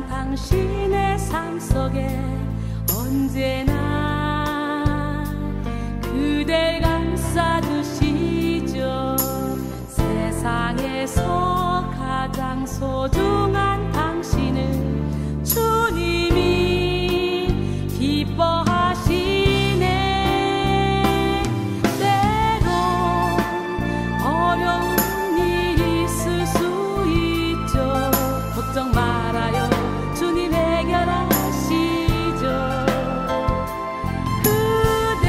당신의 삶 속에 언제나 그댈 감싸주시죠. 세상에서 가장 소중한 당신을 주님이 기뻐하시네. 때론 어려운 일이 있을 수 있죠. 걱정 말아요. 주님 해결하시죠. 그대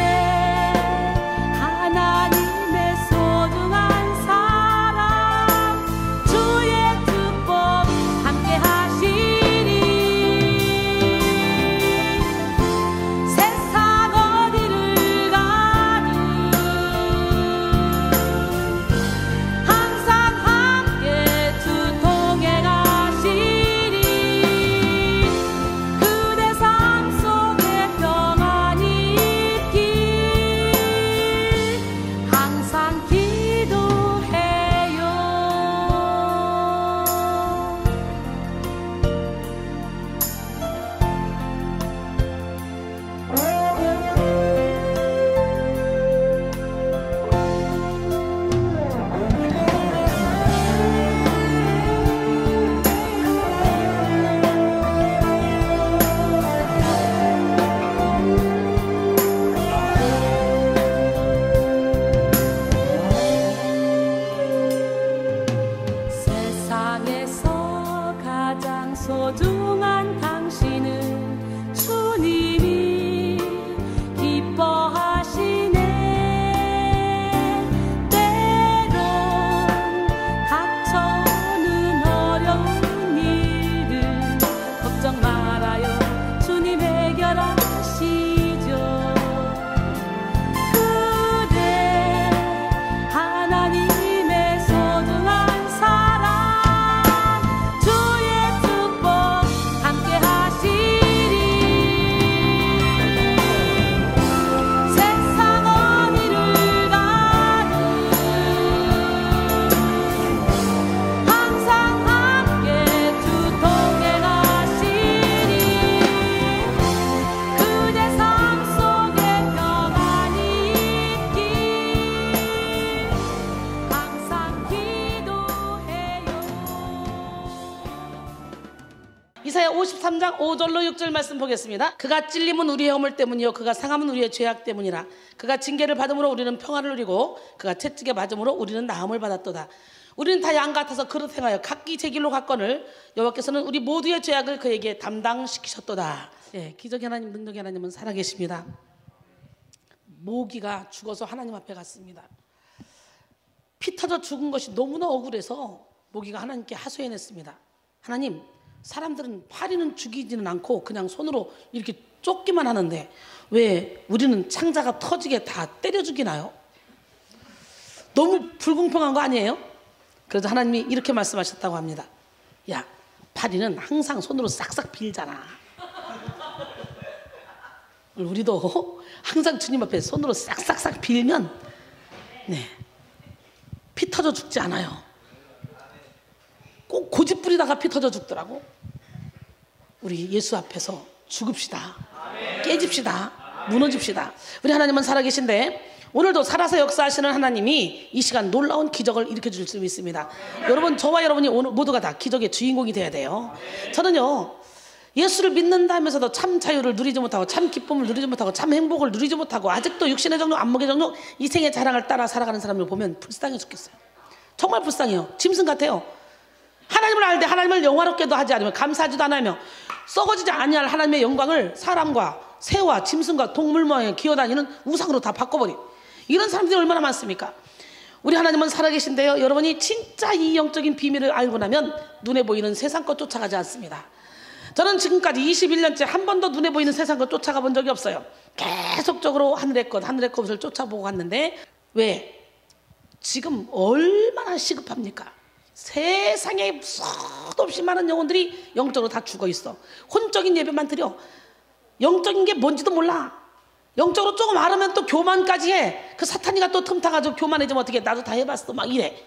하나님의 소중한 사랑 주의 축복 함께 하시니 세상 어디를 가든 항상 함께 주 동행하시니 그대 삶 속에 평안이 있길 항상 기도해요. 세상에서 가장 소중한 당신은 주님이 기뻐하시네. 때론 닥쳐오는 어려운 일들 걱정 말아요. 주님 해결하시죠. 그대 하나님의 소중한 사랑 주의 축복 함께 하시리 세상 어디를 가든 항상 함께 주 동행하시니 그대 삶 속에 평안이 있길 항상 기도해요. 이사야 53장 5절로 6절 말씀 보겠습니다. 그가 찔림은 우리의 허물 때문이요 그가 상함은 우리의 죄악 때문이라. 그가 징계를 받음으로 우리는 평안을 누리고 그가 채찍에 맞음으로 우리는 나음을 받았도다. 우리는 다 양 같아서 그릇 행하여 각기 제 길로 갔거늘 여호와께서는 우리 모두의 죄악을 그에게 담당시키셨도다. 예, 기적의 하나님, 능력의 하나님은 살아계십니다. 모기가 죽어서 하나님 앞에 갔습니다. 피 터져 죽은 것이 너무나 억울해서 모기가 하나님께 하소연했습니다. 하나님, 사람들은 파리는 죽이지는 않고 그냥 손으로 이렇게 쫓기만 하는데 왜 우리는 창자가 터지게 다 때려 죽이나요? 너무 불공평한 거 아니에요? 그래서 하나님이 이렇게 말씀하셨다고 합니다. 야, 파리는 항상 손으로 싹싹 빌잖아. 우리도 항상 주님 앞에 손으로 싹싹싹 빌면 피 터져 죽지 않아요. 꼭 고집 부리다가 피 터져 죽더라고. 우리 예수 앞에서 죽읍시다. 깨집시다. 무너집시다. 우리 하나님은 살아계신데 오늘도 살아서 역사하시는 하나님이 이 시간 놀라운 기적을 일으켜줄 수 있습니다. 여러분, 저와 여러분이 오늘 모두가 다 기적의 주인공이 돼야 돼요. 저는요, 예수를 믿는다 하면서도 참 자유를 누리지 못하고 참 기쁨을 누리지 못하고 참 행복을 누리지 못하고 아직도 육신의 정욕, 안목의 정욕, 이생의 자랑을 따라 살아가는 사람을 보면 불쌍해 죽겠어요. 정말 불쌍해요. 짐승 같아요. 하나님을 알 때 하나님을 영화롭게도 하지 않으며 감사하지도 않으며 썩어지지 아니할 하나님의 영광을 사람과 새와 짐승과 동물 모양에 기어다니는 우상으로 다 바꿔버린 이런 사람들이 얼마나 많습니까? 우리 하나님은 살아계신데요, 여러분이 진짜 이 영적인 비밀을 알고 나면 눈에 보이는 세상 것 쫓아가지 않습니다. 저는 지금까지 21년째 한 번도 눈에 보이는 세상을 쫓아가 본 적이 없어요. 계속적으로 하늘의 것을 쫓아보고 갔는데 왜? 지금 얼마나 시급합니까? 세상에 수도 없이 많은 영혼들이 영적으로 다 죽어 있어. 혼적인 예배만 드려. 영적인 게 뭔지도 몰라. 영적으로 조금 알으면 또 교만까지 해. 그 사탄이가 또 틈타가지고 교만해지면 어떻게, 나도 다 해봤어 막 이래.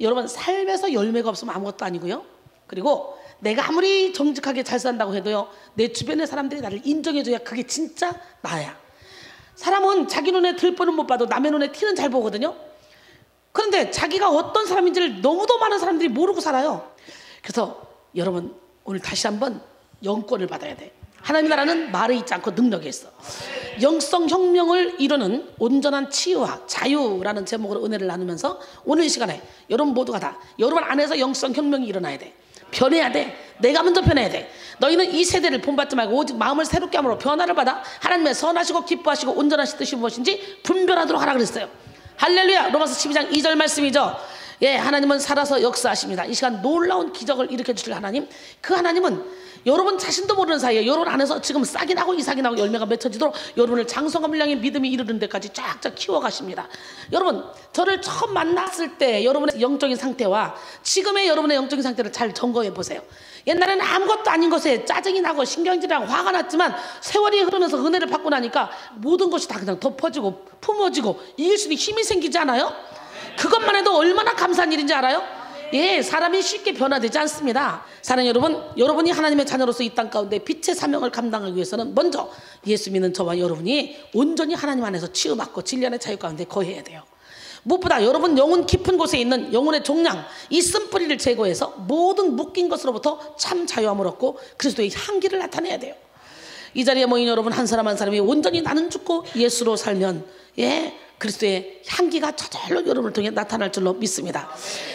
여러분, 삶에서 열매가 없으면 아무것도 아니고요. 그리고 내가 아무리 정직하게 잘 산다고 해도요, 내 주변의 사람들이 나를 인정해줘야 그게 진짜 나야. 사람은 자기 눈에 들보는 못 봐도 남의 눈에 티는 잘 보거든요. 그런데 자기가 어떤 사람인지를 너무도 많은 사람들이 모르고 살아요. 그래서 여러분, 오늘 다시 한번 영권을 받아야 돼. 하나님의 나라는 말에 있지 않고 능력에 있어. 영성 혁명을 이루는 온전한 치유와 자유라는 제목으로 은혜를 나누면서 오늘 이 시간에 여러분 모두가 다 여러분 안에서 영성 혁명이 일어나야 돼. 변해야 돼. 내가 먼저 변해야 돼. 너희는 이 세대를 본받지 말고 오직 마음을 새롭게 함으로 변화를 받아 하나님의 선하시고 기뻐하시고 온전하신 뜻이 무엇인지 분별하도록 하라 그랬어요. 할렐루야. 로마서 12장 2절 말씀이죠. 예, 하나님은 살아서 역사하십니다. 이 시간 놀라운 기적을 일으켜 주실 하나님, 그 하나님은 여러분 자신도 모르는 사이에 여러분 안에서 지금 싹이 나고 이삭이 나고 열매가 맺혀지도록 여러분을 장성한 분량의 믿음이 이르는 데까지 쫙쫙 키워가십니다. 여러분, 저를 처음 만났을 때 여러분의 영적인 상태와 지금의 여러분의 영적인 상태를 잘 점검해 보세요. 옛날에는 아무것도 아닌 것에 짜증이 나고 신경질이 나고 화가 났지만 세월이 흐르면서 은혜를 받고 나니까 모든 것이 다 그냥 덮어지고 품어지고 이길 수 있는 힘이 생기지 않아요? 그것만 해도 얼마나 감사한 일인지 알아요? 예, 사람이 쉽게 변화되지 않습니다. 사랑하는 여러분, 여러분이 하나님의 자녀로서 이 땅 가운데 빛의 사명을 감당하기 위해서는 먼저 예수 믿는 저와 여러분이 온전히 하나님 안에서 치유받고 진리 안의 자유 가운데 거해야 돼요. 무엇보다 여러분 영혼 깊은 곳에 있는 영혼의 종량, 이 쓴뿌리를 제거해서 모든 묶인 것으로부터 참 자유함을 얻고 그리스도의 향기를 나타내야 돼요. 이 자리에 모인 여러분 한 사람 한 사람이 온전히 나는 죽고 예수로 살면, 예, 그리스도의 향기가 저절로 여러분을 통해 나타날 줄로 믿습니다.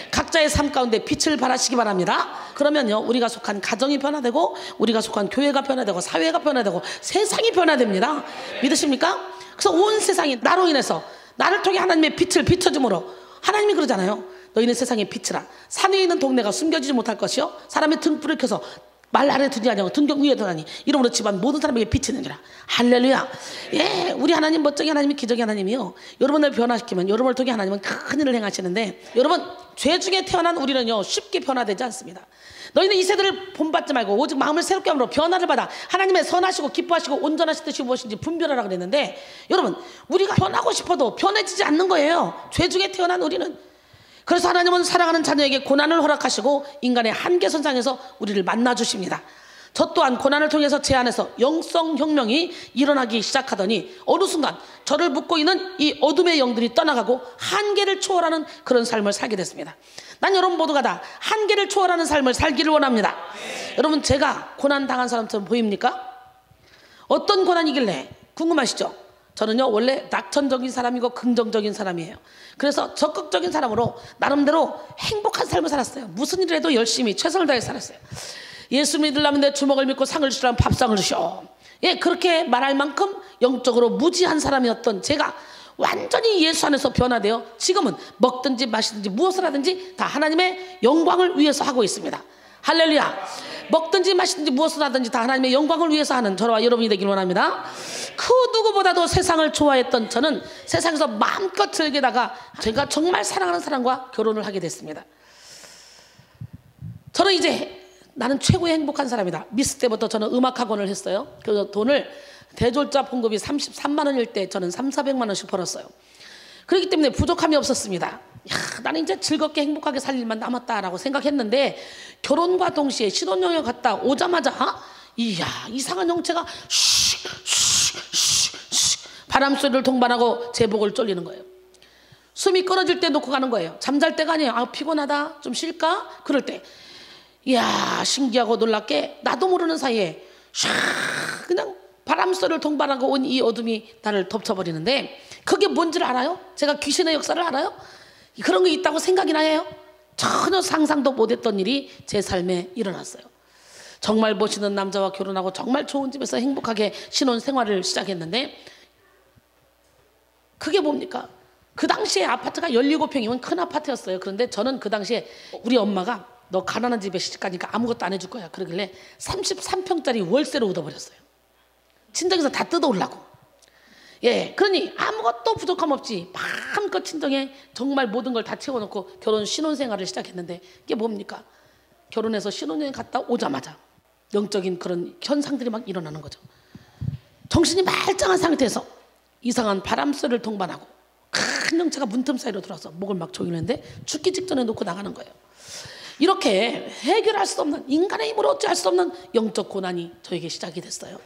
각자의 삶 가운데 빛을 발하시기 바랍니다. 그러면요, 우리가 속한 가정이 변화되고 우리가 속한 교회가 변화되고 사회가 변화되고 세상이 변화됩니다. 믿으십니까? 그래서 온 세상이 나로 인해서 나를 통해 하나님의 빛을 비춰줌으로, 하나님이 그러잖아요. 너희는 세상의 빛이라. 산에 있는 동네가 숨겨지지 못할 것이요 사람의 등불을 켜서 말 아래 두지 아니하고 등경 위에 두나니 이러므로 집안 모든 사람에게 비치느니라. 할렐루야. 예, 우리 하나님 멋쟁이 하나님이 기적의 하나님이요, 여러분을 변화시키면 여러분을 통해 하나님은 큰 일을 행하시는데, 여러분 죄 중에 태어난 우리는요 쉽게 변화되지 않습니다. 너희는 이 세대를 본받지 말고 오직 마음을 새롭게 함으로 변화를 받아 하나님의 선하시고 기뻐하시고 온전하신 뜻이 무엇인지 분별하라 그랬는데, 여러분 우리가 변하고 싶어도 변해지지 않는 거예요. 죄 중에 태어난 우리는. 그래서 하나님은 사랑하는 자녀에게 고난을 허락하시고 인간의 한계선상에서 우리를 만나주십니다. 저 또한 고난을 통해서 제 안에서 영성혁명이 일어나기 시작하더니 어느 순간 저를 묶고 있는 이 어둠의 영들이 떠나가고 한계를 초월하는 그런 삶을 살게 됐습니다. 난 여러분 모두가 다 한계를 초월하는 삶을 살기를 원합니다. 여러분, 제가 고난당한 사람처럼 보입니까? 어떤 고난이길래 궁금하시죠? 저는요 원래 낙천적인 사람이고 긍정적인 사람이에요. 그래서 적극적인 사람으로 나름대로 행복한 삶을 살았어요. 무슨 일을 해도 열심히 최선을 다해 살았어요. 예수 믿으려면 내 주먹을 믿고 상을 주시라면 밥상을 주시오. 예, 그렇게 말할 만큼 영적으로 무지한 사람이었던 제가 완전히 예수 안에서 변화되어 지금은 먹든지 마시든지 무엇을 하든지 다 하나님의 영광을 위해서 하고 있습니다. 할렐루야. 먹든지 마시든지 무엇을 하든지 다 하나님의 영광을 위해서 하는 저와 여러분이 되길 원합니다. 그 누구보다도 세상을 좋아했던 저는 세상에서 마음껏 즐기다가 제가 정말 사랑하는 사람과 결혼을 하게 됐습니다. 저는 이제 나는 최고의 행복한 사람이다. 미스 때부터 저는 음악학원을 했어요. 그래서 돈을 대졸자 봉급이 33만 원일 때 저는 3,400만 원씩 벌었어요. 그렇기 때문에 부족함이 없었습니다. 야, 나는 이제 즐겁게 행복하게 살 일만 남았다라고 생각했는데, 결혼과 동시에 신혼여행 갔다 오자마자 이야, 이상한 형체가 바람 소리를 동반하고 제복을 쫄리는 거예요. 숨이 끊어질 때 놓고 가는 거예요. 잠잘 때가 아니에요. 아, 피곤하다, 좀 쉴까? 그럴 때 이야, 신기하고 놀랍게 나도 모르는 사이에 그냥 바람 소리를 동반하고 온 이 어둠이 나를 덮쳐버리는데, 그게 뭔지를 알아요? 제가 귀신의 역사를 알아요? 그런 게 있다고 생각이나 해요? 전혀 상상도 못했던 일이 제 삶에 일어났어요. 정말 멋있는 남자와 결혼하고 정말 좋은 집에서 행복하게 신혼 생활을 시작했는데, 그게 뭡니까? 그 당시에 아파트가 17평이면 큰 아파트였어요. 그런데 저는 그 당시에 우리 엄마가 너 가난한 집에 시집가니까 아무것도 안 해줄 거야. 그러길래 33평짜리 월세로 얻어버렸어요. 친정에서 다 뜯어오려고. 예, 그러니 아무것도 부족함 없이 마음껏 친정에 정말 모든 걸 다 채워놓고 결혼 신혼생활을 시작했는데 이게 뭡니까? 결혼해서 신혼여행 갔다 오자마자 영적인 그런 현상들이 막 일어나는 거죠. 정신이 말짱한 상태에서 이상한 바람소리를 동반하고 큰 영체가 문틈 사이로 들어와서 목을 막 조이는데 죽기 직전에 놓고 나가는 거예요. 이렇게 해결할 수 없는, 인간의 힘으로 어찌할 수 없는 영적 고난이 저에게 시작이 됐어요.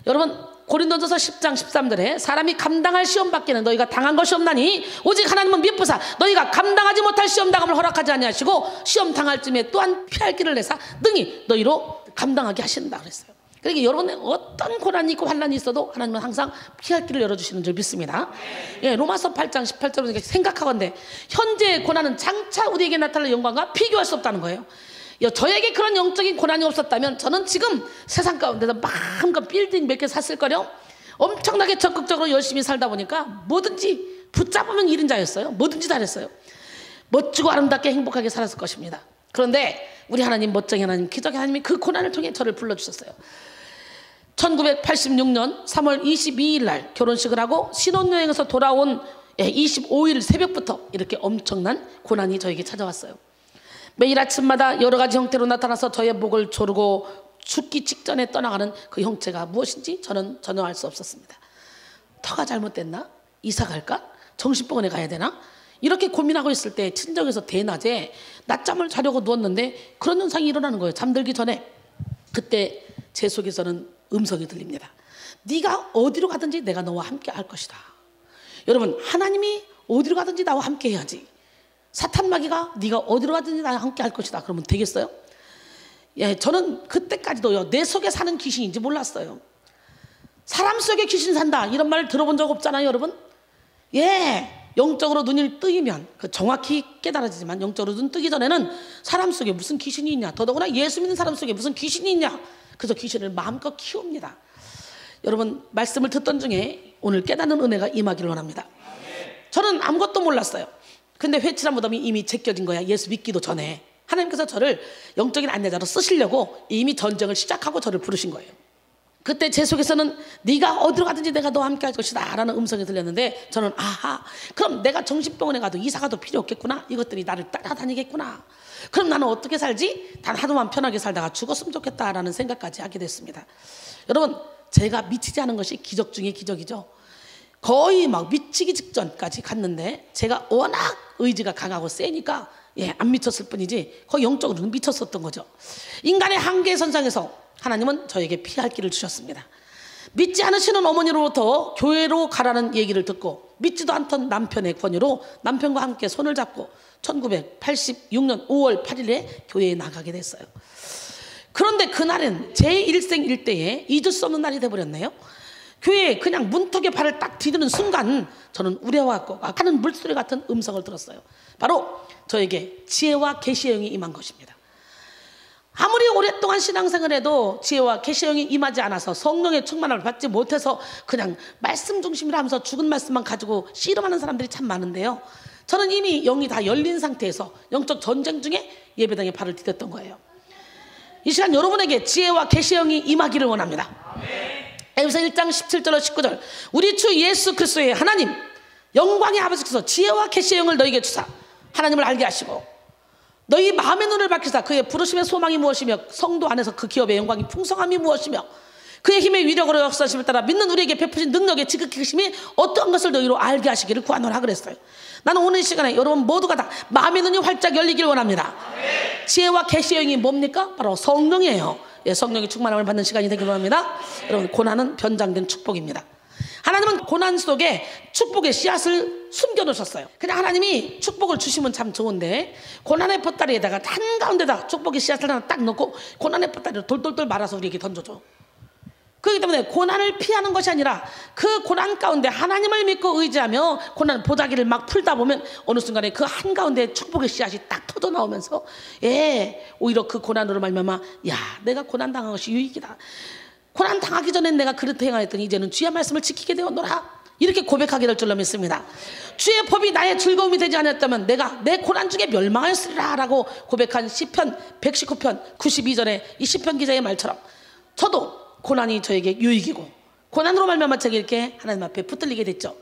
여러분, 고린도전서 10장 13절에 사람이 감당할 시험 받기는 너희가 당한 것이 없나니 오직 하나님은 미쁘사 너희가 감당하지 못할 시험 당함을 허락하지 아니하시고 시험 당할 쯤에 또한 피할 길을 내사 능히 너희로 감당하게 하신다 그랬어요. 그러니까 여러분의 어떤 고난이 있고 환난이 있어도 하나님은 항상 피할 길을 열어주시는 줄 믿습니다. 예, 로마서 8장 18절에 생각하건대 현재의 고난은 장차 우리에게 나타날 영광과 비교할 수 없다는 거예요. 저에게 그런 영적인 고난이 없었다면 저는 지금 세상 가운데서 마음껏 빌딩 몇 개 샀을거려 엄청나게 적극적으로 열심히 살다 보니까 뭐든지 붙잡으면 이른 자였어요. 뭐든지 잘했어요. 멋지고 아름답게 행복하게 살았을 것입니다. 그런데 우리 하나님, 멋쟁이 하나님, 기적의 하나님이 그 고난을 통해 저를 불러주셨어요. 1986년 3월 22일 날 결혼식을 하고 신혼여행에서 돌아온 25일 새벽부터 이렇게 엄청난 고난이 저에게 찾아왔어요. 매일 아침마다 여러 가지 형태로 나타나서 저의 목을 조르고 죽기 직전에 떠나가는 그 형체가 무엇인지 저는 전혀 알 수 없었습니다. 터가 잘못됐나? 이사 갈까? 정신병원에 가야 되나? 이렇게 고민하고 있을 때 친정에서 대낮에 낮잠을 자려고 누웠는데 그런 현상이 일어나는 거예요. 잠들기 전에. 그때 제 속에서는 음성이 들립니다. 네가 어디로 가든지 내가 너와 함께 할 것이다. 여러분, 하나님이 어디로 가든지 나와 함께 해야지. 사탄 마귀가 네가 어디로 가든지 나와 함께 할 것이다. 그러면 되겠어요? 예, 저는 그때까지도요, 내 속에 사는 귀신인지 몰랐어요. 사람 속에 귀신 산다 이런 말 들어본 적 없잖아요, 여러분. 예, 영적으로 눈이 뜨이면 정확히 깨달아지지만 영적으로 눈 뜨기 전에는 사람 속에 무슨 귀신이 있냐, 더더구나 예수 믿는 사람 속에 무슨 귀신이 있냐. 그래서 귀신을 마음껏 키웁니다. 여러분, 말씀을 듣던 중에 오늘 깨닫는 은혜가 임하기를 원합니다. 저는 아무것도 몰랐어요. 근데 회칠한 무덤이 이미 제껴진 거야. 예수 믿기도 전에 하나님께서 저를 영적인 안내자로 쓰시려고 이미 전쟁을 시작하고 저를 부르신 거예요. 그때 제 속에서는 네가 어디로 가든지 내가 너와 함께 할 것이다 라는 음성이 들렸는데 저는 아하, 그럼 내가 정신병원에 가도 이사 가도 필요 없겠구나. 이것들이 나를 따라다니겠구나. 그럼 나는 어떻게 살지? 단 하루만 편하게 살다가 죽었으면 좋겠다라는 생각까지 하게 됐습니다. 여러분, 제가 미치지 않은 것이 기적 중에 기적이죠. 거의 막 미치기 직전까지 갔는데 제가 워낙 의지가 강하고 세니까 안 미쳤을 뿐이지 거의 영적으로는 미쳤었던 거죠. 인간의 한계 선상에서 하나님은 저에게 피할 길을 주셨습니다. 믿지 않으시는 어머니로부터 교회로 가라는 얘기를 듣고 믿지도 않던 남편의 권유로 남편과 함께 손을 잡고 1986년 5월 8일에 교회에 나가게 됐어요. 그런데 그날은 제 일생 일대에 잊을 수 없는 날이 되어버렸네요. 교회에 그냥 문턱에 발을 딱 디디는 순간 저는 우려왔고 하는 물소리 같은 음성을 들었어요. 바로 저에게 지혜와 계시의 영이 임한 것입니다. 아무리 오랫동안 신앙생활을 해도 지혜와 계시의 영이 임하지 않아서 성령의 충만함을 받지 못해서 그냥 말씀 중심이라 하면서 죽은 말씀만 가지고 씨름하는 사람들이 참 많은데요, 저는 이미 영이 다 열린 상태에서 영적 전쟁 중에 예배당에 발을 디뎠던 거예요. 이 시간 여러분에게 지혜와 계시의 영이 임하기를 원합니다. 에베소 1장 17절로 19절 우리 주 예수 그리스도의 하나님 영광의 아버지께서 지혜와 계시의 영을 너희에게 주사 하나님을 알게 하시고 너희 마음의 눈을 밝히사 그의 부르심의 소망이 무엇이며 성도 안에서 그 기업의 영광이 풍성함이 무엇이며 그의 힘의 위력으로 역사심을 따라 믿는 우리에게 베푸신 능력의 지극히 크심이 어떠한 것을 너희로 알게 하시기를 구하노라 그랬어요. 나는 오늘 이 시간에 여러분 모두가 다 마음의 눈이 활짝 열리길 원합니다. 지혜와 계시의 영이 뭡니까? 바로 성령이에요. 예, 성령의 충만함을 받는 시간이 되길 원합니다. 여러분, 고난은 변장된 축복입니다. 하나님은 고난 속에 축복의 씨앗을 숨겨놓으셨어요. 그냥 하나님이 축복을 주시면 참 좋은데 고난의 보따리에다가 한가운데다 축복의 씨앗을 하나 딱 넣고 고난의 보따리를 돌돌돌 말아서 우리에게 던져줘. 그렇기 때문에 고난을 피하는 것이 아니라 그 고난 가운데 하나님을 믿고 의지하며 고난 보자기를 막 풀다 보면 어느 순간에 그 한가운데 축복의 씨앗이 딱 터져 나오면서 오히려 그 고난으로 말미암아 내가 고난 당한 것이 유익이다. 고난 당하기 전엔 내가 그렇게 행하였더니 이제는 주의 말씀을 지키게 되었노라. 이렇게 고백하게 될 줄로 믿습니다. 주의 법이 나의 즐거움이 되지 않았다면 내가 내 고난 중에 멸망하였으리라 라고 고백한 시편 119편 92절에 이 시편 기자의 말처럼 저도 고난이 저에게 유익이고 고난으로 말미암아 제게 이렇게 하나님 앞에 붙들리게 됐죠.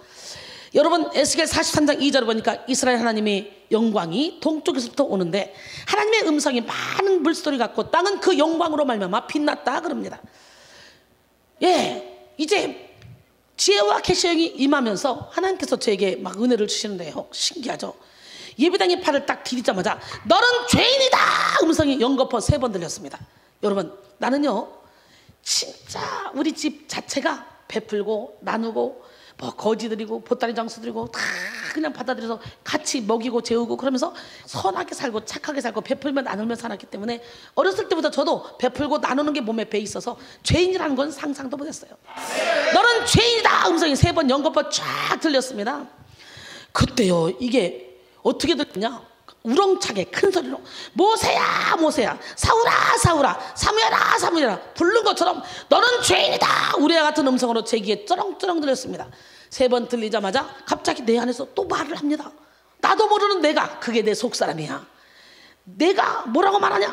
여러분 에스겔 43장 2절을 보니까 이스라엘 하나님의 영광이 동쪽에서부터 오는데 하나님의 음성이 많은 물소리 같고 땅은 그 영광으로 말미암아 빛났다 그럽니다. 예, 이제 지혜와 계시형이 임하면서 하나님께서 저에게 막 은혜를 주시는데요. 신기하죠. 예배당의 팔을 딱 디디자마자 너는 죄인이다 음성이 연거푸 3번 들렸습니다. 여러분 나는요 진짜 우리 집 자체가 베풀고 나누고 뭐 거지 드리고 보따리 장수 드리고 다 그냥 받아들여서 같이 먹이고 재우고 그러면서 선하게 살고 착하게 살고 베풀면 나누면 살았기 때문에 어렸을 때부터 저도 베풀고 나누는 게 몸에 배 있어서 죄인이라는 건 상상도 못했어요. 너는 죄인이다 음성이 3번 연거푸 쫙 들렸습니다. 그때요 이게 어떻게 들렸냐, 우렁차게 큰 소리로 모세야 모세야 사울아 사울아 사무엘아 사무엘아 부른 것처럼 너는 죄인이다 우리와 같은 음성으로 제 귀에 쩌렁쩌렁 들렸습니다. 3번 들리자마자 갑자기 내 안에서 또 말을 합니다. 나도 모르는 내가, 그게 내 속사람이야. 내가 뭐라고 말하냐,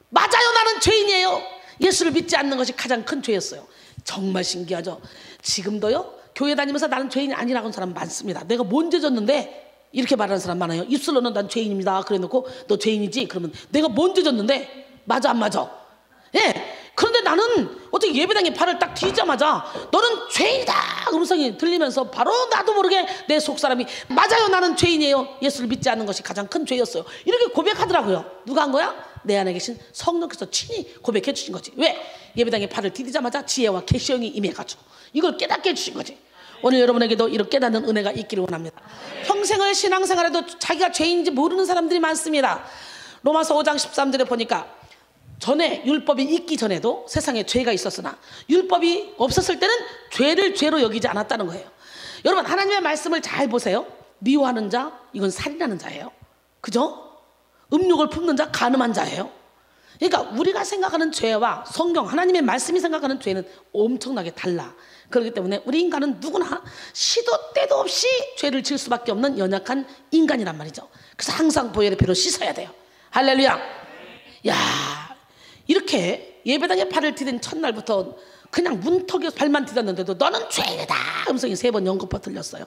맞아요 나는 죄인이에요. 예수를 믿지 않는 것이 가장 큰 죄였어요. 정말 신기하죠. 지금도요 교회 다니면서 나는 죄인이 아니라고 하는 사람 많습니다. 내가 뭔 죄 졌는데 이렇게 말하는 사람 많아요. 입술로는 난 죄인입니다 그래 놓고 너 죄인이지? 그러면 내가 뭔 죄 졌는데 맞아 안 맞아? 예. 그런데 나는 어떻게 예배당에 발을 딱 뒤자마자 너는 죄인이다 음성이 들리면서 바로 나도 모르게 내 속사람이 맞아요 나는 죄인이에요. 예수를 믿지 않는 것이 가장 큰 죄였어요. 이렇게 고백하더라고요. 누가 한 거야? 내 안에 계신 성령께서 친히 고백해 주신 거지. 왜? 예배당에 발을 디디자마자 지혜와 계시형이 임해가지고 이걸 깨닫게 해주신 거지. 오늘 여러분에게도 이렇게 깨닫는 은혜가 있기를 원합니다. 평생을 신앙생활에도 자기가 죄인인지 모르는 사람들이 많습니다. 로마서 5장 13절에 보니까 전에 율법이 있기 전에도 세상에 죄가 있었으나 율법이 없었을 때는 죄를 죄로 여기지 않았다는 거예요. 여러분 하나님의 말씀을 잘 보세요. 미워하는 자 이건 살인하는 자예요. 그죠? 음욕을 품는 자 간음한 자예요. 그러니까 우리가 생각하는 죄와 성경 하나님의 말씀이 생각하는 죄는 엄청나게 달라. 그렇기 때문에 우리 인간은 누구나 시도 때도 없이 죄를 지을 수밖에 없는 연약한 인간이란 말이죠. 그래서 항상 보혈의 피로 씻어야 돼요. 할렐루야. 야, 이렇게 예배당에 발을 디딘 첫날부터 그냥 문턱에 발만 디뎠는데도 너는 죄인이다 음성이 3번 연거푸 들렸어요.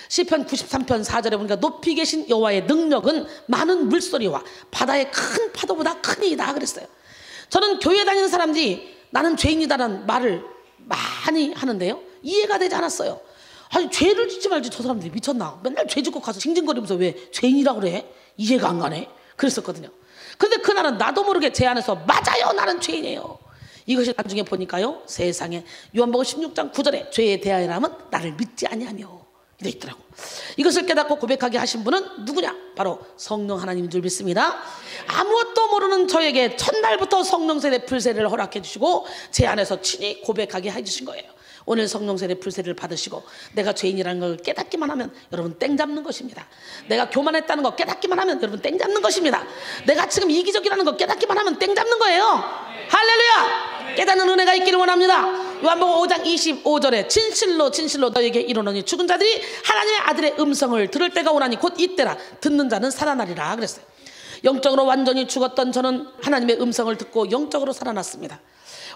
시편 93편 4절에 보니까 높이 계신 여호와의 능력은 많은 물소리와 바다의 큰 파도보다 크니이다 그랬어요. 저는 교회 다니는 사람들이 나는 죄인이다라는 말을 많이 하는데요 이해가 되지 않았어요. 아니 죄를 짓지 말지 저 사람들이 미쳤나, 맨날 죄 짓고 가서 징징거리면서 왜 죄인이라고 그래? 이해가 안 가네 그랬었거든요. 그런데 그날은 나도 모르게 제 안에서 맞아요 나는 죄인이에요. 이것이 나중에 보니까요 세상에 요한복음 16장 9절에 죄에 대하여 남은 나를 믿지 아니하며 이래 있더라고. 이것을 깨닫고 고백하게 하신 분은 누구냐? 바로 성령 하나님인 줄 믿습니다. 아무것도 모르는 저에게 첫날부터 성령 세례 풀세례를 허락해 주시고 제 안에서 친히 고백하게 해주신 거예요. 오늘 성령 세례 풀세례를 받으시고 내가 죄인이라는 걸 깨닫기만 하면 여러분 땡 잡는 것입니다. 내가 교만했다는 거 깨닫기만 하면 여러분 땡 잡는 것입니다. 내가 지금 이기적이라는 거 깨닫기만 하면 땡 잡는 거예요. 할렐루야. 깨닫는 은혜가 있기를 원합니다. 요한복음 5장 25절에 진실로 진실로 너에게 이르노니 죽은 자들이 하나님의 아들의 음성을 들을 때가 오나니 곧 이때라. 듣는 자는 살아나리라 그랬어요. 영적으로 완전히 죽었던 저는 하나님의 음성을 듣고 영적으로 살아났습니다.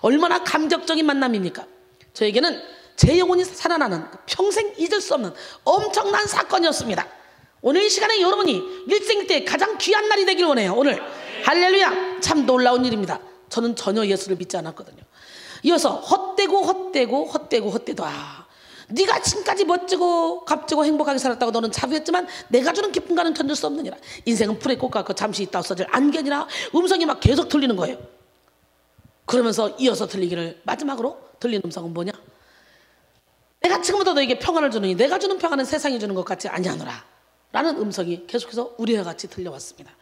얼마나 감격적인 만남입니까? 저에게는 제 영혼이 살아나는 평생 잊을 수 없는 엄청난 사건이었습니다. 오늘 이 시간에 여러분이 일생 때 가장 귀한 날이 되길 원해요. 오늘 할렐루야. 참 놀라운 일입니다. 저는 전혀 예수를 믿지 않았거든요. 이어서 헛되다. 네가 지금까지 멋지고 값지고 행복하게 살았다고 너는 자부했지만 내가 주는 기쁨과는 견딜 수 없느니라. 인생은 풀의 꽃 같고 잠시 있다 없어질 안개니라. 음성이 막 계속 들리는 거예요. 그러면서 이어서 들리기를 마지막으로 들리는 음성은 뭐냐? 내가 지금부터 너에게 평안을 주느니 내가 주는 평안은 세상이 주는 것 같지 아니하노라 라는 음성이 계속해서 우리와 같이 들려왔습니다.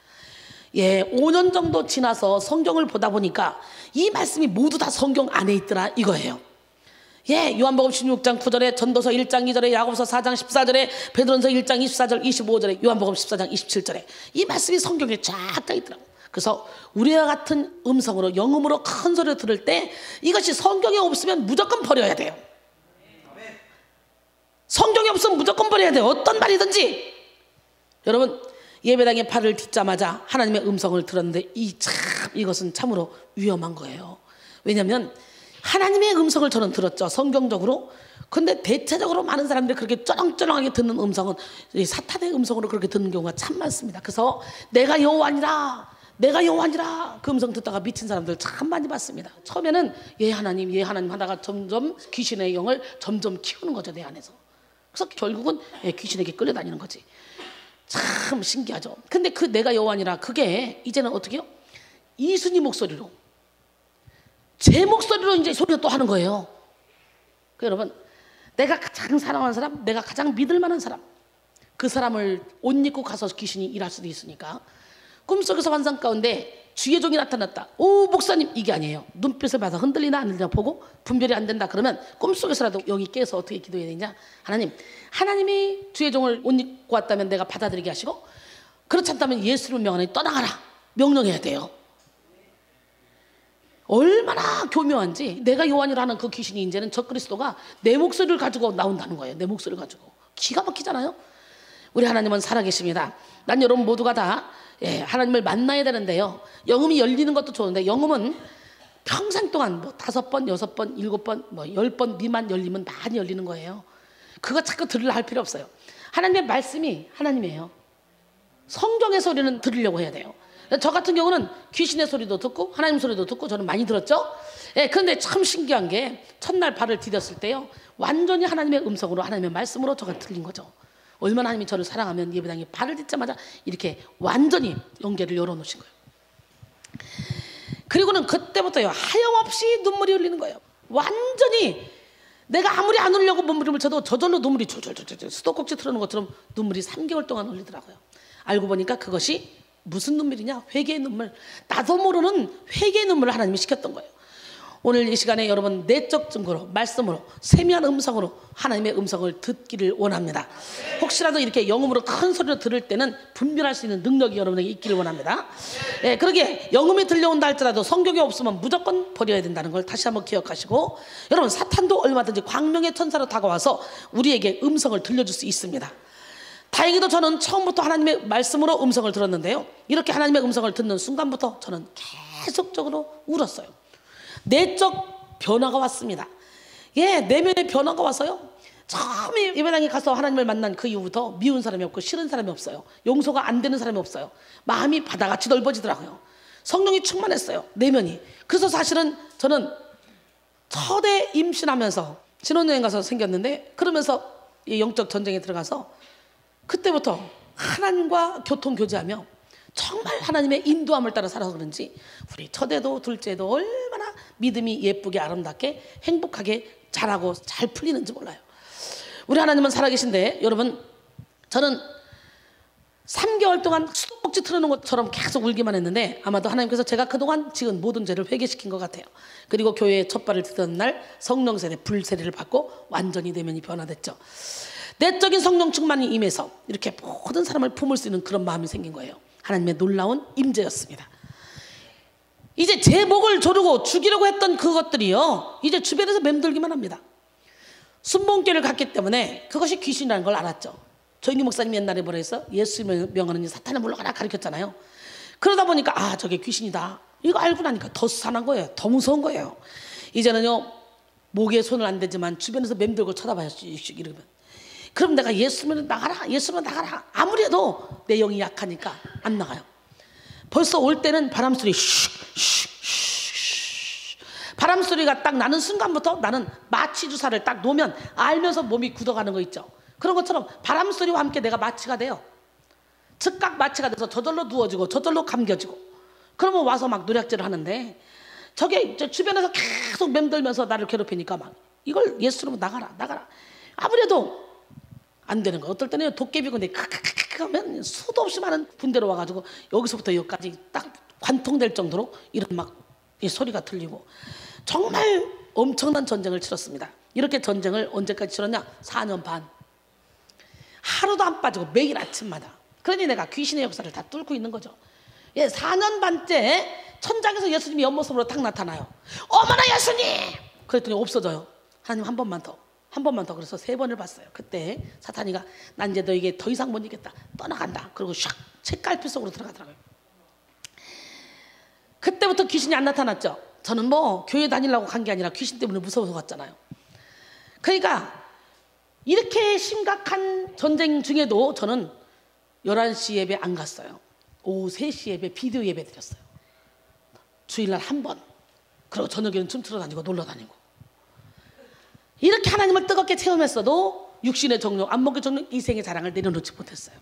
예, 5년 정도 지나서 성경을 보다 보니까 이 말씀이 모두 다 성경 안에 있더라 이거예요. 예, 요한복음 16장 9절에 전도서 1장 2절에 야고보서 4장 14절에 베드로전서 1장 24절 25절에 요한복음 14장 27절에 이 말씀이 성경에 쫙 다 있더라고요. 그래서 우리와 같은 음성으로 영음으로 큰 소리를 들을 때 이것이 성경에 없으면 무조건 버려야 돼요. 성경이 없으면 무조건 버려야 돼. 어떤 말이든지. 여러분, 예배당에 발을 딛자마자 하나님의 음성을 들었는데 이것은 참으로 위험한 거예요. 왜냐하면 하나님의 음성을 저는 들었죠, 성경적으로. 근데 대체적으로 많은 사람들이 그렇게 쩌렁쩌렁하게 듣는 음성은 사탄의 음성으로 그렇게 듣는 경우가 참 많습니다. 그래서 내가 여호와니라, 내가 여호와니라 그 음성 듣다가 미친 사람들 참 많이 봤습니다. 처음에는 예 하나님 하다가 점점 귀신의 영을 점점 키우는 거죠, 내 안에서. 그래서 결국은 귀신에게 끌려다니는 거지. 참 신기하죠. 근데 그 내가 여호와니라 그게 이제는 어떻게 해요? 이순이 목소리로, 제 목소리로 이제 소리를 또 하는 거예요. 여러분, 내가 가장 사랑하는 사람, 내가 가장 믿을 만한 사람, 그 사람을 옷 입고 가서 귀신이 일할 수도 있으니까 꿈속에서 환상 가운데 주의 종이 나타났다. 오 목사님, 이게 아니에요. 눈빛을 봐서 흔들리나 안 흔들리나 보고 분별이 안 된다 그러면 꿈속에서라도 영이 깨서 어떻게 기도해야 되냐. 하나님이 주의 종을 옷 입고 왔다면 내가 받아들이게 하시고, 그렇지 않다면 예수를 명하니 떠나가라 명령해야 돼요. 얼마나 교묘한지. 내가 요한이라는 그 귀신이 이제는 적그리스도가 내 목소리를 가지고 나온다는 거예요. 내 목소리를 가지고. 기가 막히잖아요. 우리 하나님은 살아계십니다. 난 여러분 모두가 다 하나님을 만나야 되는데요, 영음이 열리는 것도 좋은데 영음은 평생 동안 5번, 6번, 7번, 10번 미만 열리면 많이 열리는 거예요. 그거 자꾸 들으려 할 필요 없어요. 하나님의 말씀이 하나님이에요. 성경의 소리는 들으려고 해야 돼요. 저 같은 경우는 귀신의 소리도 듣고 하나님 소리도 듣고 저는 많이 들었죠. 그런데 참 신기한 게 첫날 발을 디뎠을 때요, 완전히 하나님의 음성으로, 하나님의 말씀으로 저가 들린 거죠. 얼마나 하나님이 저를 사랑하면 예배당에 발을 딛자마자 이렇게 완전히 연계를 열어놓으신 거예요. 그리고는 그때부터요, 하염없이 눈물이 흘리는 거예요. 완전히 내가 아무리 안 흘려고 몸부림을 쳐도 저절로 눈물이 줄줄줄줄 수도꼭지 틀어놓은 것처럼 눈물이 3개월 동안 흘리더라고요. 알고 보니까 그것이 무슨 눈물이냐? 회개의 눈물. 나도 모르는 회개의 눈물을 하나님이 시켰던 거예요. 오늘 이 시간에 여러분 내적 증거로, 말씀으로, 세미한 음성으로 하나님의 음성을 듣기를 원합니다. 혹시라도 이렇게 영음으로 큰 소리로 들을 때는 분별할 수 있는 능력이 여러분에게 있기를 원합니다. 그러기에 영음이 들려온다 할지라도 성경이 없으면 무조건 버려야 된다는 걸 다시 한번 기억하시고, 여러분 사탄도 얼마든지 광명의 천사로 다가와서 우리에게 음성을 들려줄 수 있습니다. 다행히도 저는 처음부터 하나님의 말씀으로 음성을 들었는데요, 이렇게 하나님의 음성을 듣는 순간부터 저는 계속적으로 울었어요. 내적 변화가 왔습니다. 내면의 변화가 와서요, 처음에 예배당에 가서 하나님을 만난 그 이후부터 미운 사람이 없고 싫은 사람이 없어요. 용서가 안 되는 사람이 없어요. 마음이 바다같이 넓어지더라고요. 성령이 충만했어요, 내면이. 그래서 사실은 저는 첫해 임신하면서 신혼여행 가서 생겼는데, 그러면서 이 영적 전쟁에 들어가서 그때부터 하나님과 교통교제하며 정말 하나님의 인도함을 따라 살아서 그런지 우리 첫애도 둘째도 얼마나 믿음이 예쁘게 아름답게 행복하게 자라고 잘 풀리는지 몰라요. 우리 하나님은 살아계신데, 여러분 저는 3개월 동안 수도꼭지 틀어놓은 것처럼 계속 울기만 했는데, 아마도 하나님께서 제가 그동안 지은 모든 죄를 회개시킨 것 같아요. 그리고 교회에 첫 발을 딛던 날 성령 세례 불세례를 받고 완전히 내면이 변화됐죠. 내적인 성령 충만이 임해서 이렇게 모든 사람을 품을 수 있는 그런 마음이 생긴 거예요. 하나님의 놀라운 임재였습니다. 이제 제 목을 조르고 죽이려고 했던 그것들이요, 이제 주변에서 맴돌기만 합니다. 순봉교를 갔기 때문에 그것이 귀신이라는 걸 알았죠. 조인기 목사님이 옛날에 뭐라 했어? 예수 명하는 사탄을 물러가라 가르쳤잖아요. 그러다 보니까 저게 귀신이다, 이거 알고 나니까 더 수산한 거예요. 더 무서운 거예요. 이제는요, 목에 손을 안 대지만 주변에서 맴돌고 쳐다봐요. 이러면 그럼 내가 예수면 나가라, 예수면 나가라. 아무리 해도 내 영이 약하니까 안 나가요. 벌써 올 때는 바람소리 바람소리가 딱 나는 순간부터 나는 마취 주사를 딱 놓으면 알면서 몸이 굳어가는 거 있죠. 그런 것처럼 바람소리와 함께 내가 마취가 돼요. 즉각 마취가 돼서 저절로 누워지고 저절로 감겨지고, 그러면 와서 막 노략질을 하는데, 저게 주변에서 계속 맴돌면서 나를 괴롭히니까 막 이걸 예수로 나가라 나가라. 아무래도 안 되는 거예요. 어떨 때는 도깨비군데 크크크크 하면 수도 없이 많은 군대로 와가지고 여기서부터 여기까지 딱 관통될 정도로 이런 막 이 소리가 들리고, 정말 엄청난 전쟁을 치렀습니다. 이렇게 전쟁을 언제까지 치렀냐? 4년 반. 하루도 안 빠지고 매일 아침마다. 그러니 내가 귀신의 역사를 다 뚫고 있는 거죠. 4년 반째 천장에서 예수님이 옆모습으로 딱 나타나요. 어머나 예수님! 그랬더니 없어져요. 하나님 한 번만 더 한 번만 더. 그래서 3번을 봤어요. 그때 사탄이가 난 이제 너에게 더 이상 못 이겠다, 떠나간다. 그리고 샥 책갈피 속으로 들어가더라고요. 그때부터 귀신이 안 나타났죠. 저는 뭐 교회 다니려고 간 게 아니라 귀신 때문에 무서워서 갔잖아요. 그러니까 이렇게 심각한 전쟁 중에도 저는 11시 예배 안 갔어요. 오후 3시 예배 비디오 예배 드렸어요. 주일날 한 번. 그리고 저녁에는 춤추러 다니고 놀러 다니고. 이렇게 하나님을 뜨겁게 체험했어도 육신의 정욕, 안목의 정욕, 이생의 자랑을 내려놓지 못했어요.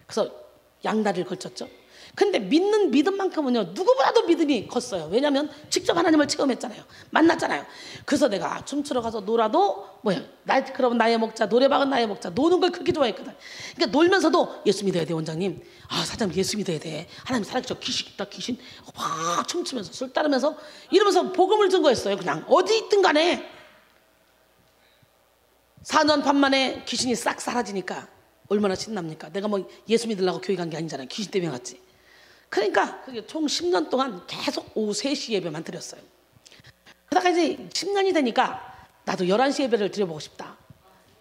그래서 양다리를 걸쳤죠. 근데 믿는 믿음만큼은요, 누구보다도 믿음이 컸어요. 왜냐하면 직접 하나님을 체험했잖아요. 만났잖아요. 그래서 내가 춤추러 가서 놀아도 나이트클럽은 나의 목자, 노래방은 나의 목자, 노는 걸 그렇게 좋아했거든. 그러니까 놀면서도 예수 믿어야 돼, 원장님. 아, 사장님 예수 믿어야 돼. 하나님 살아계셔. 귀신 있다, 귀신. 막 춤추면서 술 따르면서 이러면서 복음을 증거했어요. 그냥 어디 있든 간에. 4년 반 만에 귀신이 싹 사라지니까 얼마나 신납니까? 내가 뭐 예수 믿으려고 교회 간 게 아니잖아요. 귀신 때문에 갔지. 그러니까 총 10년 동안 계속 오후 3시 예배만 드렸어요. 그러다가 이제 10년이 되니까 나도 11시 예배를 드려보고 싶다.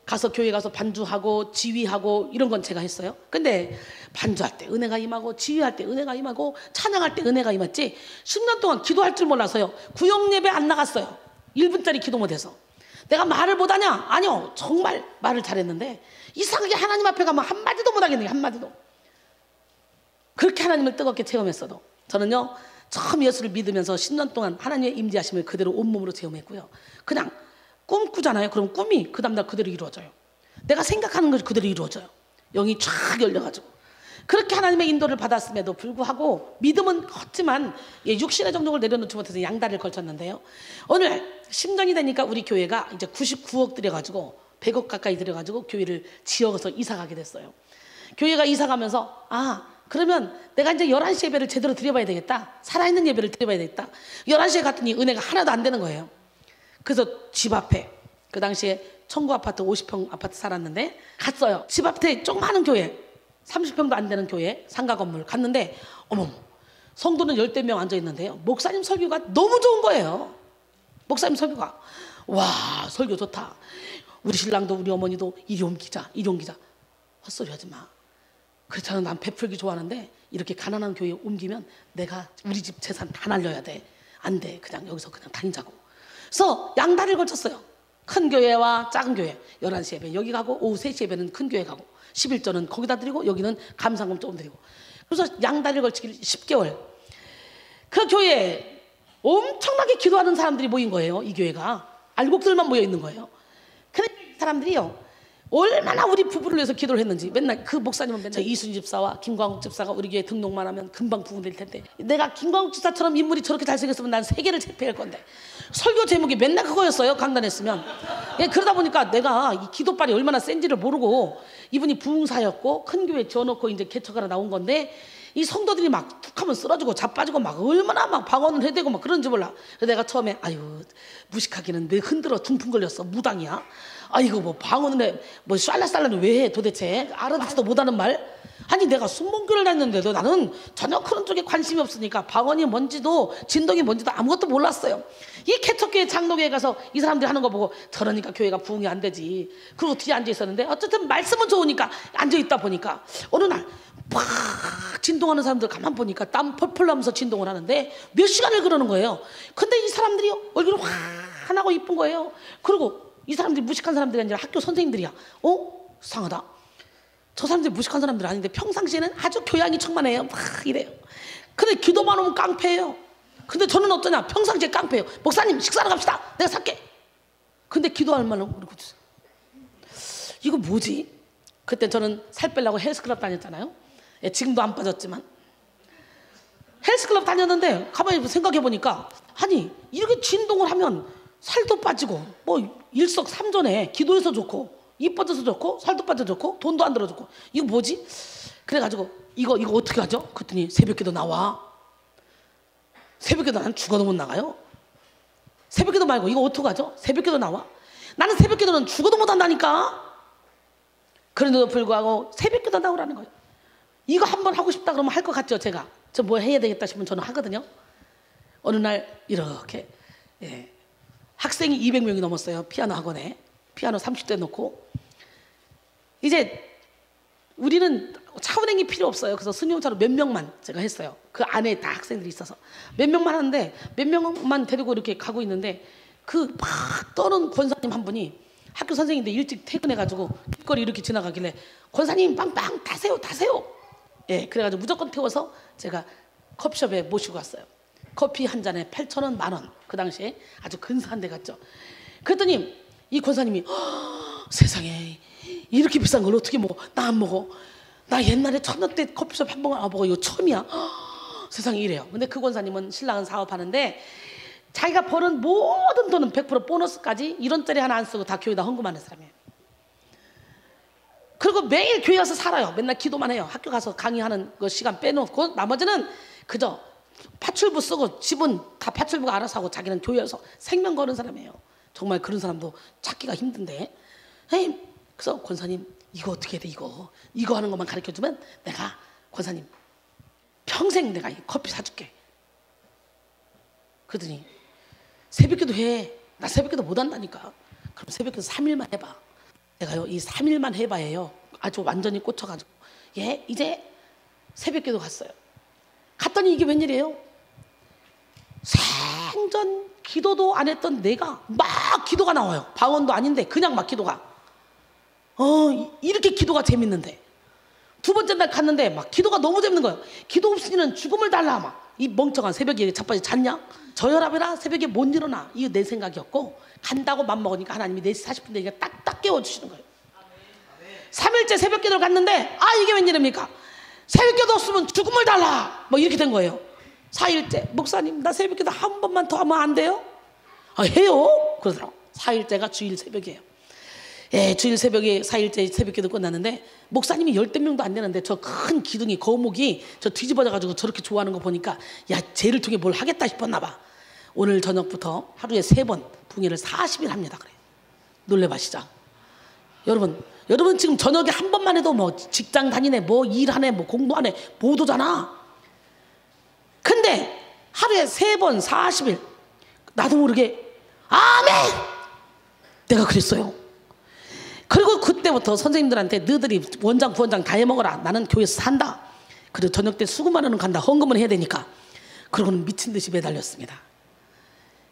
가서 교회 가서 반주하고 지휘하고 이런 건 제가 했어요. 근데 반주할 때 은혜가 임하고 지휘할 때 은혜가 임하고 찬양할 때 은혜가 임했지, 10년 동안 기도할 줄 몰라서요, 구역 예배 안 나갔어요. 1분짜리 기도 못해서. 내가 말을 못하냐? 아니요, 정말 말을 잘했는데 이상하게 하나님 앞에 가면 한마디도 못하겠네요. 한마디도. 그렇게 하나님을 뜨겁게 체험했어도 저는요, 처음 예수를 믿으면서 10년 동안 하나님의 임재하심을 그대로 온몸으로 체험했고요. 그냥 꿈 꾸잖아요. 그럼 꿈이 그 다음날 그대로 이루어져요. 내가 생각하는 것이 그대로 이루어져요. 영이 쫙 열려가지고. 그렇게 하나님의 인도를 받았음에도 불구하고 믿음은 컸지만 육신의 정욕을 내려놓지 못해서 양다리를 걸쳤는데요. 오늘 10년이 되니까 우리 교회가 이제 99억 들여가지고 100억 가까이 들여가지고 교회를 지어서 이사가게 됐어요. 교회가 이사가면서 그러면 내가 이제 11시 예배를 제대로 드려봐야 되겠다. 살아있는 예배를 드려봐야 되겠다. 11시에 갔더니 은혜가 하나도 안 되는 거예요. 그래서 집 앞에, 그 당시에 청구 아파트 50평 아파트 살았는데 갔어요. 집 앞에 조그마한 교회, 30평도 안 되는 교회, 상가 건물 갔는데 어머, 성도는 10대 명 앉아있는데요, 목사님 설교가 너무 좋은 거예요. 목사님 설교가 와, 설교 좋다. 우리 신랑도 우리 어머니도 이리 옮기자, 이리 옮기자. 헛소리 하지 마. 그렇잖아, 난 베풀기 좋아하는데 이렇게 가난한 교회에 옮기면 내가 우리 집 재산 다 날려야 돼. 안 돼. 그냥 여기서 그냥 다니자고. 그래서 양다리를 걸쳤어요. 큰 교회와 작은 교회. 11시 예배 여기 가고, 오후 3시 예배는 큰 교회 가고, 11조는 거기다 드리고, 여기는 감상금 조금 드리고. 그래서 양다리를 걸치기 10개월. 그 교회에 엄청나게 기도하는 사람들이 모인 거예요. 이 교회가 알곡들만 모여 있는 거예요. 그러니까 이 사람들이요, 얼마나 우리 부부를 위해서 기도를 했는지. 맨날 그 목사님은 맨날 이순희 집사와 김광욱 집사가 우리 교회 등록만 하면 금방 부흥될 텐데, 내가 김광욱 집사처럼 인물이 저렇게 잘생겼으면 난 세계를 제패할 건데. 설교 제목이 맨날 그거였어요. 강단했으면. 그러다 보니까 내가 이 기도빨이 얼마나 센지를 모르고, 이분이 부흥사였고 큰 교회 지어놓고 이제 개척하러 나온 건데, 이 성도들이 막 툭하면 쓰러지고 자빠지고 막 얼마나 막 방언을 해대고 막 그런지 몰라. 그래서 내가 처음에 무식하기는 내 흔들어 중풍 걸렸어. 무당이야. 이거 뭐 방언을 해, 뭐 샬라살라는 왜 해 도대체? 알아듣지도 못하는 말? 아니 내가 순복교를 했는데도 나는 전혀 그런 쪽에 관심이 없으니까 방언이 뭔지도 진동이 뭔지도 아무것도 몰랐어요. 이 개척교회 장로교회 가서 이 사람들이 하는 거 보고 저러니까 교회가 부흥이 안 되지. 그리고 뒤에 앉아 있었는데 어쨌든 말씀은 좋으니까 앉아 있다 보니까 어느 날 막 진동하는 사람들 가만 보니까 땀 펄펄 나면서 진동을 하는데 몇 시간을 그러는 거예요. 근데 이 사람들이 얼굴이 환하고 이쁜 거예요. 그리고 이 사람들이 무식한 사람들이 아니라 학교 선생님들이야. 이상하다. 저 사람들이 무식한 사람들 아닌데 평상시에는 아주 교양이 충만해요. 막 이래요. 근데 기도만 오면 깡패예요. 근데 저는 어떠냐? 평상시에 깡패예요. 목사님 식사하러 갑시다. 내가 살게. 근데 기도할 말은 그러고 있어요. 이거 뭐지? 그때 저는 살 빼려고 헬스클럽 다녔잖아요. 지금도 안 빠졌지만 헬스클럽 다녔는데 가만히 생각해보니까 아니 이렇게 진동을 하면 살도 빠지고 뭐 일석삼조네. 기도해서 좋고 이뻐져서 좋고 살도 빠져 좋고 돈도 안 들어 좋고 이거 뭐지? 그래가지고 이거 어떻게 하죠? 그랬더니 새벽기도 나와. 새벽기도 난 죽어도 못 나가요. 새벽기도 말고 이거 어떻게 하죠? 새벽기도 나와. 나는 새벽기도는 죽어도 못 한다니까. 그런데도 불구하고 새벽기도 나오라는 거예요. 이거 한번 하고 싶다 그러면 할 것 같죠? 제가 저 뭐 해야 되겠다 싶으면 저는 하거든요. 어느 날 이렇게 학생이 200명이 넘었어요. 피아노 학원에. 피아노 30대 놓고 이제 우리는 차 운행이 필요 없어요. 그래서 승용차로 몇 명만 제가 했어요. 그 안에 다 학생들이 있어서 몇 명만 하는데 몇 명만 데리고 이렇게 가고 있는데 그 막 떠는 권사님 한 분이 학교 선생님인데 일찍 퇴근해가지고 길거리 이렇게 지나가길래 권사님 빵빵 타세요 타세요. 예, 그래가지고 무조건 태워서 제가 커피숍에 모시고 갔어요. 커피 한 잔에 8,000원, 10,000원. 그 당시에 아주 근사한 데 갔죠. 그랬더니 이 권사님이 세상에 이렇게 비싼 걸 어떻게 먹어? 나 안 먹어. 나 옛날에 1,000원대 커피숍 한 번 와보고 이거 처음이야. 세상에 이래요. 근데 그 권사님은 신랑은 사업하는데 자기가 버는 모든 돈은 100% 보너스까지 1원짜리 하나 안 쓰고 다 교회에다 헌금하는 사람이에요. 그리고 매일 교회 가서 살아요. 맨날 기도만 해요. 학교 가서 강의하는 거 시간 빼놓고 나머지는 그저 파출부 쓰고 집은 다 파출부가 알아서 하고 자기는 교회에서 생명 거는 사람이에요. 정말 그런 사람도 찾기가 힘든데 그래서 권사님 이거 어떻게 해야 돼 이거 하는 것만 가르쳐주면 내가 권사님 평생 내가 이 커피 사줄게. 그러더니 새벽기도 해. 나 새벽기도 못한다니까. 그럼 새벽기도 3일만 해봐. 내가요 이 3일만 해봐예요 아주 완전히 꽂혀가지고 이제 새벽기도 갔어요. 갔더니 이게 웬일이에요? 생전 기도도 안 했던 내가 막 기도가 나와요. 방언도 아닌데 그냥 막 기도가 이렇게 기도가 재밌는데 두 번째 날 갔는데 막 기도가 너무 재밌는 거예요. 기도 없이는 죽음을 달라. 막 이 멍청한 새벽에 자빠져 잤냐? 저혈압이라 새벽에 못 일어나. 이거 내 생각이었고 간다고 맘먹으니까 하나님이 4시 40분 되니까 딱딱 깨워주시는 거예요. 3일째 새벽 기도를 갔는데 이게 웬일입니까? 새벽 기도 없으면 죽음을 달라. 뭐 이렇게 된 거예요. 4일째 목사님 나 새벽 기도 한 번만 더 하면 안 돼요? 해요. 그러더라고. 4일째가 주일 새벽이에요. 주일 새벽에 4일째 새벽 기도 끝났는데 목사님이 10명도 안 되는데 저 큰 기둥이 거목이 저 뒤집어져가지고 저렇게 좋아하는 거 보니까 쟤를 통해 뭘 하겠다 싶었나 봐. 오늘 저녁부터 하루에 3번 붕해를 40일 합니다. 그래. 놀래봐 시작. 여러분 지금 저녁에 한 번만 해도 뭐 직장 다니네 뭐 일하네 뭐 공부하네 모두잖아. 근데 하루에 3번 40일 나도 모르게 아멘 내가 그랬어요. 그리고 그때부터 선생님들한테 너희들이 원장 부원장 다 해먹어라. 나는 교회에서 산다. 그리고 저녁 때 수금만 원은 간다. 헌금은 해야 되니까. 그러고는 미친 듯이 매달렸습니다.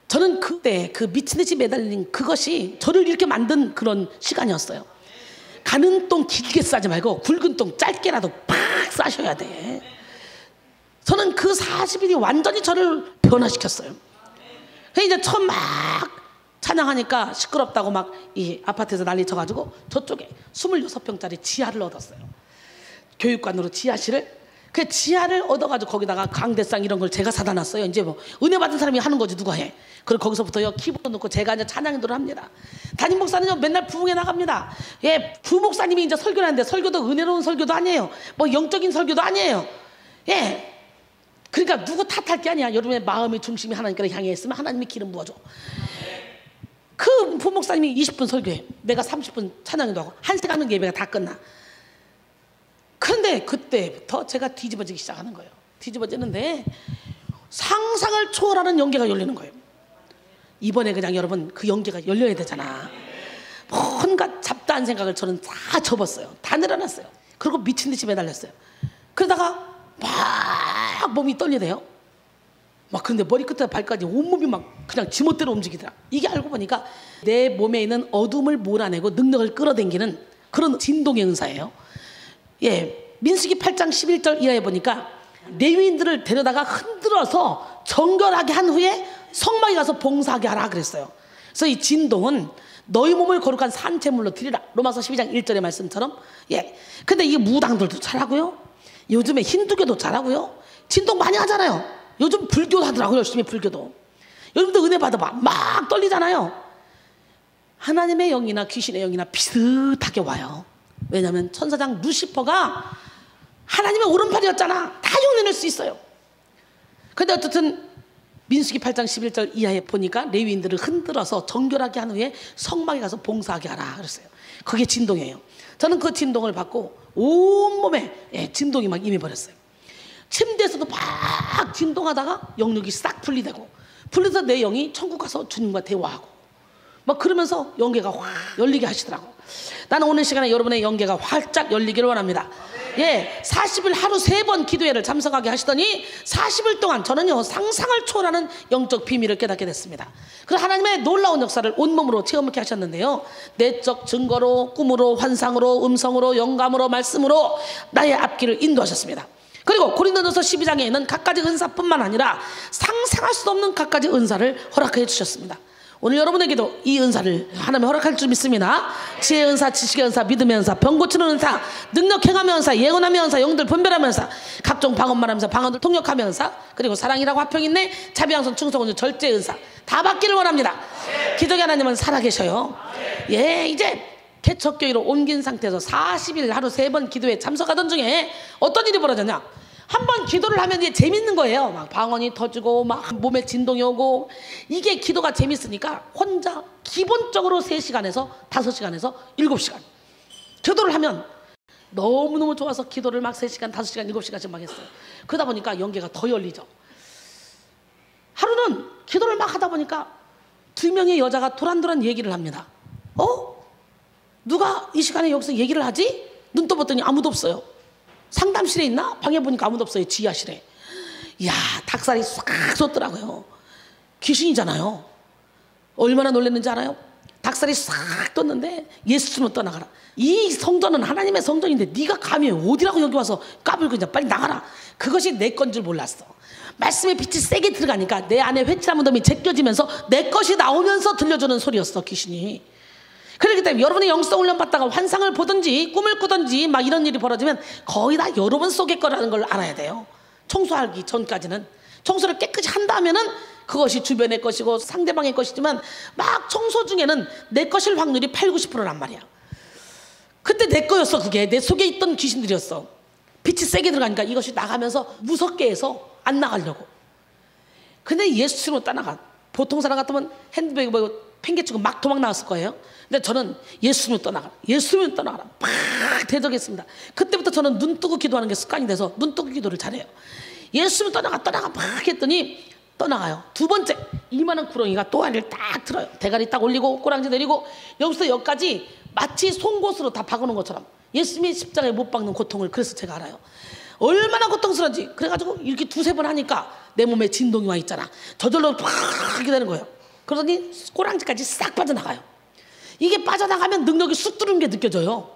저는 그때 그 미친 듯이 매달린 그것이 저를 이렇게 만든 그런 시간이었어요. 가는 똥 길게 싸지 말고 굵은 똥 짧게라도 팍 싸셔야 돼. 저는 그 40일이 완전히 저를 변화시켰어요. 그래서 이제 처음 막 찬양하니까 시끄럽다고 막 이 아파트에서 난리 쳐가지고 저쪽에 26평짜리 지하를 얻었어요. 교육관으로 지하실을. 그 지하를 얻어가지고 거기다가 강대상 이런 걸 제가 사다 놨어요. 이제 뭐 은혜 받은 사람이 하는 거지 누가 해. 그리고 거기서부터요 키보드 놓고 제가 이제 찬양 인도를 합니다. 담임 목사는요 맨날 부흥회 나갑니다. 부목사님이 이제 설교를 하는데 설교도 은혜로운 설교도 아니에요. 뭐 영적인 설교도 아니에요. 그러니까 누구 탓할 게 아니야. 여러분의 마음의 중심이 하나님께로 향해 있으면 하나님이 기름 부어줘. 그 부목사님이 20분 설교해. 내가 30분 찬양도 하고 1시간은 예배가 다 끝나. 그런데 그때부터 제가 뒤집어지기 시작하는 거예요. 뒤집어지는데 상상을 초월하는 연계가 열리는 거예요. 이번에 그냥 여러분 그 연계가 열려야 되잖아. 온갖 잡다한 생각을 저는 다 접었어요. 다 내려놨어요. 그리고 미친 듯이 매달렸어요. 그러다가 막 몸이 떨리대요. 막 그런데 머리끝에서 발까지 온몸이 막 그냥 지멋대로 움직이더라. 이게 알고 보니까 내 몸에 있는 어둠을 몰아내고 능력을 끌어당기는 그런 진동의 은사예요. 민수기 8장 11절 이하에 보니까 레위인들을 데려다가 흔들어서 정결하게 한 후에 성막에 가서 봉사하게 하라 그랬어요. 그래서 이 진동은 너희 몸을 거룩한 산채물로 드리라. 로마서 12장 1절의 말씀처럼. 근데 이 무당들도 잘하고요. 요즘에 힌두교도 잘하고요. 진동 많이 하잖아요. 요즘 불교도 하더라고요. 열심히 불교도. 여러분도 은혜 받아봐. 막 떨리잖아요. 하나님의 영이나 귀신의 영이나 비슷하게 와요. 왜냐하면 천사장 루시퍼가 하나님의 오른팔이었잖아. 다 흉내낼 수 있어요. 근데 어쨌든 민수기 8장 11절 이하에 보니까 레위인들을 흔들어서 정결하게 한 후에 성막에 가서 봉사하게 하라 그랬어요. 그게 진동이에요. 저는 그 진동을 받고 온몸에 진동이 막 임해버렸어요. 침대에서도 막 진동하다가 영역이 싹 분리되고, 분리해서 내 영이 천국 가서 주님과 대화하고, 막 그러면서 영계가 확 열리게 하시더라고. 나는 오늘 시간에 여러분의 영계가 활짝 열리기를 원합니다. 예, 40일 하루 3번 기도회를 참석하게 하시더니 40일 동안 저는요 상상을 초월하는 영적 비밀을 깨닫게 됐습니다. 그래서 하나님의 놀라운 역사를 온몸으로 체험하게 하셨는데요, 내적 증거로, 꿈으로, 환상으로, 음성으로, 영감으로, 말씀으로 나의 앞길을 인도하셨습니다. 그리고 고린도전서 12장에는 갖가지 은사뿐만 아니라 상상할 수 없는 갖가지 은사를 허락해 주셨습니다. 오늘 여러분에게도 이 은사를 하나님 허락할 줄 믿습니다. 지혜의 은사, 지식의 은사, 믿음의 은사, 병 고치는 은사, 능력 행함의 은사, 예언함의 은사, 영들 분별함의 은사, 각종 방언만 하면서 방언들 통역함의 은사, 그리고 사랑이라고 화평 인내, 자비 양선 충성 온유 절제 은사 다 받기를 원합니다. 기적의 하나님은 살아계셔요. 예, 이제 개척교회로 옮긴 상태에서 40일 하루 3번 기도에 참석하던 중에 어떤 일이 벌어졌냐, 한번 기도를 하면 이제 재밌는 거예요. 막 방언이 터지고 막 몸에 진동이 오고, 이게 기도가 재밌으니까 혼자 기본적으로 3시간에서 5시간에서 7시간 기도를 하면 너무너무 좋아서 기도를 막 3시간 5시간 7시간씩 막 했어요. 그러다 보니까 영계가 더 열리죠. 하루는 기도를 막 하다 보니까 2명의 여자가 도란도란 얘기를 합니다. 누가 이 시간에 여기서 얘기를 하지? 눈 떠봤더니 아무도 없어요. 상담실에 있나? 방에 보니까 아무도 없어요. 지하실에. 이야, 닭살이 싹 솟더라고요. 귀신이잖아요. 얼마나 놀랐는지 알아요? 닭살이 싹 떴는데 예수님으로 떠나가라. 이 성전은 하나님의 성전인데 네가 감히 어디라고 여기 와서 까불고 있냐, 빨리 나가라. 그것이 내 건 줄 몰랐어. 말씀의 빛이 세게 들어가니까 내 안에 회칠한 무덤이 제껴지면서 내 것이 나오면서 들려주는 소리였어, 귀신이. 그렇기 때문에 여러분이 영성 훈련 받다가 환상을 보든지 꿈을 꾸든지 막 이런 일이 벌어지면 거의 다 여러분 속의 거라는 걸 알아야 돼요. 청소하기 전까지는. 청소를 깨끗이 한다면은 그것이 주변의 것이고 상대방의 것이지만 막 청소 중에는 내 것일 확률이 8, 90%란 말이야. 그때 내 거였어. 그게 내 속에 있던 귀신들이었어. 빛이 세게 들어가니까 이것이 나가면서 무섭게 해서 안 나가려고. 근데 예수님으로 떠나가. 보통 사람 같으면 핸드백에 뭐 팽개치고 막 도망 나왔을 거예요. 근데 저는 예수님을 떠나가라, 예수님을 떠나가라 막 대적했습니다. 그때부터 저는 눈 뜨고 기도하는 게 습관이 돼서 눈 뜨고 기도를 잘해요. 예수님을 떠나가 막 했더니 떠나가요. 2번째, 이만한 구렁이가 또아리를 딱 들어요. 대가리 딱 올리고 꼬랑지 내리고 여기서 여기까지 마치 송곳으로 다 박아놓은 것처럼 예수님이 십자가에 못 박는 고통을 그래서 제가 알아요. 얼마나 고통스러운지. 그래가지고 이렇게 2-3번 하니까 내 몸에 진동이 와 있잖아. 저절로 팍 이렇게 되는 거예요. 그러더니 꼬랑지까지 싹 빠져나가요. 이게 빠져나가면 능력이 쑥 들어오는 게 느껴져요.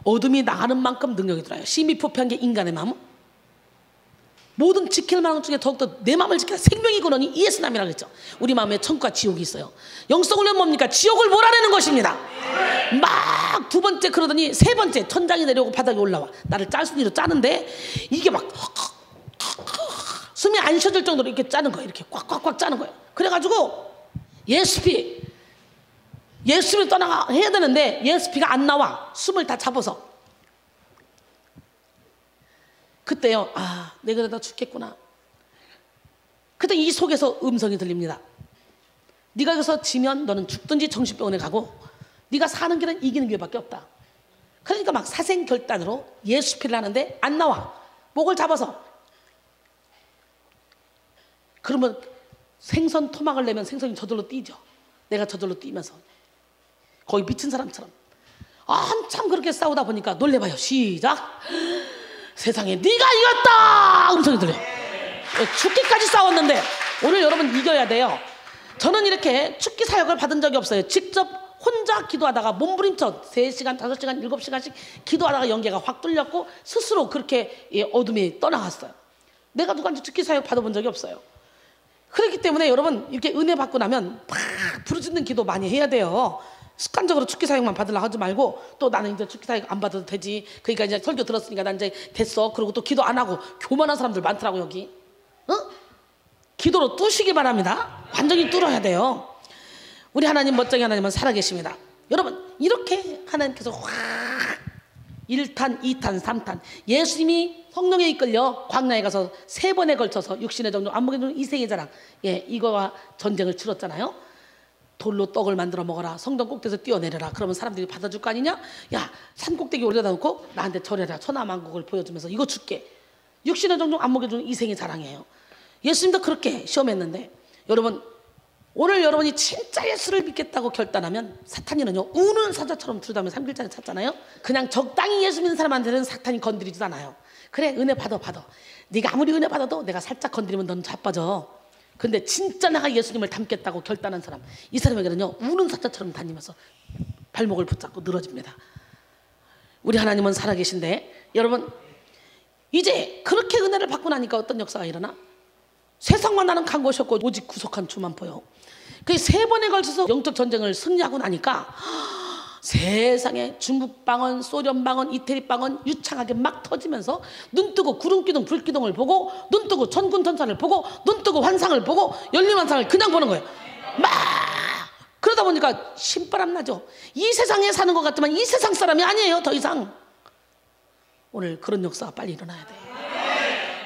어둠이 나가는 만큼 능력이 들어요. 심히 부패한 게 인간의 마음. 모든 지킬 만한 것 중에 더욱더 내 마음을 지키라. 생명이 근원이 예수남이라고 그랬죠. 우리 마음에 천국과 지옥이 있어요. 영성훈련 뭡니까? 지옥을 몰아내는 것입니다. 막 2번째 그러더니 3번째 천장이 내려오고 바닥에 올라와. 나를 짤순이로 짜는데 이게 막 숨이 안 쉬어질 정도로 이렇게 짜는 거예요. 이렇게 꽉꽉꽉 짜는 거예요. 그래가지고 예수님을 떠나가 해야 되는데 예수피가 안 나와. 숨을 다 잡아서. 그때요, 내가 그러다 죽겠구나. 그때 이 속에서 음성이 들립니다. 네가 여기서 지면 너는 죽든지 정신병원에 가고 네가 사는 길은 이기는 길밖에 없다. 그러니까 막 사생결단으로 예수피를 하는데 안 나와. 목을 잡아서. 그러면 생선 토막을 내면 생선이 저절로 뛰죠. 내가 저절로 뛰면서 거의 미친 사람처럼 한참 그렇게 싸우다 보니까 놀래봐요. 시작. 세상에 네가 이겼다 음성이 들려요. 죽기까지 싸웠는데 오늘 여러분 이겨야 돼요. 저는 이렇게 죽기 사역을 받은 적이 없어요. 직접 혼자 기도하다가 몸부림쳐 3시간, 5시간, 7시간씩 기도하다가 영계가 확 뚫렸고 스스로 그렇게 어둠이 떠나갔어요. 내가 누구한테 죽기 사역 받아본 적이 없어요. 그렇기 때문에 여러분 이렇게 은혜 받고 나면 팍 부르짖는 기도 많이 해야 돼요. 습관적으로 축기 사역만 받으려고 하지 말고 또 나는 이제 축기 사역 안 받아도 되지. 그러니까 이제 설교 들었으니까 난 이제 됐어. 그리고 또 기도 안 하고 교만한 사람들 많더라고 여기. 기도로 뚫으시기 바랍니다. 완전히 뚫어야 돼요. 우리 하나님 멋쟁이 하나님은 살아계십니다. 여러분 이렇게 하나님께서 확 1탄, 2탄, 3탄 예수님이 성령에 이끌려 광야에 가서 3번에 걸쳐서 육신의 정욕, 안목의 정욕, 이생의 자랑 이거와 전쟁을 치렀잖아요. 돌로 떡을 만들어 먹어라. 성전 꼭대기에서 뛰어내려라. 그러면 사람들이 받아줄 거 아니냐? 야, 산 꼭대기 올려다 놓고 나한테 절해라. 천하만국을 보여주면서 이거 줄게. 육신의 정욕, 안목의 정욕, 이생의 자랑이에요. 예수님도 그렇게 시험했는데 여러분 오늘 여러분이 진짜 예수를 믿겠다고 결단하면 사탄이는요 우는 사자처럼 들여다보면 3길자에 찾잖아요. 그냥 적당히 예수 믿는 사람한테는 사탄이 건드리지도 않아요. 그래 은혜 받아. 네가 아무리 은혜 받아도 내가 살짝 건드리면 넌 자빠져. 근데 진짜 내가 예수님을 닮겠다고 결단한 사람, 이 사람에게는요 우는 사자처럼 다니면서 발목을 붙잡고 늘어집니다. 우리 하나님은 살아계신데 여러분 이제 그렇게 은혜를 받고 나니까 어떤 역사가 일어나? 세상만 나는 간 곳이 없고 오직 구속한 주만 보여. 그 3번에 걸쳐서 영적 전쟁을 승리하고 나니까 세상에 중국 방언, 소련 방언, 이태리 방언 유창하게 막 터지면서 눈 뜨고 구름기둥 불기둥을 보고 눈 뜨고 천군천사를 보고 눈 뜨고 환상을 보고 열린 환상을 그냥 보는 거예요. 막 그러다 보니까 신바람 나죠. 이 세상에 사는 것 같지만 이 세상 사람이 아니에요 더 이상. 오늘 그런 역사가 빨리 일어나야 돼.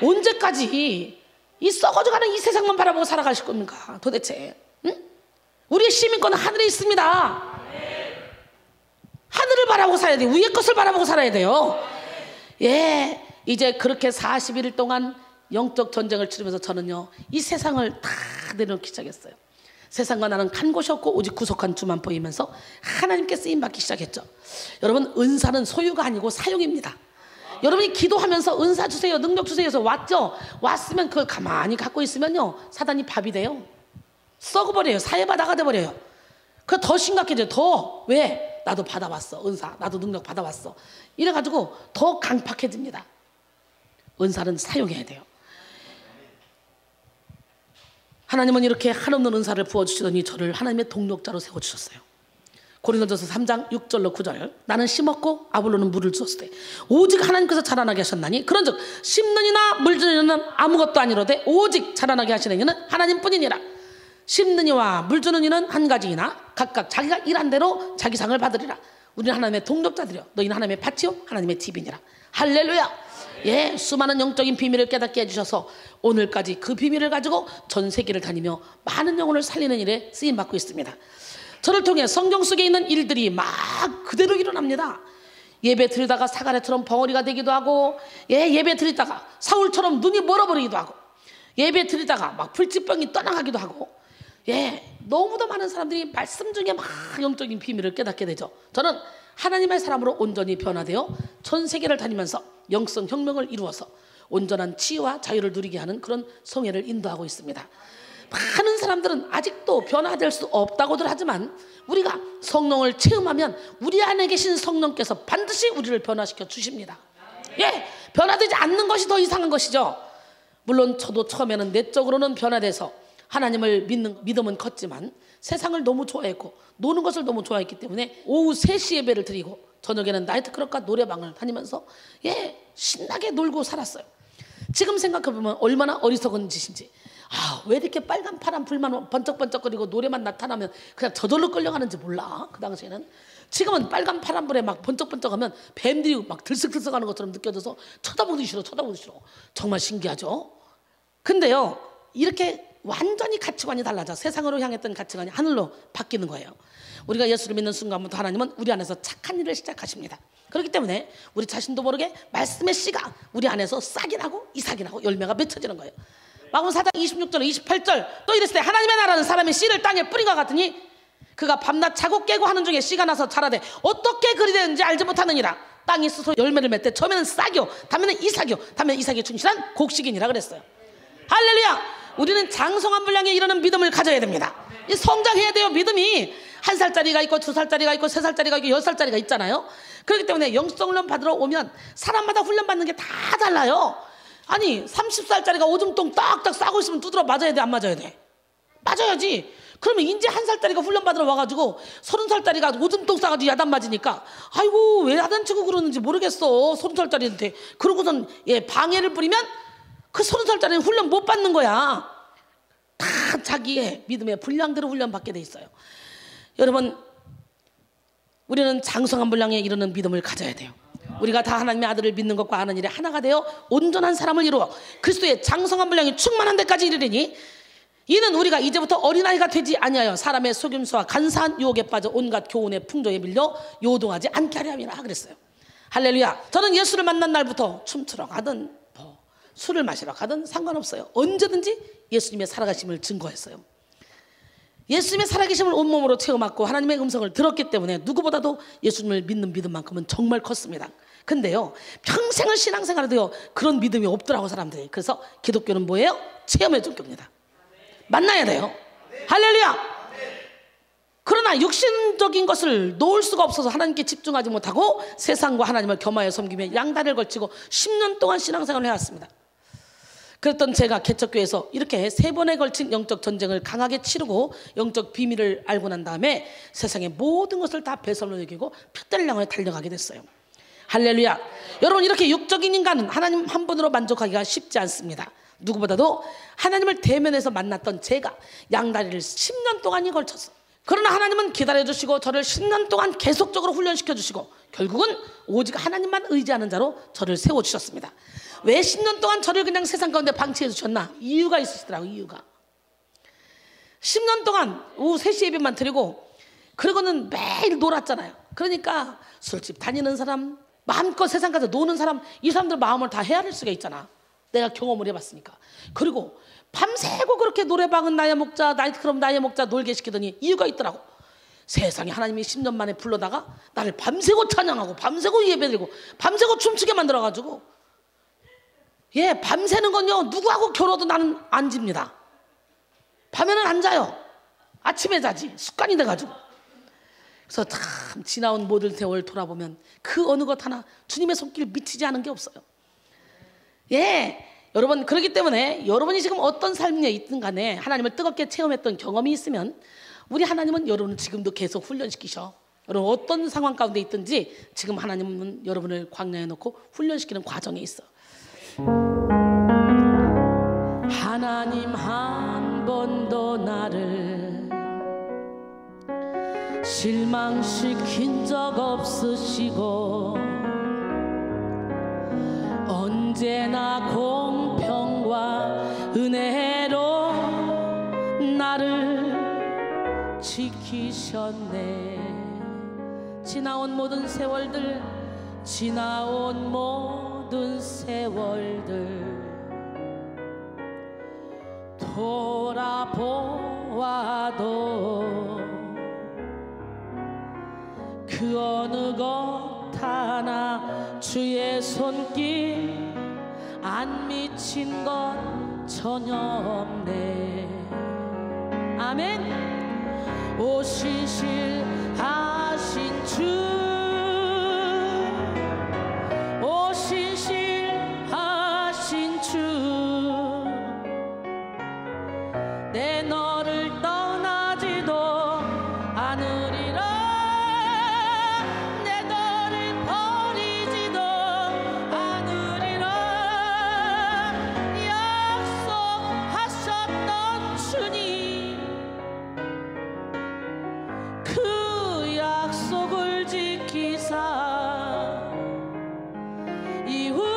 언제까지 이 썩어져가는 이 세상만 바라보고 살아가실 겁니까 도대체? 응? 우리의 시민권은 하늘에 있습니다. 하늘을 바라보고 살아야 돼요. 위의 것을 바라보고 살아야 돼요. 예, 이제 그렇게 41일 동안 영적 전쟁을 치르면서 저는요 이 세상을 다 내려놓기 시작했어요. 세상과 나는 간 곳이 없고 오직 구속한 주만 보이면서 하나님께 쓰임받기 시작했죠. 여러분 은사는 소유가 아니고 사용입니다. 여러분이 기도하면서 은사 주세요 능력 주세요 해서 왔죠. 왔으면 그걸 가만히 갖고 있으면요 사단이 밥이 돼요. 썩어버려요. 사회가 나가버려요. 그거 더 심각해져요. 더. 왜? 나도 받아왔어 은사, 나도 능력 받아왔어 이래가지고 더 강팍해집니다. 은사는 사용해야 돼요. 하나님은 이렇게 한없는 은사를 부어주시더니 저를 하나님의 동력자로 세워주셨어요. 고린도전서 3장 6절로 9절 나는 심었고 아볼로는 물을 주었으되 오직 하나님께서 자라나게 하셨나니 그런즉 심는 이나 물 주는 이는 아무것도 아니로되 오직 자라나게 하시는 이는 하나님뿐이니라. 심는 이와 물 주는 이는 한 가지이나 각각 자기가 일한 대로 자기 상을 받으리라. 우리는 하나님의 동력자들이요 너희는 하나님의 밭이요 하나님의 집이니라. 할렐루야. 예, 수많은 영적인 비밀을 깨닫게 해주셔서 오늘까지 그 비밀을 가지고 전 세계를 다니며 많은 영혼을 살리는 일에 쓰임받고 있습니다. 저를 통해 성경 속에 있는 일들이 막 그대로 일어납니다. 예배 드리다가 사가랴처럼 벙어리가 되기도 하고, 예배 드리다가 사울처럼 눈이 멀어버리기도 하고, 예배 드리다가 막 불치병이 떠나가기도 하고, 너무도 많은 사람들이 말씀 중에 막 영적인 비밀을 깨닫게 되죠. 저는 하나님의 사람으로 온전히 변화되어 전 세계를 다니면서 영성 혁명을 이루어서 온전한 치유와 자유를 누리게 하는 그런 성회를 인도하고 있습니다. 많은 사람들은 아직도 변화될 수 없다고들 하지만 우리가 성령을 체험하면 우리 안에 계신 성령께서 반드시 우리를 변화시켜 주십니다. 변화되지 않는 것이 더 이상한 것이죠. 물론 저도 처음에는 내적으로는 변화돼서 하나님을 믿는 믿음은 컸지만 세상을 너무 좋아했고 노는 것을 너무 좋아했기 때문에 오후 3시 예배를 드리고 저녁에는 나이트클럽과 노래방을 다니면서 신나게 놀고 살았어요. 지금 생각해보면 얼마나 어리석은 짓인지. 왜 이렇게 빨간 파란 불만 번쩍번쩍거리고 노래만 나타나면 그냥 저절로 끌려가는지 몰라. 그 당시에는. 지금은 빨간 파란 불에 막 번쩍번쩍하면 뱀들이 막 들썩들썩하는 것처럼 느껴져서 쳐다보기 싫어. 정말 신기하죠. 근데요 이렇게 완전히 가치관이 달라져 세상으로 향했던 가치관이 하늘로 바뀌는 거예요. 우리가 예수를 믿는 순간부터 하나님은 우리 안에서 착한 일을 시작하십니다. 그렇기 때문에 우리 자신도 모르게 말씀의 씨가 우리 안에서 싹이 나고 이삭이 나고 열매가 맺혀지는 거예요. 마가복음 4장 26절 28절 또 이랬을 때 하나님의 나라는 사람의 씨를 땅에 뿌린 것 같으니 그가 밤낮 자고 깨고 하는 중에 씨가 나서 자라되 어떻게 그리 되는지 알지 못하느니라. 땅이 스스로 열매를 맺되 처음에는 싹이요 다음에는 이삭이요 다음에는 이삭이 충실한 곡식이니라 그랬어요. 할렐루야. 우리는 장성한 분량에 이르는 믿음을 가져야 됩니다. 이 성장해야 돼요. 믿음이 1살짜리가 있고 2살짜리가 있고 3살짜리가 있고 10살짜리가 있잖아요. 그렇기 때문에 영성 훈련 받으러 오면 사람마다 훈련 받는 게 다 달라요. 아니 30살짜리가 오줌통 딱딱 싸고 있으면 두드러 맞아야 돼 안 맞아야 돼? 맞아야지. 그러면 이제 1살짜리가 훈련 받으러 와가지고 30살짜리가 오줌통 싸가지고 야단 맞으니까 아이고 왜 야단치고 그러는지 모르겠어 30살짜리한테. 그러고선 방해를 부리면 그 30살짜리는 훈련 못 받는 거야. 다 자기의 믿음의 분량대로 훈련 받게 돼 있어요. 여러분 우리는 장성한 분량에 이르는 믿음을 가져야 돼요. 우리가 다 하나님의 아들을 믿는 것과 하는 일에 하나가 되어 온전한 사람을 이루어 그리스도의 장성한 분량이 충만한 데까지 이르리니 이는 우리가 이제부터 어린아이가 되지 아니하여 사람의 속임수와 간사한 유혹에 빠져 온갖 교훈의 풍조에 밀려 요동하지 않게 하려 함이라 그랬어요. 할렐루야. 저는 예수를 만난 날부터 춤추러 가든 술을 마시러 가든 상관없어요. 언제든지 예수님의 살아가심을 증거했어요. 예수님의 살아계심을 온몸으로 체험하고 하나님의 음성을 들었기 때문에 누구보다도 예수님을 믿는 믿음만큼은 정말 컸습니다. 근데요, 평생을 신앙생활해도요 그런 믿음이 없더라고 사람들이. 그래서 기독교는 뭐예요? 체험의 종교입니다. 만나야 돼요. 할렐루야. 그러나 육신적인 것을 놓을 수가 없어서 하나님께 집중하지 못하고 세상과 하나님을 겸하여 섬기며 양다리를 걸치고 10년 동안 신앙생활을 해왔습니다. 그랬던 제가 개척교회에서 이렇게 3번에 걸친 영적 전쟁을 강하게 치르고 영적 비밀을 알고 난 다음에 세상의 모든 것을 다 배설로 여기고 표대를 향해 달려가게 됐어요. 할렐루야. 여러분, 이렇게 육적인 인간은 하나님 한 분으로 만족하기가 쉽지 않습니다. 누구보다도 하나님을 대면해서 만났던 제가 양다리를 10년 동안이 걸쳤어요. 그러나 하나님은 기다려주시고 저를 10년 동안 계속적으로 훈련시켜주시고 결국은 오직 하나님만 의지하는 자로 저를 세워주셨습니다. 왜 10년 동안 저를 그냥 세상 가운데 방치해 주셨나? 이유가 있으시더라고요. 이유가 10년 동안 오후 3시 예배만 드리고 그러고는 매일 놀았잖아요. 그러니까 술집 다니는 사람, 마음껏 세상 가서 노는 사람, 이 사람들 마음을 다 헤아릴 수가 있잖아. 내가 경험을 해봤으니까. 그리고 밤새고 그렇게 노래방은 나야 먹자, 나이트클럽 나야 먹자 놀게 시키더니 이유가 있더라고. 세상에 하나님이 10년 만에 불러다가 나를 밤새고 찬양하고 밤새고 예배드리고 밤새고 춤추게 만들어가지고, 예, 밤새는 건요 누구하고 겨뤄도 나는 안 집니다. 밤에는 안 자요. 아침에 자지. 습관이 돼가지고. 그래서 참 지나온 모든 세월 돌아보면 그 어느 것 하나 주님의 손길 미치지 않은 게 없어요. 예, 여러분, 그렇기 때문에 여러분이 지금 어떤 삶에 있든 간에 하나님을 뜨겁게 체험했던 경험이 있으면 우리 하나님은 여러분을 지금도 계속 훈련시키셔. 여러분 어떤 상황 가운데 있든지 지금 하나님은 여러분을 광야에 놓고 훈련시키는 과정에 있어. 하나님 한 번도 나를 실망시킨 적 없으시고 언제나 공평과 은혜로 나를 지키셨네. 지나온 모든 세월들, 지나온 모든 세월들 돌아보아도 그 어느 것 하나 주의 손길 안 미친 것 전혀 없네. 아멘. 오 신실하신 주, 오 신실하신 주, 내 너를 떠나지도 않으리라. 내 너를 버리지도 않으리라. 약속하셨던 주님, 그 약속을 지키사 이후로도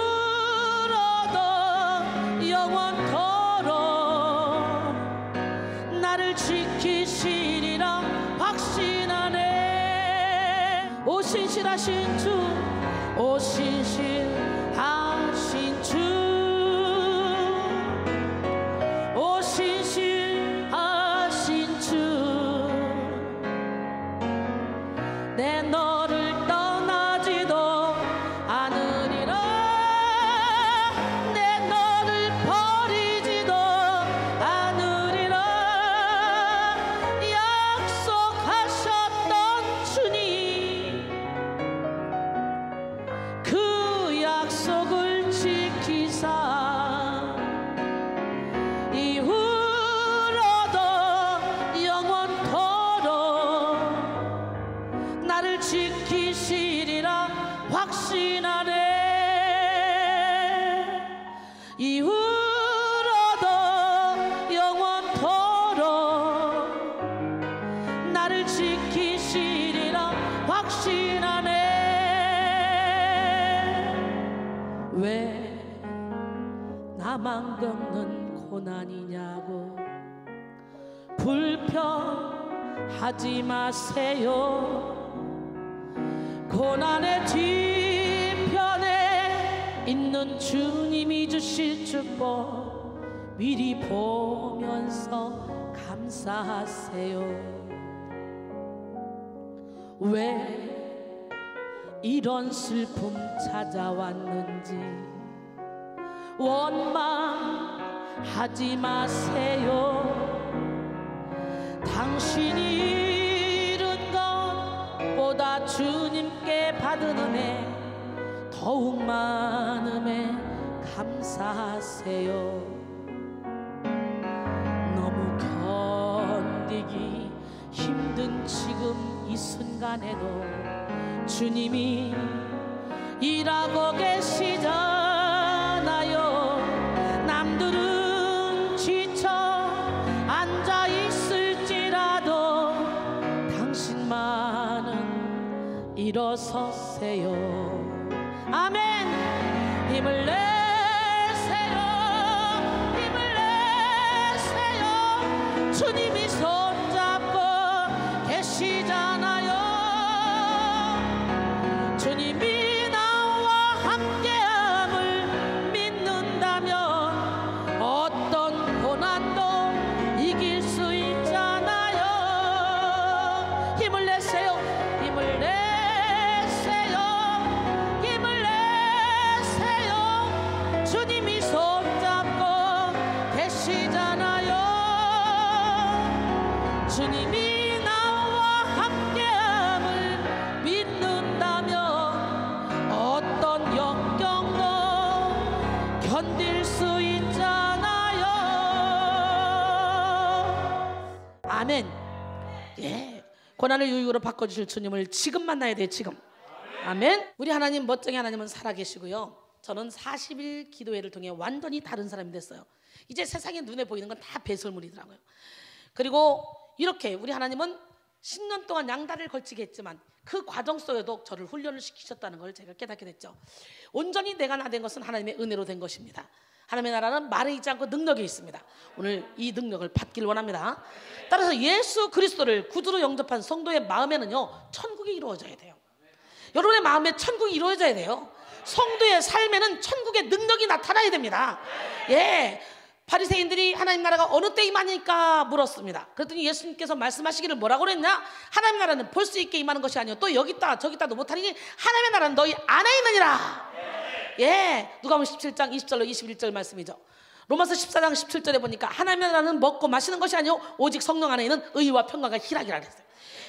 영원토록 나를 지키시리라 확신하네. 오 신실하신 주, 오 신실하신 주, 오 신실하신 주, 내 너를 떠나지도 않으리라. 내 너를 버리지도 않으리라. 약속하셨던 주님, 그 약속을 지키사 이후로도 영원토록 나를 지키시리라 확신하네. 이후로도 영원토록 나를 지키시리라 확신하네. 왜 나만 겪는 고난이냐고 불평하지 마세요. 고난의 뒤편에 있는 주님이 주실 축복 미리 보면서 감사하세요. 감사하세요. 왜 이런 슬픔 찾아왔는지 원망하지 마세요. 당신이 잃은 것보다 주님께 받은 은혜 더욱 많음에 감사하세요. 너무 견디기 힘든 지금 이 순간에도 주님이 일하고 계시잖아요. 남들은 지쳐 앉아 있을지라도 당신만은 일어서세요. 아멘. 힘을 내세요. 힘을 내세요. 주님이 손잡고 계시잖아요. 주님이 나와 함께함을 믿는다면 어떤 고난도 이길 수 있잖아요. 힘을 내세요. 힘을 내세요. 힘을 내세요. 주님이 손잡고 계시잖아요. 주님이 나와 함께함을 믿는다면 어떤 역경도 견딜 수 있잖아요. 아멘. 예, 고난을 유익으로 바꿔주실 주님을 지금 만나야 돼요. 지금. 아멘. 우리 하나님, 멋쟁이 하나님은 살아계시고요. 저는 40일 기도회를 통해 완전히 다른 사람이 됐어요. 이제 세상에 눈에 보이는 건 다 배설물이더라고요. 그리고 이렇게 우리 하나님은 10년 동안 양다리를 걸치게 했지만 그 과정 속에도 저를 훈련을 시키셨다는 걸 제가 깨닫게 됐죠. 온전히 내가 나 된 것은 하나님의 은혜로 된 것입니다. 하나님의 나라는 말에 있지 않고 능력이 있습니다. 오늘 이 능력을 받길 원합니다. 따라서 예수 그리스도를 구주로 영접한 성도의 마음에는요, 천국이 이루어져야 돼요. 여러분의 마음에 천국이 이루어져야 돼요. 성도의 삶에는 천국의 능력이 나타나야 됩니다. 예, 바리새인들이 하나님 나라가 어느 때 임하니까 물었습니다. 그랬더니 예수님께서 말씀하시기를 뭐라고 그랬냐? 하나님 나라는 볼 수 있게 임하는 것이 아니요 또 여기 있다 저기 있다도 못하니 하나님의 나라는 너희 안에 있느니라. 예, 누가복음 17장 20절로 21절 말씀이죠. 로마서 14장 17절에 보니까 하나님의 나라는 먹고 마시는 것이 아니요 오직 성령 안에 있는 의와 평강과 희락이라 그랬어요.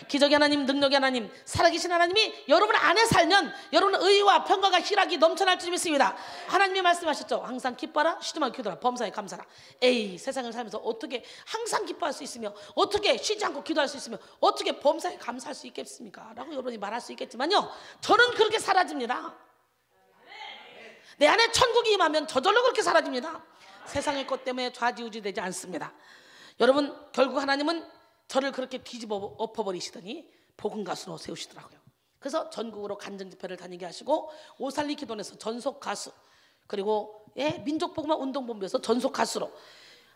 기적의 하나님, 능력의 하나님, 살아계신 하나님이 여러분 안에 살면 여러분은 의와 평강과 희락이 넘쳐날 줄 믿습니다. 하나님이 말씀하셨죠. 항상 기뻐하라, 쉬지 말고 기도하라, 범사에 감사하라. 에이, 세상을 살면서 어떻게 항상 기뻐할 수 있으며 어떻게 쉬지 않고 기도할 수 있으며 어떻게 범사에 감사할 수 있겠습니까? 라고 여러분이 말할 수 있겠지만요, 저는 그렇게 사라집니다. 내 안에 천국이 임하면 저절로 그렇게 사라집니다. 세상의 것 때문에 좌지우지 되지 않습니다. 여러분, 결국 하나님은 저를 그렇게 뒤집어 엎어버리시더니 복음 가수로 세우시더라고요. 그래서 전국으로 간증 집회를 다니게 하시고 오살리 기도원에서 전속 가수, 그리고 민족 복음화 운동본부에서 전속 가수로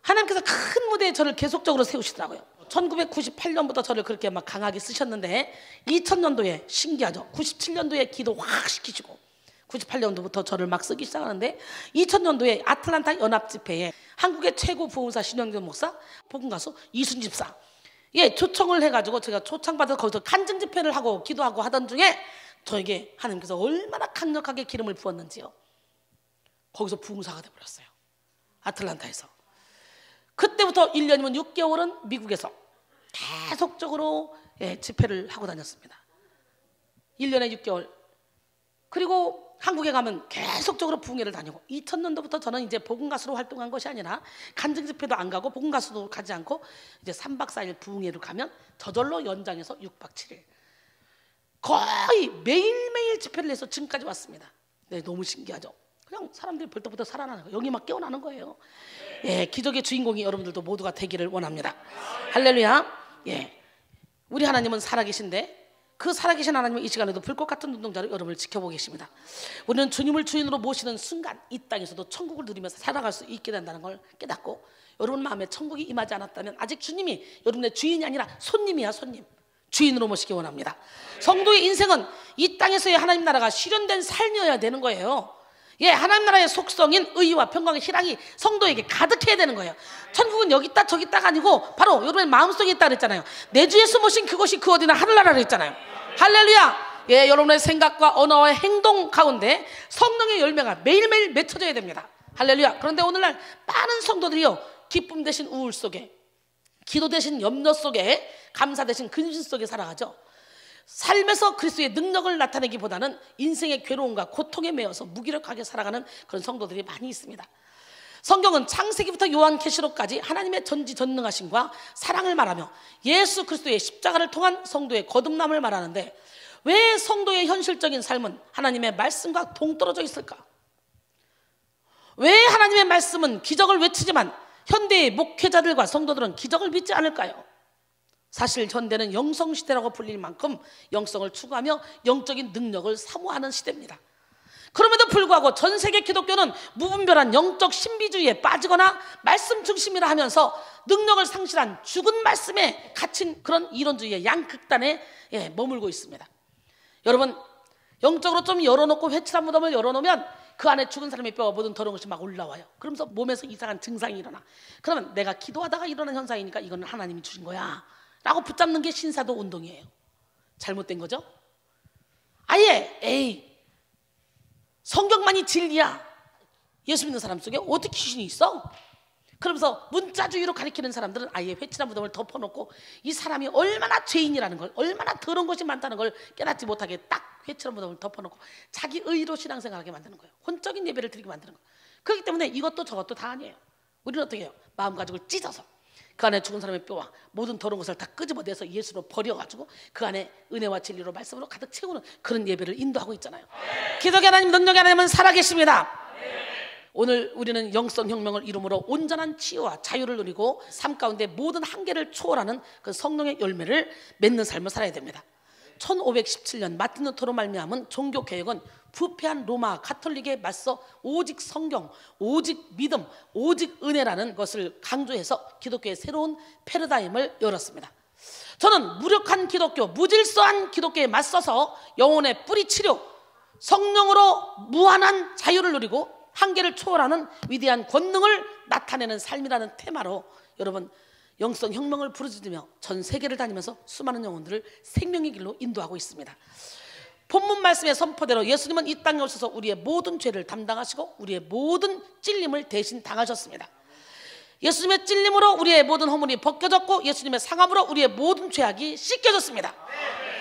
하나님께서 큰 무대에 저를 계속적으로 세우시더라고요. 1998년부터 저를 그렇게 막 강하게 쓰셨는데 2000년도에 신기하죠. 97년도에 기도 확 시키시고 98년도부터 저를 막 쓰기 시작하는데 2000년도에 아틀란타 연합집회에 한국의 최고 부흥사 신영균 목사, 복음가수 이순 집사 초청을 해가지고 제가 초청받아서 거기서 간증 집회를 하고 기도하고 하던 중에 저에게 하나님께서 얼마나 강력하게 기름을 부었는지요. 거기서 부흥사가 돼버렸어요. 아틀란타에서. 그때부터 1년이면 6개월은 미국에서 계속적으로 집회를 하고 다녔습니다. 1년에 6개월. 그리고 한국에 가면 계속적으로 부흥회를 다니고 2000년도부터 저는 이제 복음가수로 활동한 것이 아니라 간증 집회도 안 가고 복음가수도 가지 않고 이제 3박 4일 부흥회를 가면 저절로 연장해서 6박 7일 거의 매일매일 집회를 해서 지금까지 왔습니다. 네, 너무 신기하죠. 그냥 사람들이 벌떡부터 살아나는 거예요. 여기 막 깨어나는 거예요. 예, 기적의 주인공이 여러분들도 모두가 되기를 원합니다. 할렐루야. 예, 우리 하나님은 살아계신데 그 살아계신 하나님은 이 시간에도 불꽃 같은 눈동자로 여러분을 지켜보고 계십니다. 우리는 주님을 주인으로 모시는 순간 이 땅에서도 천국을 누리면서 살아갈 수 있게 된다는 걸 깨닫고, 여러분 마음에 천국이 임하지 않았다면 아직 주님이 여러분의 주인이 아니라 손님이야. 손님. 주인으로 모시기 원합니다. 성도의 인생은 이 땅에서의 하나님 나라가 실현된 삶이어야 되는 거예요. 예, 하나님 나라의 속성인 의와 평강의 희락이 성도에게 가득해야 되는 거예요. 천국은 여기 있다 저기 있다가 아니고 바로 여러분의 마음속에 있다 그랬잖아요. 내 주에 숨으신 그곳이 그 어디나 하늘나라 그랬잖아요. 할렐루야. 예, 여러분의 생각과 언어와 행동 가운데 성령의 열매가 매일매일 맺혀져야 됩니다. 할렐루야. 그런데 오늘날 많은 성도들이요, 기쁨 대신 우울 속에, 기도 대신 염려 속에, 감사 대신 근심 속에 살아가죠. 삶에서 그리스도의 능력을 나타내기보다는 인생의 괴로움과 고통에 매여서 무기력하게 살아가는 그런 성도들이 많이 있습니다. 성경은 창세기부터 요한계시록까지 하나님의 전지전능하심과 사랑을 말하며 예수 그리스도의 십자가를 통한 성도의 거듭남을 말하는데, 왜 성도의 현실적인 삶은 하나님의 말씀과 동떨어져 있을까? 왜 하나님의 말씀은 기적을 외치지만 현대의 목회자들과 성도들은 기적을 믿지 않을까요? 사실 현대는 영성시대라고 불릴 만큼 영성을 추구하며 영적인 능력을 사모하는 시대입니다. 그럼에도 불구하고 전 세계 기독교는 무분별한 영적 신비주의에 빠지거나 말씀 중심이라 하면서 능력을 상실한 죽은 말씀에 갇힌 그런 이론주의의 양극단에 머물고 있습니다. 여러분, 영적으로 좀 열어놓고 회칠한 무덤을 열어놓으면 그 안에 죽은 사람의 뼈와 모든 더러운 것이 막 올라와요. 그러면서 몸에서 이상한 증상이 일어나. 그러면 내가 기도하다가 일어난 현상이니까 이거는 하나님이 주신 거야 라고 붙잡는 게 신사도 운동이에요. 잘못된 거죠? 아예 성경만이 진리야. 예수 믿는 사람 속에 어떻게 귀신이 있어? 그러면서 문자주의로 가리키는 사람들은 아예 회칠한 무덤을 덮어놓고 이 사람이 얼마나 죄인이라는 걸, 얼마나 더러운 것이 많다는 걸 깨닫지 못하게 딱 회칠한 무덤을 덮어놓고 자기 의로 신앙생활하게 만드는 거예요. 혼적인 예배를 드리게 만드는 거예요. 그렇기 때문에 이것도 저것도 다 아니에요. 우리는 어떻게 해요? 마음가짐을 찢어서 그 안에 죽은 사람의 뼈와 모든 더러운 것을 다 끄집어내서 예수로 버려가지고 그 안에 은혜와 진리로 말씀으로 가득 채우는 그런 예배를 인도하고 있잖아요. 기적의 하나님, 능력의 하나님은 살아계십니다. 오늘 우리는 영성혁명을 이루므로 온전한 치유와 자유를 누리고 삶 가운데 모든 한계를 초월하는 그 성령의 열매를 맺는 삶을 살아야 됩니다. 1517년 마틴 루터로 말미암은 종교개혁은 부패한 로마 가톨릭에 맞서 오직 성경, 오직 믿음, 오직 은혜라는 것을 강조해서 기독교의 새로운 패러다임을 열었습니다. 저는 무력한 기독교, 무질서한 기독교에 맞서서 영혼의 뿌리 치료, 성령으로 무한한 자유를 누리고 한계를 초월하는 위대한 권능을 나타내는 삶이라는 테마로 여러분 영성혁명을 부르짖으며 전 세계를 다니면서 수많은 영혼들을 생명의 길로 인도하고 있습니다. 본문 말씀의 선포대로 예수님은 이 땅에 오셔서 우리의 모든 죄를 담당하시고 우리의 모든 찔림을 대신 당하셨습니다. 예수님의 찔림으로 우리의 모든 허물이 벗겨졌고 예수님의 상함으로 우리의 모든 죄악이 씻겨졌습니다.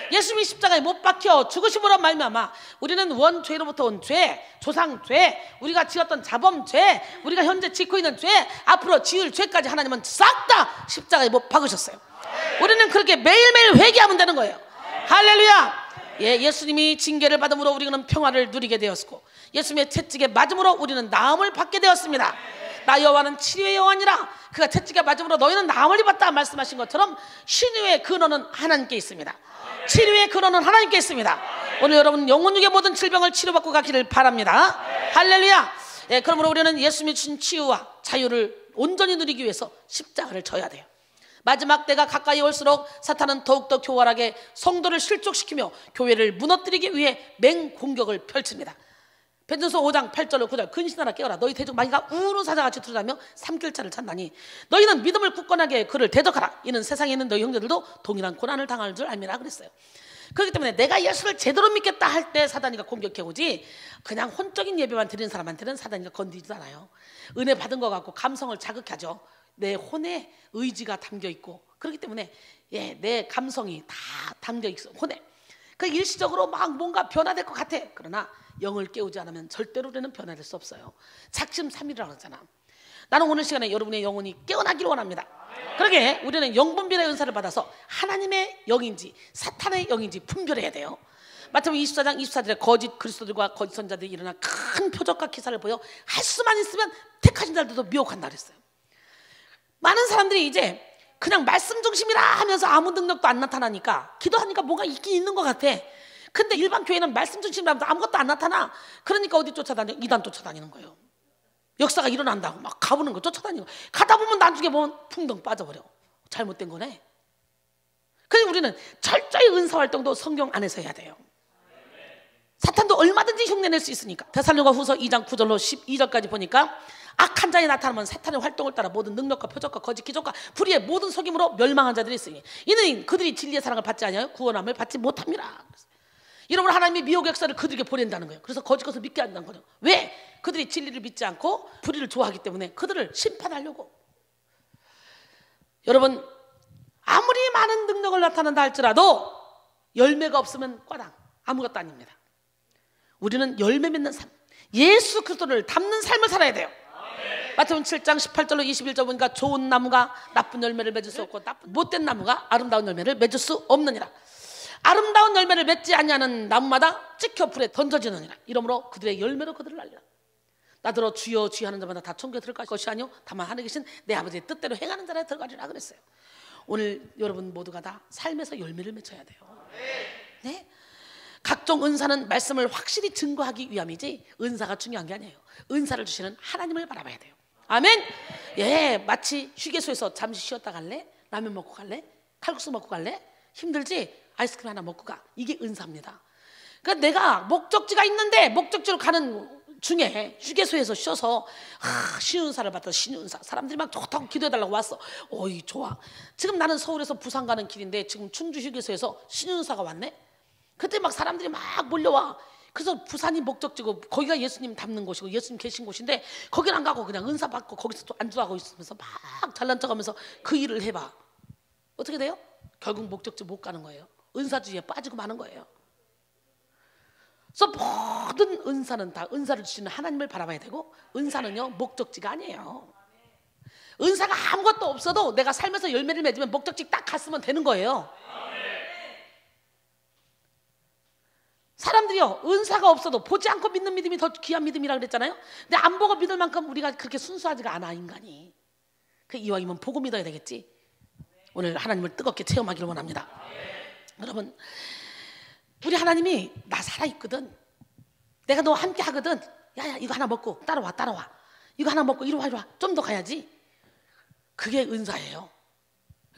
예수님이 십자가에 못 박혀 죽으심으로 말미암아 우리는 원죄로부터 온 죄, 조상죄, 우리가 지었던 자범죄, 우리가 현재 짓고 있는 죄, 앞으로 지을 죄까지 하나님은 싹 다 십자가에 못 박으셨어요. 우리는 그렇게 매일매일 회개하면 되는 거예요. 할렐루야. 예수님이 징계를 받음으로 우리는 평화를 누리게 되었고 예수님의 채찍에 맞음으로 우리는 나음을 받게 되었습니다. 나 여호와는 치료의 여호와니라. 그가 채찍에 맞음으로 너희는 나음을 입었다 말씀하신 것처럼 신유의 근원은 하나님께 있습니다. 치료의 근원은 하나님께 있습니다. 오늘 여러분 영혼육의 모든 질병을 치료받고 가기를 바랍니다. 할렐루야. 그러므로 우리는 예수님이 주신 치유와 자유를 온전히 누리기 위해서 십자가를 져야 돼요. 마지막 때가 가까이 올수록 사탄은 더욱더 교활하게 성도를 실족시키며 교회를 무너뜨리기 위해 맹공격을 펼칩니다. 베드로서 5장 8절로 9절 근신하라 깨어라 너희 대적 마귀가 우는 사자같이 두드리며 삼킬자를 찾나니 너희는 믿음을 굳건하게 그를 대적하라. 이는 세상에 있는 너희 형제들도 동일한 고난을 당할 줄 알미라 그랬어요. 그렇기 때문에 내가 예수를 제대로 믿겠다 할 때 사단이가 공격해 오지 그냥 혼적인 예배만 드리는 사람한테는 사단이가 건드리지도 않아요. 은혜 받은 것 같고 감성을 자극하죠. 내 혼에 의지가 담겨 있고 그렇기 때문에 내 감성이 다 담겨 있어. 혼에 그 일시적으로 막 뭔가 변화될 것 같아. 그러나 영을 깨우지 않으면 절대로 우리는 변화될 수 없어요. 작심삼일이라고 하잖아. 나는 오늘 시간에 여러분의 영혼이 깨어나기를 원합니다. 그러게 우리는 영분별의 은사를 받아서 하나님의 영인지 사탄의 영인지 분별해야 돼요. 마태복음 24장 24절에 거짓 그리스도들과 거짓 선자들이 일어나 큰 표적과 기사를 보여 할 수만 있으면 택하신 자들도 미혹한다 그랬어요. 많은 사람들이 이제 그냥 말씀 중심이라 하면서 아무 능력도 안 나타나니까 기도하니까 뭔가 있긴 있는 것 같아. 근데 일반 교회는 말씀 중심이라 하면서 아무것도 안 나타나. 그러니까 어디 쫓아다녀? 이단 쫓아다니는 거예요. 역사가 일어난다고 막 가보는 거 쫓아다니고 가다 보면 나중에 보면 풍덩 빠져버려. 잘못된 거네. 그래서 우리는 철저히 은사 활동도 성경 안에서 해야 돼요. 사탄도 얼마든지 흉내낼 수 있으니까. 데살로니가 후서 2장 9절로 12절까지 보니까 악한 자에 나타나면 사탄의 활동을 따라 모든 능력과 표적과 거짓 기적과 불의의 모든 속임으로 멸망한 자들이 있으니 이는 그들이 진리의 사랑을 받지 아니하여 구원함을 받지 못합니다. 여러분, 하나님이 미혹의 역사를 그들에게 보낸다는 거예요. 그래서 거짓 것을 믿게 한다는 거죠. 왜? 그들이 진리를 믿지 않고 불의를 좋아하기 때문에 그들을 심판하려고. 여러분, 아무리 많은 능력을 나타난다 할지라도 열매가 없으면 꽈당, 아무것도 아닙니다. 우리는 열매 맺는 삶, 예수 그리스도를 닮는 삶을 살아야 돼요. 마태복음 7장 18절로 21절 보니까 좋은 나무가 나쁜 열매를 맺을 수 없고 못된 나무가 아름다운 열매를 맺을 수 없느니라. 아름다운 열매를 맺지 아니하는 나무마다 찍혀 불에 던져지느니라. 이러므로 그들의 열매로 그들을 알리라. 나더러 주여 주여 하는 자마다 다 천국에 들어갈 것이 아니요 다만 하늘에 계신 내 아버지의 뜻대로 행하는 자라 들어가리라 그랬어요. 오늘 여러분 모두가 다 삶에서 열매를 맺어야 돼요. 네? 각종 은사는 말씀을 확실히 증거하기 위함이지 은사가 중요한 게 아니에요. 은사를 주시는 하나님을 바라봐야 돼요. 아멘. 예, 마치 휴게소에서 잠시 쉬었다 갈래? 라면 먹고 갈래? 칼국수 먹고 갈래? 힘들지? 아이스크림 하나 먹고 가. 이게 은사입니다. 그러니까 내가 목적지가 있는데 목적지로 가는 중에 휴게소에서 쉬어서 신은사를 받다. 신은사 사람들이 막 좋다고 기도해달라고 왔어. 어이 좋아. 지금 나는 서울에서 부산 가는 길인데 지금 충주 휴게소에서 신은사가 왔네. 그때 막 사람들이 막 몰려와. 그래서 부산이 목적지고 거기가 예수님 닮는 곳이고 예수님 계신 곳인데 거기는 안 가고 그냥 은사 받고 거기서 또 안주하고 있으면서 막 잘난 척하면서 그 일을 해봐. 어떻게 돼요? 결국 목적지 못 가는 거예요. 은사주의에 빠지고 마는 거예요. 그래서 모든 은사는 다 은사를 주시는 하나님을 바라봐야 되고 은사는요 목적지가 아니에요. 은사가 아무것도 없어도 내가 삶에서 열매를 맺으면 목적지 딱 갔으면 되는 거예요. 사람들이요 은사가 없어도 보지 않고 믿는 믿음이 더 귀한 믿음이라 그랬잖아요. 근데 안 보고 믿을 만큼 우리가 그렇게 순수하지가 않아 인간이. 그 이왕이면 보고 믿어야 되겠지. 오늘 하나님을 뜨겁게 체험하기를 원합니다. 여러분, 우리 하나님이 나 살아있거든. 내가 너와 함께 하거든. 야야 이거 하나 먹고 따라와 따라와. 이거 하나 먹고 이리 와 이리 와. 좀 더 가야지. 그게 은사예요.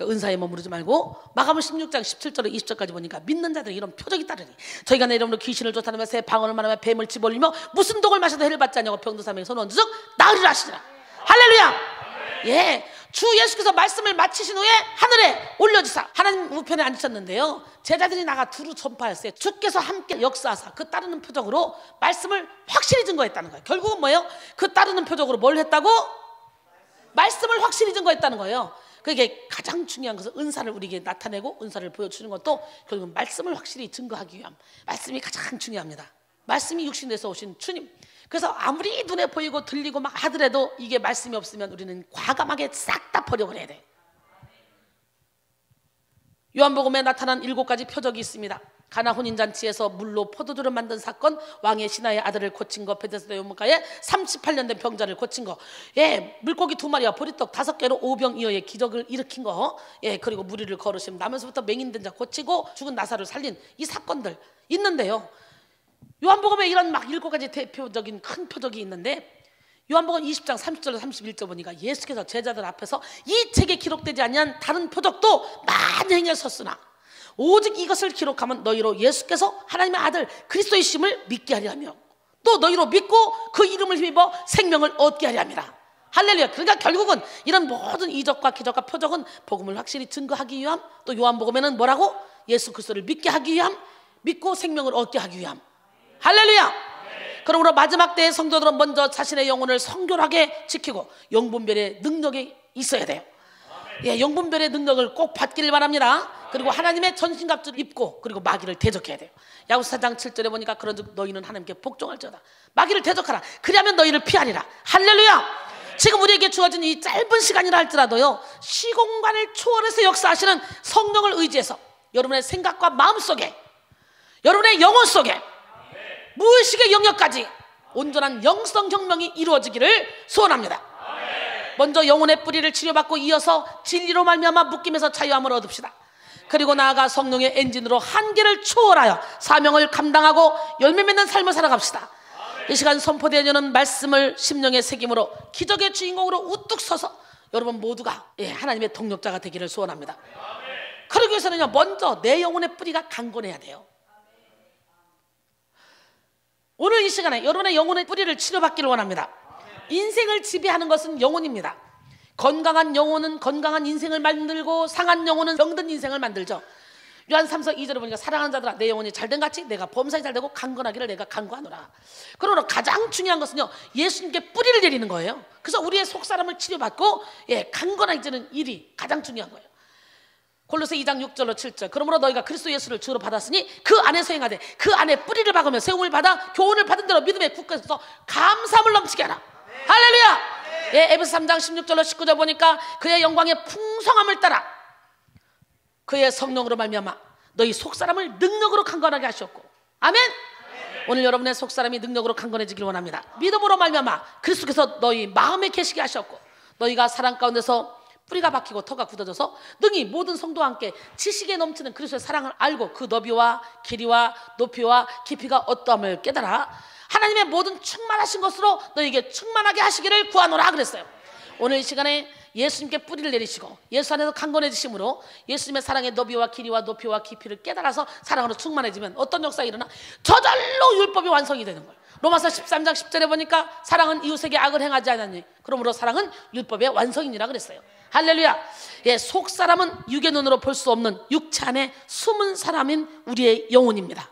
은사에 머무르지 말고 마가복음 16장 17절에 20절까지 보니까 믿는 자들이 이런 표적이 따르니 저희가 내 이름으로 귀신을 쫓아내며 새 방언을 말하며 뱀을 집어올리며 무슨 독을 마셔도 해를 받지 않냐고 병든 사람에게 손 얹으즉 나으리라 하시니라. 할렐루야. 예, 주 예수께서 말씀을 마치신 후에 하늘에 올려주사 하나님 우편에 앉으셨는데요 제자들이 나가 두루 전파했어요. 주께서 함께 역사하사 그 따르는 표적으로 말씀을 확실히 증거했다는 거예요. 결국은 뭐예요? 그 따르는 표적으로 뭘 했다고? 말씀을 확실히 증거했다는 거예요. 그게 가장 중요한 것은 은사를 우리에게 나타내고 은사를 보여주는 것도 결국은 말씀을 확실히 증거하기 위함. 말씀이 가장 중요합니다. 말씀이 육신에서 오신 주님. 그래서 아무리 눈에 보이고 들리고 막 하더라도 이게 말씀이 없으면 우리는 과감하게 싹 다 버려버려야 돼. 요한복음에 나타난 7가지 표적이 있습니다. 가나 혼인잔치에서 물로 포도주를 만든 사건, 왕의 신하의 아들을 고친 거, 베데스다 요물가에 38년 된 병자를 고친 거, 예, 물고기 2마리와 보리떡 5개로 오병이어의 기적을 일으킨 거, 예, 그리고 무리를 걸으시면 나면서부터 맹인된 자 고치고 죽은 나사를 살린 이 사건들 있는데요. 요한복음에 이런 막 7가지 대표적인 큰 표적이 있는데 요한복음 20장 30절에서 31절 보니까 예수께서 제자들 앞에서 이 책에 기록되지 아니한 다른 표적도 많이 행하셨으나 오직 이것을 기록하면 너희로 예수께서 하나님의 아들 그리스도이심을 믿게 하려 하며 또 너희로 믿고 그 이름을 힘입어 생명을 얻게 하려 함이라. 할렐루야. 그러니까 결국은 이런 모든 이적과 기적과 표적은 복음을 확실히 증거하기 위함, 또 요한복음에는 뭐라고? 예수 그리스도를 믿게 하기 위함, 믿고 생명을 얻게 하기 위함. 할렐루야. 그러므로 마지막 때의 성도들은 먼저 자신의 영혼을 성결하게 지키고 영분별의 능력이 있어야 돼요. 예, 영분별의 능력을 꼭 받기를 바랍니다. 그리고 하나님의 전신갑주를 입고 그리고 마귀를 대적해야 돼요. 야고보서 4장 7절에 보니까 그런즉 너희는 하나님께 복종할지어다. 마귀를 대적하라. 그리하면 너희를 피하리라. 할렐루야. 지금 우리에게 주어진 이 짧은 시간이라 할지라도요 시공간을 초월해서 역사하시는 성령을 의지해서 여러분의 생각과 마음 속에 여러분의 영혼 속에 무의식의 영역까지 온전한 영성혁명이 이루어지기를 소원합니다. 먼저 영혼의 뿌리를 치료받고 이어서 진리로 말미암아 묶임에서 자유함을 얻읍시다. 그리고 나아가 성령의 엔진으로 한계를 초월하여 사명을 감당하고 열매 맺는 삶을 살아갑시다. 이 시간 선포되어지는 말씀을 심령의 새김으로 기적의 주인공으로 우뚝 서서 여러분 모두가 하나님의 동력자가 되기를 소원합니다. 그러기 위해서는요 먼저 내 영혼의 뿌리가 강건해야 돼요. 오늘 이 시간에 여러분의 영혼의 뿌리를 치료받기를 원합니다. 인생을 지배하는 것은 영혼입니다. 건강한 영혼은 건강한 인생을 만들고 상한 영혼은 병든 인생을 만들죠. 요한 3서 2절에 보니까 사랑하는 자들아 내 영혼이 잘된 같이 내가 범사에 잘되고 강건하기를 내가 간구하노라. 그러므로 가장 중요한 것은요, 예수님께 뿌리를 내리는 거예요. 그래서 우리의 속사람을 치료받고 강건해지는 일이 가장 중요한 거예요. 골로새 2장 6절로 7절 그러므로 너희가 그리스도 예수를 주로 받았으니 그 안에서 행하되 그 안에 뿌리를 박으며 세움을 받아 교훈을 받은 대로 믿음에 굳건해서 감사함을 넘치게 하라. 할렐루야. 에베소 3장 16절로 19절 보니까 그의 영광의 풍성함을 따라 그의 성령으로 말미암아 너희 속사람을 능력으로 강건하게 하셨고, 아멘. 오늘 여러분의 속사람이 능력으로 강건해지길 원합니다. 믿음으로 말미암아 그리스도께서 너희 마음에 계시게 하셨고, 너희가 사랑 가운데서 뿌리가 박히고 터가 굳어져서 능히 모든 성도와 함께 지식에 넘치는 그리스도의 사랑을 알고 그 너비와 길이와 높이와 깊이가 어떠함을 깨달아 하나님의 모든 충만하신 것으로 너희에게 충만하게 하시기를 구하노라 그랬어요. 오늘 이 시간에 예수님께 뿌리를 내리시고 예수 안에서 강건해지심으로 예수님의 사랑의 너비와 길이와 높이와 깊이를 깨달아서 사랑으로 충만해지면 어떤 역사가 일어나? 저절로 율법이 완성이 되는 거예요. 로마서 13장 10절에 보니까 사랑은 이웃에게 악을 행하지 않았니? 그러므로 사랑은 율법의 완성이니라 그랬어요. 할렐루야. 속사람은 육의 눈으로 볼 수 없는 육체 안에 숨은 사람인 우리의 영혼입니다.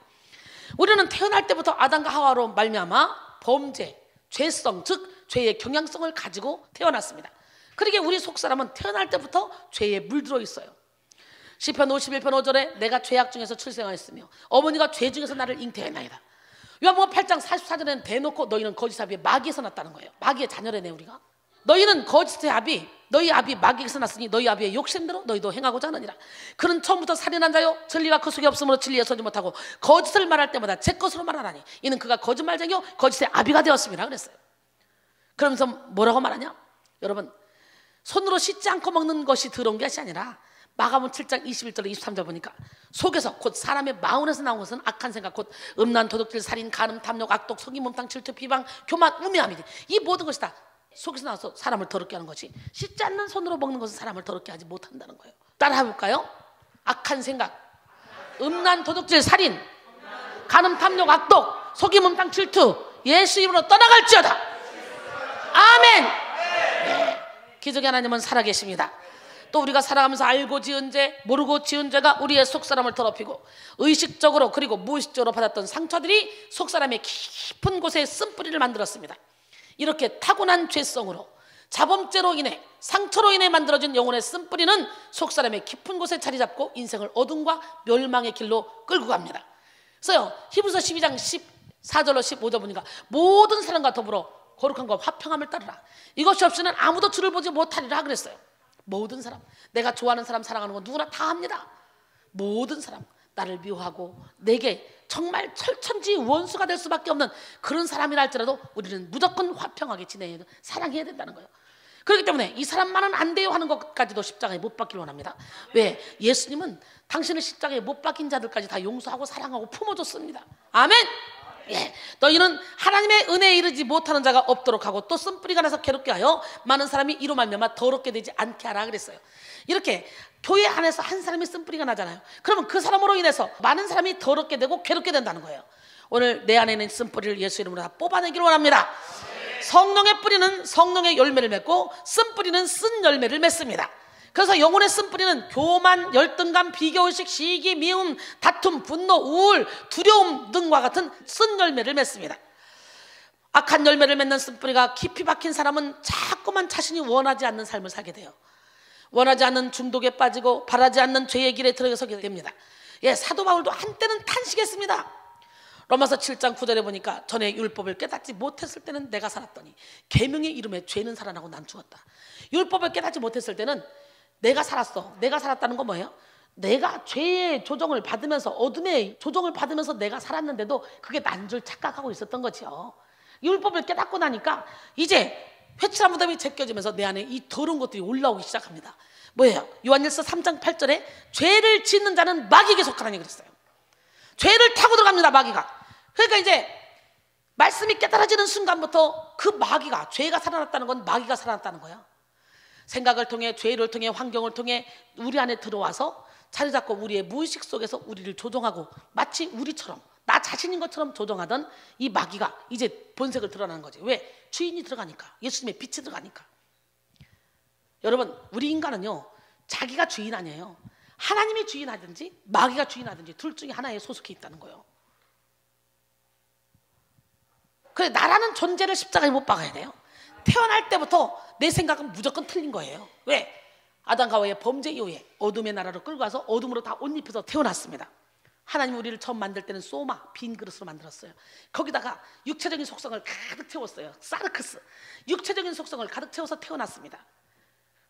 우리는 태어날 때부터 아담과 하와로 말미암아 범죄, 죄성, 즉 죄의 경향성을 가지고 태어났습니다. 그러기에 우리 속사람은 태어날 때부터 죄에 물들어 있어요. 시편 51편 5절에 내가 죄악 중에서 출생하였으며 어머니가 죄 중에서 나를 잉태했나이다. 요한복음 8장 44절에는 대놓고 너희는 거짓 아비의 마귀에서 났다는 거예요. 마귀의 자녀래네 우리가. 너희는 거짓의 아비, 너희 아비 마귀에서 났으니 너희 아비의 욕심대로 너희도 행하고자 하느니라. 그는 처음부터 살인한 자요 진리가 그 속에 없으므로 진리에 서지 못하고 거짓을 말할 때마다 제 것으로 말하나니 이는 그가 거짓말쟁이요 거짓의 아비가 되었습니다 그랬어요. 그러면서 뭐라고 말하냐? 여러분, 손으로 씻지 않고 먹는 것이 더러운 것이 아니라 마가복음 7장 21절로 23절 보니까 속에서 곧 사람의 마음에서 나온 것은 악한 생각 곧 음란, 도둑질, 살인, 간음, 탐욕, 악독, 속임, 몸탕, 질투, 비방, 교만, 우매함이니 이 모든 것이 다 속에서 나와서 사람을 더럽게 하는 것이, 씻지 않는 손으로 먹는 것은 사람을 더럽게 하지 못한다는 거예요. 따라 해볼까요? 악한 생각, 음란, 도둑질, 살인, 간음, 탐욕, 악독, 속임, 몸탕, 질투 예수 이름으로 떠나갈지어다. 아멘. 네. 기적의 하나님은 살아계십니다. 또 우리가 살아가면서 알고 지은 죄, 모르고 지은 죄가 우리의 속사람을 더럽히고 의식적으로 그리고 무의식적으로 받았던 상처들이 속사람의 깊은 곳에 쓴뿌리를 만들었습니다. 이렇게 타고난 죄성으로 자범죄로 인해 상처로 인해 만들어진 영혼의 쓴뿌리는 속사람의 깊은 곳에 자리 잡고 인생을 어둠과 멸망의 길로 끌고 갑니다. 그래서 히브리서 12장 14절로 15절 보니까 모든 사람과 더불어 거룩한 것 화평함을 따르라. 이것이 없이는 아무도 주를 보지 못하리라 그랬어요. 모든 사람, 내가 좋아하는 사람 사랑하는 건 누구나 다 합니다. 모든 사람, 나를 미워하고 내게 정말 철천지 원수가 될 수밖에 없는 그런 사람이라 할지라도 우리는 무조건 화평하게 지내야 사랑해야 된다는 거예요. 그렇기 때문에 이 사람만은 안 돼요 하는 것까지도 십자가에 못 박기를 원합니다. 왜? 예수님은 당신을 십자가에 못 박힌 자들까지 다 용서하고 사랑하고 품어줬습니다. 아멘. 예, 너희는 하나님의 은혜에 이르지 못하는 자가 없도록 하고 또 쓴뿌리가 나서 괴롭게 하여 많은 사람이 이로 말미암아 더럽게 되지 않게 하라 그랬어요. 이렇게 교회 안에서 한 사람이 쓴뿌리가 나잖아요. 그러면 그 사람으로 인해서 많은 사람이 더럽게 되고 괴롭게 된다는 거예요. 오늘 내 안에 있는 쓴뿌리를 예수 이름으로 다 뽑아내기를 원합니다. 성령의 뿌리는 성령의 열매를 맺고 쓴뿌리는 쓴 열매를 맺습니다. 그래서 영혼의 쓴뿌리는 교만, 열등감, 비교의식, 시기, 미움, 다툼, 분노, 우울, 두려움 등과 같은 쓴 열매를 맺습니다. 악한 열매를 맺는 쓴뿌리가 깊이 박힌 사람은 자꾸만 자신이 원하지 않는 삶을 살게 돼요. 원하지 않는 중독에 빠지고 바라지 않는 죄의 길에 들어서게 됩니다. 예, 사도 바울도 한때는 탄식했습니다. 로마서 7장 9절에 보니까 전에 율법을 깨닫지 못했을 때는 내가 살았더니 계명의 이름에 죄는 살아나고 난 죽었다. 율법을 깨닫지 못했을 때는 내가 살았어. 내가 살았다는 건 뭐예요? 내가 죄의 조정을 받으면서 어둠의 조정을 받으면서 내가 살았는데도 그게 난 줄 착각하고 있었던 거죠. 율법을 깨닫고 나니까 이제 회칠한 무덤이 제껴지면서 내 안에 이 더러운 것들이 올라오기 시작합니다. 뭐예요? 요한일서 3장 8절에 죄를 짓는 자는 마귀에게 속하라니 그랬어요. 죄를 타고 들어갑니다. 마귀가. 그러니까 이제 말씀이 깨달아지는 순간부터 그 마귀가, 죄가 살아났다는 건 마귀가 살아났다는 거예요. 생각을 통해, 죄를 통해, 환경을 통해 우리 안에 들어와서 자리 잡고 우리의 무의식 속에서 우리를 조종하고 마치 우리처럼 나 자신인 것처럼 조정하던 이 마귀가 이제 본색을 드러나는 거지. 왜? 주인이 들어가니까. 예수님의 빛이 들어가니까. 여러분, 우리 인간은요, 자기가 주인 아니에요. 하나님이 주인하든지 마귀가 주인하든지 둘 중에 하나에 소속해 있다는 거예요. 그래, 나라는 존재를 십자가에 못 박아야 돼요. 태어날 때부터 내 생각은 무조건 틀린 거예요. 왜? 아담과 하와의 범죄 이후에 어둠의 나라로 끌고 가서 어둠으로 다 옷 입혀서 태어났습니다. 하나님 우리를 처음 만들 때는 소마, 빈 그릇으로 만들었어요. 거기다가 육체적인 속성을 가득 채웠어요. 사르크스, 육체적인 속성을 가득 채워서 태어났습니다.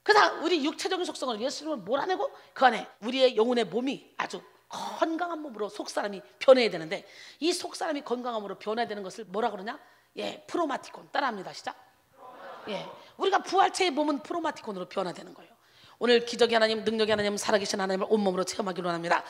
그래서 우리 육체적인 속성을 예수님을 몰아내고 그 안에 우리의 영혼의 몸이 아주 건강한 몸으로 속사람이 변해야 되는데, 이 속사람이 건강함으로 변해야 되는 것을 뭐라 그러냐? 예, 프로마티콘. 따라합니다. 시작. 예, 우리가 부활체의 몸은 프로마티콘으로 변화되는 거예요. 오늘 기적의 하나님, 능력의 하나님, 살아계신 하나님을 온몸으로 체험하기로 합니다.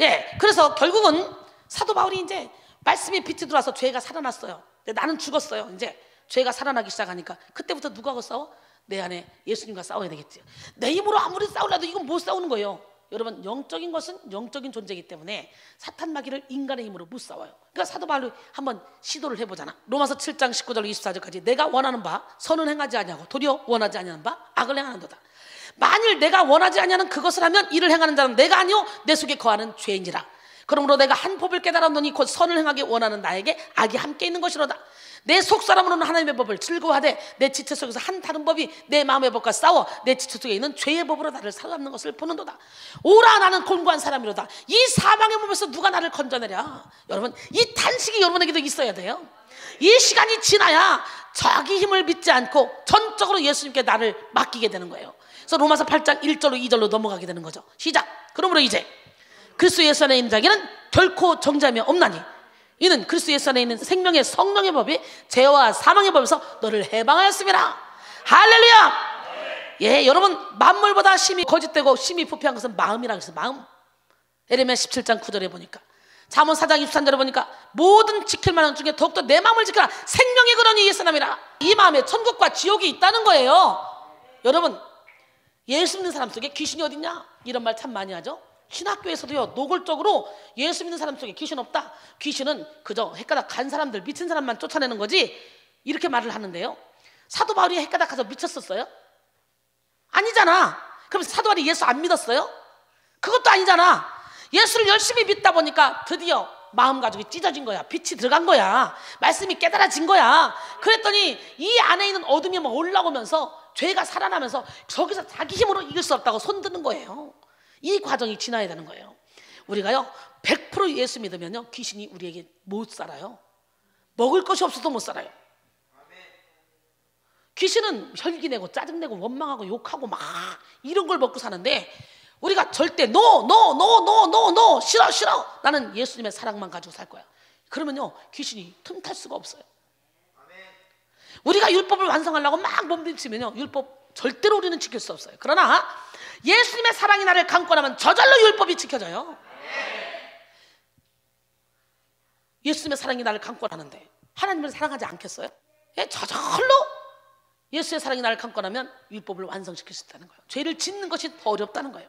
예, 그래서 결국은 사도 바울이 이제 말씀의 빛이 들어와서 죄가 살아났어요. 근데 나는 죽었어요. 이제 죄가 살아나기 시작하니까 그때부터 누구하고 싸워? 내 안에 예수님과 싸워야 되겠지. 내 힘으로 아무리 싸우려도 이건 못 싸우는 거예요. 여러분, 영적인 것은 영적인 존재이기 때문에 사탄 마귀를 인간의 힘으로 못 싸워요. 그러니까 사도 바울이 한번 시도를 해보잖아. 로마서 7장 19절 24절까지 내가 원하는 바 선은 행하지 아니하고 도리어 원하지 아니하는 바 악을 행하는도다. 만일 내가 원하지 아니하는 그것을 하면 이를 행하는 자는 내가 아니요 내 속에 거하는 죄인이라. 그러므로 내가 한 법을 깨달았노니 곧 선을 행하기 원하는 나에게 악이 함께 있는 것이로다. 내 속사람으로는 하나님의 법을 즐거워하되 내 지체 속에서 한 다른 법이 내 마음의 법과 싸워 내 지체 속에 있는 죄의 법으로 나를 사로잡는 것을 보는도다. 오라 나는 곤고한 사람이로다. 이 사망의 몸에서 누가 나를 건져내랴. 여러분, 이 탄식이 여러분에게도 있어야 돼요. 이 시간이 지나야 자기 힘을 믿지 않고 전적으로 예수님께 나를 맡기게 되는 거예요. 그래서 로마서 8장 1절로 2절로 넘어가게 되는 거죠. 시작. 그러므로 이제 그리스도 예수 안에 있는 자에게는 결코 정죄함이 없나니 이는 그리스도 예수 안에 있는 생명의 성령의 법이 죄와 사망의 법에서 너를 해방하였습니다. 할렐루야. 예, 여러분, 만물보다 심히 거짓되고 심히 부패한 것은 마음이라고 했어요. 마음. 에레미야 17장 9절에 보니까, 잠언 4장 23절에 보니까 모든 지킬 만한 중에 더욱더 내 마음을 지켜라. 생명의 근원이 예수님이라. 이 마음에 천국과 지옥이 있다는 거예요. 여러분, 예수 믿는 사람 속에 귀신이 어딨냐? 이런 말 참 많이 하죠. 신학교에서도요, 노골적으로 예수 믿는 사람 속에 귀신 없다. 귀신은 그저 헷가닥 간 사람들, 미친 사람만 쫓아내는 거지, 이렇게 말을 하는데요. 사도 바울이 헷가닥 가서 미쳤었어요? 아니잖아. 그럼 사도 바울이 예수 안 믿었어요? 그것도 아니잖아. 예수를 열심히 믿다 보니까 드디어 마음 가죽이 찢어진 거야. 빛이 들어간 거야. 말씀이 깨달아진 거야. 그랬더니 이 안에 있는 어둠이 막 올라오면서 죄가 살아나면서 저기서 자기 힘으로 이길 수 없다고 손드는 거예요. 이 과정이 지나야 되는 거예요. 우리가요 100% 예수 믿으면요 귀신이 우리에게 못 살아요. 먹을 것이 없어도 못 살아요. 귀신은 혈기내고 짜증내고 원망하고 욕하고 막 이런 걸 먹고 사는데, 우리가 절대 노 싫어 나는 예수님의 사랑만 가지고 살 거야. 그러면요 귀신이 틈탈 수가 없어요. 우리가 율법을 완성하려고 막 몸부림치면요 율법 절대로 우리는 지킬 수 없어요. 그러나 예수님의 사랑이 나를 강권하면 저절로 율법이 지켜져요. 예수님의 사랑이 나를 강권하는데 하나님을 사랑하지 않겠어요? 예, 저절로 예수의 사랑이 나를 강권하면 율법을 완성시킬 수 있다는 거예요. 죄를 짓는 것이 더 어렵다는 거예요.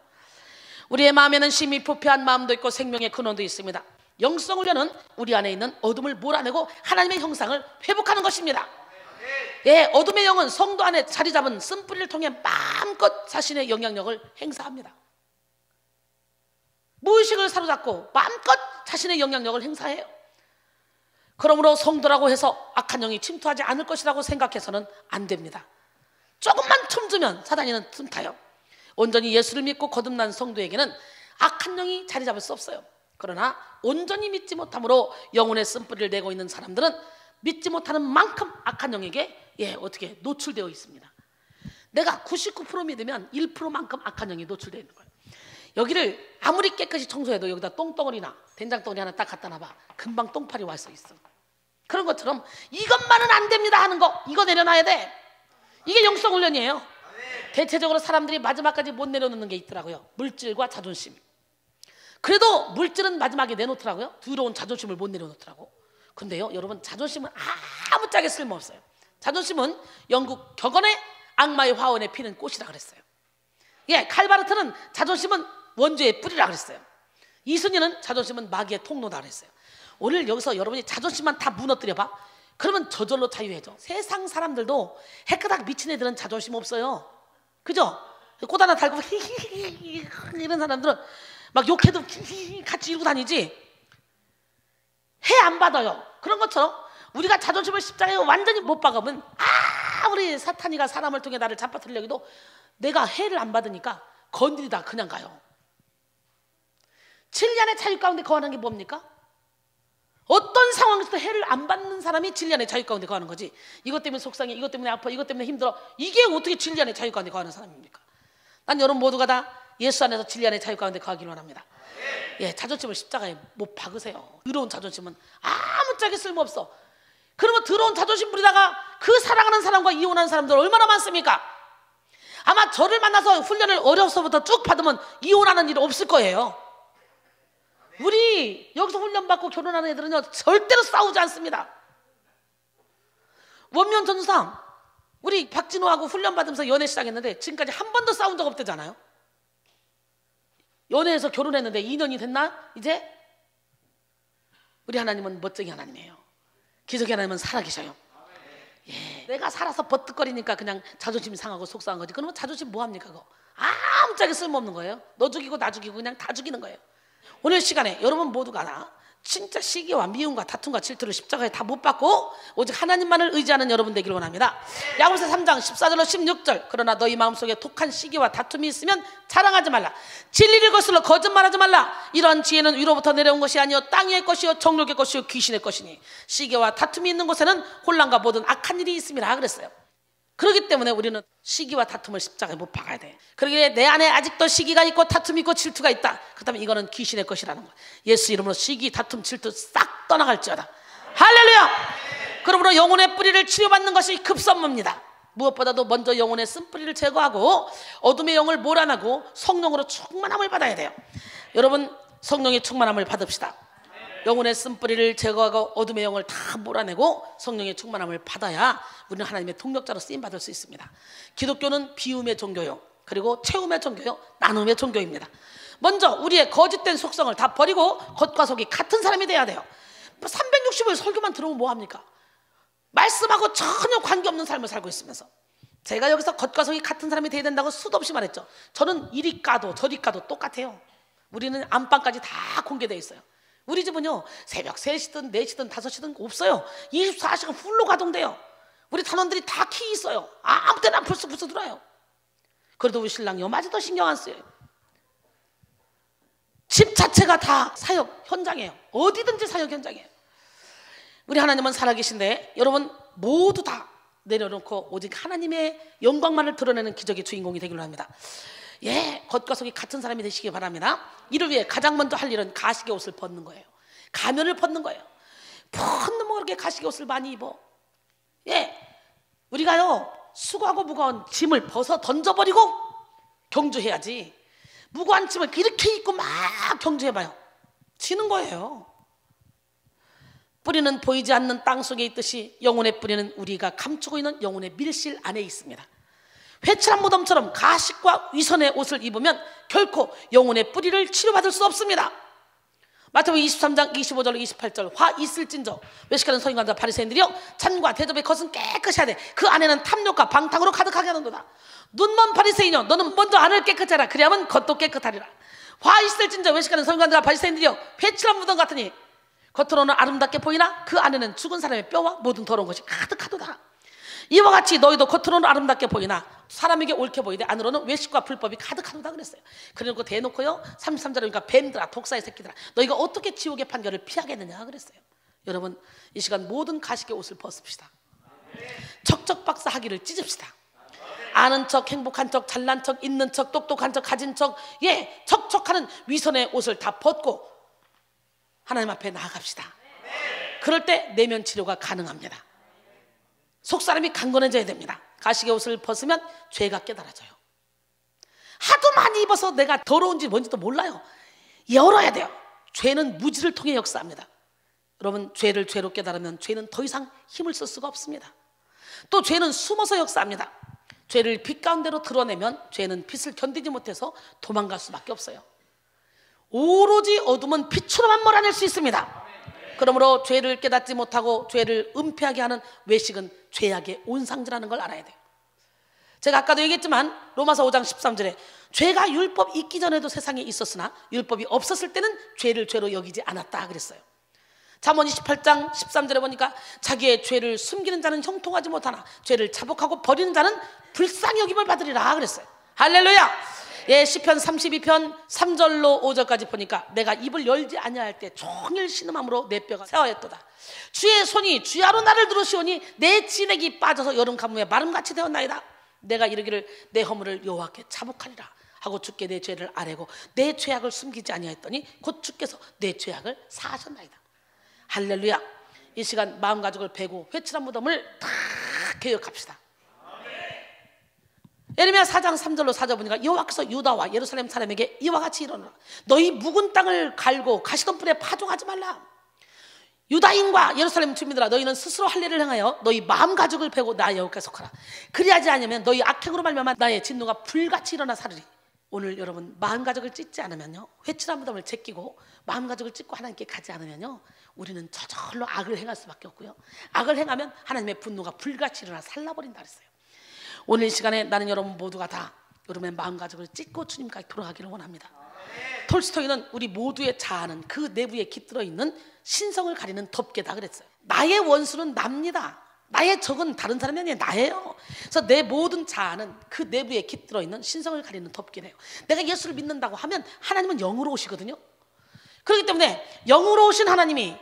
우리의 마음에는 심히 부패한 마음도 있고 생명의 근원도 있습니다. 영성을 여는 우리 안에 있는 어둠을 몰아내고 하나님의 형상을 회복하는 것입니다. 예, 어둠의 영은 성도 안에 자리 잡은 쓴뿌리를 통해 마음껏 자신의 영향력을 행사합니다. 무의식을 사로잡고 마음껏 자신의 영향력을 행사해요. 그러므로 성도라고 해서 악한 영이 침투하지 않을 것이라고 생각해서는 안 됩니다. 조금만 틈주면 사단이는 틈타요. 온전히 예수를 믿고 거듭난 성도에게는 악한 영이 자리 잡을 수 없어요. 그러나 온전히 믿지 못함으로 영혼의 쓴뿌리를 내고 있는 사람들은 믿지 못하는 만큼 악한 영에게 어떻게 노출되어 있습니다. 내가 99% 믿으면 1%만큼 악한 영이 노출되어 있는 거예요. 여기를 아무리 깨끗이 청소해도 여기다 똥덩어리나 된장덩어리 하나 딱 갖다 놔봐, 금방 똥파리 와 있어. 그런 것처럼 이것만은 안 됩니다 하는 거, 이거 내려놔야 돼. 이게 영성 훈련이에요. 대체적으로 사람들이 마지막까지 못 내려놓는 게 있더라고요. 물질과 자존심. 그래도 물질은 마지막에 내놓더라고요. 더러운 자존심을 못 내려놓더라고. 근데요 여러분, 자존심은 아무짝에 쓸모없어요. 자존심은 영국 격언의 악마의 화원에 피는 꽃이라 그랬어요. 예, 칼바르트는 자존심은 원죄의 뿌리라 그랬어요. 이순이는 자존심은 마귀의 통로다 그랬어요. 오늘 여기서 여러분이 자존심만 다 무너뜨려봐. 그러면 저절로 자유해져. 세상 사람들도 해까닥 미친 애들은 자존심 없어요. 그죠? 꽃 하나 달고 히히히 이런 사람들은 막 욕해도 히히히 같이 이러고 다니지. 해 안 받아요. 그런 것처럼 우리가 자존심을 십자가에 완전히 못 박으면 우리 사탄이가 사람을 통해 나를 잡아뜨리려고 해도 내가 해를 안 받으니까 건드리다 그냥 가요. 7년의 자유 가운데 거하는 게 뭡니까? 어떤 상황에서도 해를 안 받는 사람이 7년의 자유 가운데 거하는 거지. 이것 때문에 속상해, 이것 때문에 아파, 이것 때문에 힘들어. 이게 어떻게 7년의 자유 가운데 거하는 사람입니까? 난 여러분 모두가 다 예수 안에서 7년의 자유 가운데 거하기를 원합니다. 예, 자존심을 십자가에 못 박으세요. 더러운 자존심은 아무짝에 쓸모없어. 그러면 더러운 자존심 부리다가 그 사랑하는 사람과 이혼하는 사람들 얼마나 많습니까? 아마 저를 만나서 훈련을 어려서부터 쭉 받으면 이혼하는 일 없을 거예요. 우리 여기서 훈련받고 결혼하는 애들은요 절대로 싸우지 않습니다. 원면 전도사 우리 박진호하고 훈련받으면서 연애 시작했는데 지금까지 한 번도 싸운 적 없대잖아요. 연애해서 결혼했는데 2년이 됐나? 이제? 우리 하나님은 멋쟁이 하나님이에요. 기적의 하나님은 살아계셔요. 예, 내가 살아서 버뜩거리니까 그냥 자존심이 상하고 속상한 거지. 그러면 자존심 뭐합니까 그거? 아무짝에 쓸모없는 거예요. 너 죽이고 나 죽이고 그냥 다 죽이는 거예요. 오늘 시간에 여러분 모두가 다 진짜 시기와 미움과 다툼과 질투를 십자가에 다 못 받고 오직 하나님만을 의지하는 여러분 되기를 원합니다. 야고보서 3장 14절로 16절 그러나 너희 마음속에 독한 시기와 다툼이 있으면 자랑하지 말라. 진리를 거슬러 거짓말하지 말라. 이런 지혜는 위로부터 내려온 것이 아니요 땅 위의 것이요 정욕의 것이요 귀신의 것이니 시기와 다툼이 있는 곳에는 혼란과 모든 악한 일이 있음이라 그랬어요. 그렇기 때문에 우리는 시기와 다툼을 십자가에 못 박아야 돼. 그러기에 내 안에 아직도 시기가 있고 다툼이 있고 질투가 있다. 그렇다면 이거는 귀신의 것이라는 거야. 예수 이름으로 시기, 다툼, 질투 싹 떠나갈지어다. 할렐루야. 그러므로 영혼의 뿌리를 치료받는 것이 급선무입니다. 무엇보다도 먼저 영혼의 쓴뿌리를 제거하고 어둠의 영을 몰아내고 성령으로 충만함을 받아야 돼요. 여러분 성령의 충만함을 받읍시다. 영혼의 쓴뿌리를 제거하고 어둠의 영을 다 몰아내고 성령의 충만함을 받아야 우리는 하나님의 동력자로 쓰임받을 수 있습니다. 기독교는 비움의 종교요, 그리고 채움의 종교요, 나눔의 종교입니다. 먼저 우리의 거짓된 속성을 다 버리고 겉과 속이 같은 사람이 돼야 돼요. 360일 설교만 들어오면 뭐합니까? 말씀하고 전혀 관계없는 삶을 살고 있으면서 제가 여기서 겉과 속이 같은 사람이 돼야 된다고 수도 없이 말했죠. 저는 이리 까도 저리 까도 똑같아요. 우리는 안방까지 다 공개되어 있어요. 우리 집은요 새벽 3시든 4시든 5시든 없어요. 24시간 풀로 가동돼요. 우리 단원들이 다 키 있어요. 아무 때나 벌써 들어요. 그래도 우리 신랑이 요마저도 신경 안 써요. 집 자체가 다 사역 현장이에요. 어디든지 사역 현장이에요. 우리 하나님은 살아계신데 여러분 모두 다 내려놓고 오직 하나님의 영광만을 드러내는 기적의 주인공이 되기로 합니다. 예, 겉과 속이 같은 사람이 되시기 바랍니다. 이를 위해 가장 먼저 할 일은 가식의 옷을 벗는 거예요. 가면을 벗는 거예요. 벗는 뭐 그렇게 가식의 옷을 많이 입어? 예, 우리가요 수고하고 무거운 짐을 벗어 던져버리고 경주해야지. 무거운 짐을 이렇게 입고 막 경주해봐요. 지는 거예요. 뿌리는 보이지 않는 땅 속에 있듯이 영혼의 뿌리는 우리가 감추고 있는 영혼의 밀실 안에 있습니다. 회칠한 무덤처럼 가식과 위선의 옷을 입으면 결코 영혼의 뿌리를 치료받을 수 없습니다. 마태복음 23장 25절 28절 화 있을진저 외식하는 서기관과 바리새인들이여 잔과 대접의 겉은 깨끗이 하되 그 안에는 탐욕과 방탕으로 가득하게 하는도다. 눈먼 바리새인여 너는 먼저 안을 깨끗이 하라. 그리하면 겉도 깨끗하리라. 화 있을진저 외식하는 서기관과 바리새인들이여 회칠한 무덤 같으니 겉으로는 아름답게 보이나 그 안에는 죽은 사람의 뼈와 모든 더러운 것이 가득하도다. 이와 같이 너희도 겉으로는 아름답게 보이나 사람에게 옳게 보이되 안으로는 외식과 불법이 가득하도다 그랬어요. 그래놓고 대놓고요 33절에 그러니까 뱀들아 독사의 새끼들아 너희가 어떻게 지옥의 판결을 피하겠느냐 그랬어요. 여러분 이 시간 모든 가식의 옷을 벗읍시다. 척척박사하기를 찢읍시다. 아는 척, 행복한 척, 잘난 척, 있는 척, 똑똑한 척, 가진 척, 예, 척척하는 위선의 옷을 다 벗고 하나님 앞에 나아갑시다. 그럴 때 내면 치료가 가능합니다. 속사람이 강건해져야 됩니다. 가식의 옷을 벗으면 죄가 깨달아져요. 하도 많이 입어서 내가 더러운지 뭔지도 몰라요. 열어야 돼요. 죄는 무지를 통해 역사합니다. 여러분 죄를 죄로 깨달으면 죄는 더 이상 힘을 쓸 수가 없습니다. 또 죄는 숨어서 역사합니다. 죄를 빛 가운데로 드러내면 죄는 빛을 견디지 못해서 도망갈 수밖에 없어요. 오로지 어둠은 빛으로만 몰아낼 수 있습니다. 그러므로 죄를 깨닫지 못하고 죄를 은폐하게 하는 외식은 죄악의 온상지라는 걸 알아야 돼요. 제가 아까도 얘기했지만 로마서 5장 13절에 죄가 율법 있기 전에도 세상에 있었으나 율법이 없었을 때는 죄를 죄로 여기지 않았다 그랬어요. 잠언 28장 13절에 보니까 자기의 죄를 숨기는 자는 형통하지 못하나 죄를 자복하고 버리는 자는 불쌍히 여김을 받으리라 그랬어요. 할렐루야. 예, 시편 32편 3절로 5절까지 보니까 내가 입을 열지 아니할 때 종일 신음함으로 내 뼈가 쇠하였도다. 주의 손이 주야로 나를 들으시오니 내 진액이 빠져서 여름 가뭄에 마름같이 되었나이다. 내가 이르기를 내 허물을 여호와께 자복하리라 하고 주께 내 죄를 아뢰고 내 죄악을 숨기지 아니하였더니 곧 주께서 내 죄악을 사하셨나이다. 할렐루야. 이 시간 마음 가죽을 베고 회칠한 무덤을 다 개혁합시다. 예레미야 4장 3절로 4절 보니까 여호와께서 유다와 예루살렘 사람에게 이와 같이 이르노라. 너희 묵은 땅을 갈고 가시던 뿔에 파종하지 말라. 유다인과 예루살렘 주민들아, 너희는 스스로 할 일을 행하여 너희 마음 가죽을 베고 나 여호와께 속하라. 그리하지 않으면 너희 악행으로 말미암아 나의 진노가 불같이 일어나 사르리. 오늘 여러분 마음 가죽을 찢지 않으면요, 회칠한 무덤을 제끼고 마음 가죽을 찢고 하나님께 가지 않으면요, 우리는 저절로 악을 행할 수밖에 없고요, 악을 행하면 하나님의 분노가 불같이 일어나 살라버린다 그랬어요. 오늘 이 시간에 나는 여러분 모두가 다 여러분의 마음 가죽을 찢고 주님까지 돌아가기를 원합니다. 톨스토이는 우리 모두의 자아는 그 내부에 깃들어 있는 신성을 가리는 덮개다 그랬어요. 나의 원수는 납니다. 나의 적은 다른 사람이 아니에요, 나예요. 그래서 내 모든 자아는 그 내부에 깃들어 있는 신성을 가리는 덮개래요. 내가 예수를 믿는다고 하면 하나님은 영으로 오시거든요. 그렇기 때문에 영으로 오신 하나님이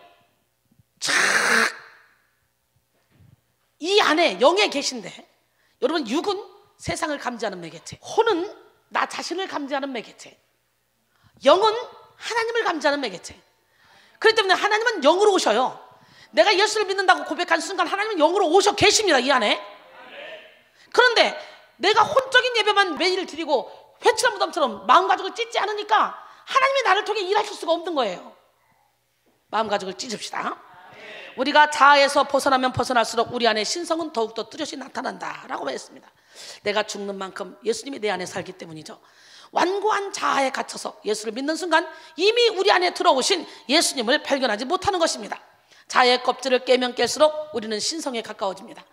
이 안에 영에 계신데, 여러분 육은 세상을 감지하는 매개체, 혼은 나 자신을 감지하는 매개체, 영은 하나님을 감지하는 매개체. 그렇기 때문에 하나님은 영으로 오셔요. 내가 예수를 믿는다고 고백한 순간 하나님은 영으로 오셔 계십니다, 이 안에. 그런데 내가 혼적인 예배만 매일 드리고 회칠한 무덤처럼 마음 가죽을 찢지 않으니까 하나님이 나를 통해 일하실 수가 없는 거예요. 마음 가죽을 찢읍시다. 우리가 자아에서 벗어나면 벗어날수록 우리 안에 신성은 더욱더 뚜렷이 나타난다 라고 했습니다. 내가 죽는 만큼 예수님이 내 안에 살기 때문이죠. 완고한 자아에 갇혀서 예수를 믿는 순간 이미 우리 안에 들어오신 예수님을 발견하지 못하는 것입니다. 자아의 껍질을 깨면 깰수록 우리는 신성에 가까워집니다.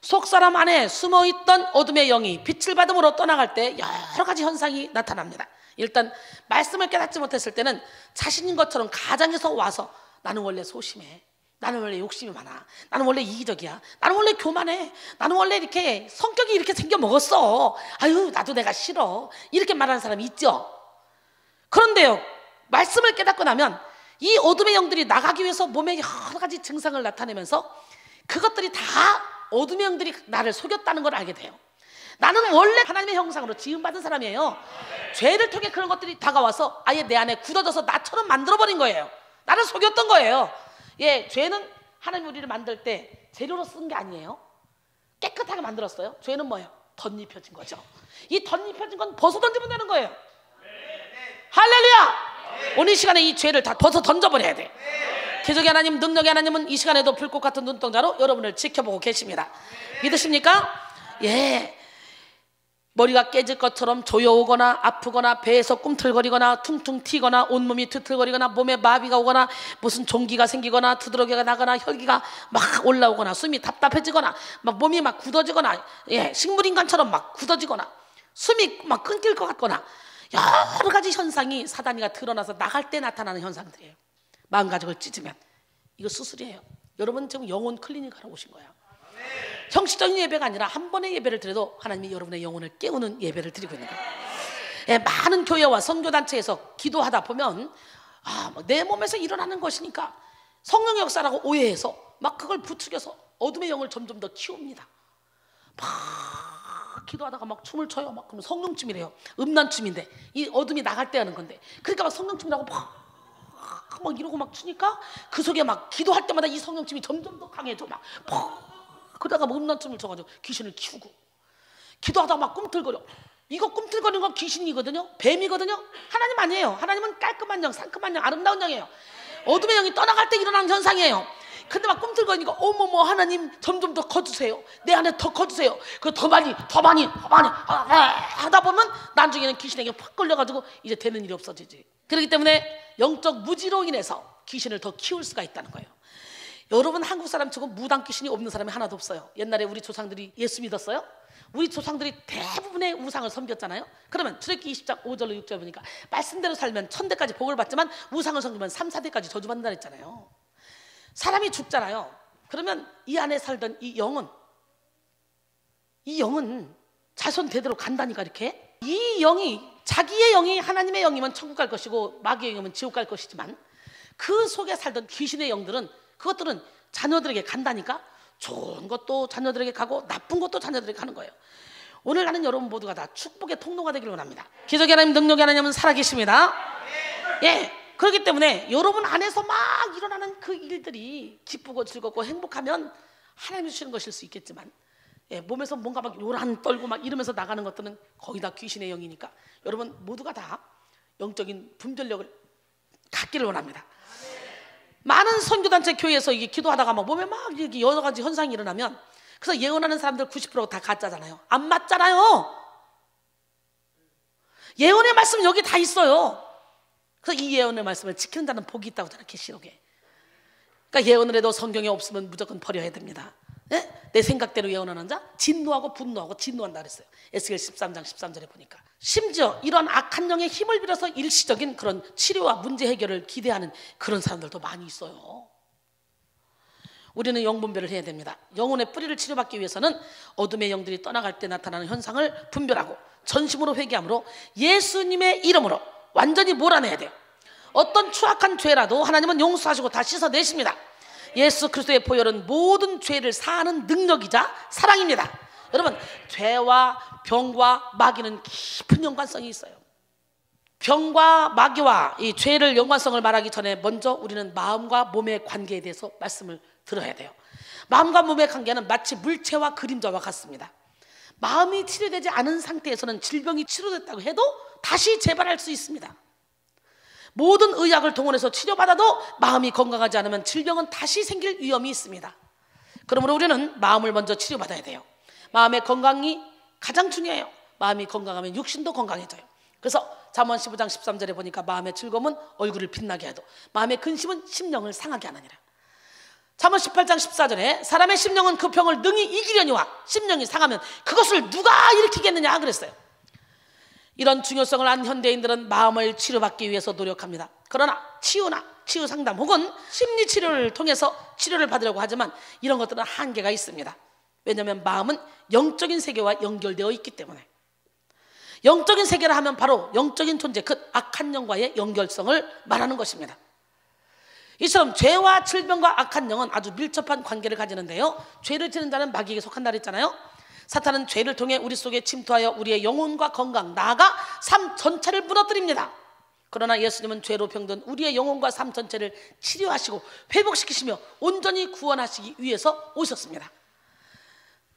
속사람 안에 숨어있던 어둠의 영이 빛을 받음으로 떠나갈 때 여러 가지 현상이 나타납니다. 일단 말씀을 깨닫지 못했을 때는 자신인 것처럼 가장에서 와서 나는 원래 소심해, 나는 원래 욕심이 많아, 나는 원래 이기적이야, 나는 원래 교만해, 나는 원래 이렇게 성격이 이렇게 생겨 먹었어, 아유 나도 내가 싫어, 이렇게 말하는 사람이 있죠. 그런데요, 말씀을 깨닫고 나면 이 어둠의 영들이 나가기 위해서 몸에 여러 가지 증상을 나타내면서 그것들이 다 어둠의 영들이 나를 속였다는 걸 알게 돼요. 나는 원래 하나님의 형상으로 지음받은 사람이에요. 죄를 통해 그런 것들이 다가와서 아예 내 안에 굳어져서 나처럼 만들어버린 거예요. 나를 속였던 거예요. 예, 죄는 하나님 우리를 만들 때 재료로 쓴 게 아니에요. 깨끗하게 만들었어요. 죄는 뭐예요? 덧입혀진 거죠. 이 덧입혀진 건 벗어 던지면 되는 거예요. 할렐루야! 오늘 이 시간에 이 죄를 다 벗어 던져버려야 돼. 기적의 하나님, 능력의 하나님은 이 시간에도 불꽃 같은 눈동자로 여러분을 지켜보고 계십니다. 믿으십니까? 예. 머리가 깨질 것처럼 조여오거나 아프거나 배에서 꿈틀거리거나 퉁퉁 튀거나 온몸이 뒤틀거리거나 몸에 마비가 오거나 무슨 종기가 생기거나 두드러기가 나거나 혈기가 막 올라오거나 숨이 답답해지거나 막 몸이 막 굳어지거나, 예, 식물인간처럼 막 굳어지거나 숨이 막 끊길 것 같거나 여러 가지 현상이 사단이가 드러나서 나갈 때 나타나는 현상들이에요. 마음 가죽을 찢으면 이거 수술이에요. 여러분 지금 영혼 클리닉하러 오신 거예요. 형식적인 예배가 아니라 한 번의 예배를 드려도 하나님이 여러분의 영혼을 깨우는 예배를 드리고 있는 거예요. 예, 많은 교회와 선교단체에서 기도하다 보면 내 몸에서 일어나는 것이니까 성령의 역사라고 오해해서 막 그걸 부추겨서 어둠의 영을 점점 더 키웁니다. 막 기도하다가 막 춤을 춰요. 막 그러면 성령춤이래요. 음란춤인데 이 어둠이 나갈 때 하는 건데, 그러니까 막 성령춤이라고 막 이러고 막 추니까 그 속에 막 기도할 때마다 이 성령춤이 점점 더 강해져. 막 그러다가 막 음란춤을 춰가지고 귀신을 키우고, 기도하다가 막 꿈틀거려. 이거 꿈틀거리는 건 귀신이거든요. 뱀이거든요. 하나님 아니에요. 하나님은 깔끔한 영, 상큼한 영, 아름다운 영이에요. 어둠의 영이 떠나갈 때 일어나는 현상이에요. 근데 막 꿈틀거리니까 어머머 하나님 점점 더 커주세요. 내 안에 더 커주세요. 그 더 많이 하다 보면 나중에는 귀신에게 확 걸려가지고 이제 되는 일이 없어지지. 그렇기 때문에 영적 무지로 인해서 귀신을 더 키울 수가 있다는 거예요. 여러분, 한국 사람 치고 무당 귀신이 없는 사람이 하나도 없어요. 옛날에 우리 조상들이 예수 믿었어요? 우리 조상들이 대부분의 우상을 섬겼잖아요. 그러면 출애굽기 20장 5절로 6절 보니까 말씀대로 살면 1000대까지 복을 받지만 우상을 섬기면 3, 4대까지 저주받는다 했잖아요. 사람이 죽잖아요. 그러면 이 안에 살던 이 영은 자손 대대로 간다니까. 이렇게 이 영이, 자기의 영이 하나님의 영이면 천국 갈 것이고 마귀의 영이면 지옥 갈 것이지만 그 속에 살던 귀신의 영들은, 그것들은 자녀들에게 간다니까. 좋은 것도 자녀들에게 가고 나쁜 것도 자녀들에게 가는 거예요. 오늘 나는 여러분 모두가 다 축복의 통로가 되기를 원합니다. 기적의 하나님, 능력의 하나님은 살아계십니다. 예, 그렇기 때문에 여러분 안에서 막 일어나는 그 일들이 기쁘고 즐겁고 행복하면 하나님이 주시는 것일 수 있겠지만, 예, 몸에서 뭔가 막 요란 떨고 막 이러면서 나가는 것들은 거의 다 귀신의 영이니까 여러분 모두가 다 영적인 분별력을 갖기를 원합니다. 많은 선교단체 교회에서 이게 기도하다가 막 몸에 막 이렇게 여러 가지 현상이 일어나면, 그래서 예언하는 사람들 90%가 다 가짜잖아요. 안 맞잖아요. 예언의 말씀 여기 다 있어요. 그래서 이 예언의 말씀을 지키는 자는 복이 있다고 하잖아요, 계시록에. 그러니까 예언을 해도 성경에 없으면 무조건 버려야 됩니다. 네? 내 생각대로 예언하는 자 진노하고 분노하고 진노한다 그랬어요. 에스겔 13장 13절에 보니까. 심지어 이런 악한 영의 힘을 빌어서 일시적인 그런 치료와 문제 해결을 기대하는 그런 사람들도 많이 있어요. 우리는 영분별을 해야 됩니다. 영혼의 뿌리를 치료받기 위해서는 어둠의 영들이 떠나갈 때 나타나는 현상을 분별하고 전심으로 회개함으로 예수님의 이름으로 완전히 몰아내야 돼요. 어떤 추악한 죄라도 하나님은 용서하시고 다 씻어내십니다. 예수 그리스도의 보혈은 모든 죄를 사하는 능력이자 사랑입니다. 여러분, 죄와 병과 마귀는 깊은 연관성이 있어요. 병과 마귀와 이 죄를 연관성을 말하기 전에 먼저 우리는 마음과 몸의 관계에 대해서 말씀을 들어야 돼요. 마음과 몸의 관계는 마치 물체와 그림자와 같습니다. 마음이 치료되지 않은 상태에서는 질병이 치료됐다고 해도 다시 재발할 수 있습니다. 모든 의학을 동원해서 치료받아도 마음이 건강하지 않으면 질병은 다시 생길 위험이 있습니다. 그러므로 우리는 마음을 먼저 치료받아야 돼요. 마음의 건강이 가장 중요해요. 마음이 건강하면 육신도 건강해져요. 그래서 잠언 15장 13절에 보니까 마음의 즐거움은 얼굴을 빛나게 하도 마음의 근심은 심령을 상하게 하느니라. 잠언 18장 14절에 사람의 심령은 그 병을 능히 이기려니와 심령이 상하면 그것을 누가 일으키겠느냐 그랬어요. 이런 중요성을 안 현대인들은 마음을 치료받기 위해서 노력합니다. 그러나 치유나 치유 상담 혹은 심리 치료를 통해서 치료를 받으려고 하지만 이런 것들은 한계가 있습니다. 왜냐하면 마음은 영적인 세계와 연결되어 있기 때문에. 영적인 세계라 하면 바로 영적인 존재, 그 악한 영과의 연결성을 말하는 것입니다. 이처럼 죄와 질병과 악한 영은 아주 밀접한 관계를 가지는데요, 죄를 지는 자는 마귀에게 속한다 그랬잖아요. 사탄은 죄를 통해 우리 속에 침투하여 우리의 영혼과 건강, 나아가 삶 전체를 무너뜨립니다. 그러나 예수님은 죄로 병든 우리의 영혼과 삶 전체를 치료하시고 회복시키시며 온전히 구원하시기 위해서 오셨습니다.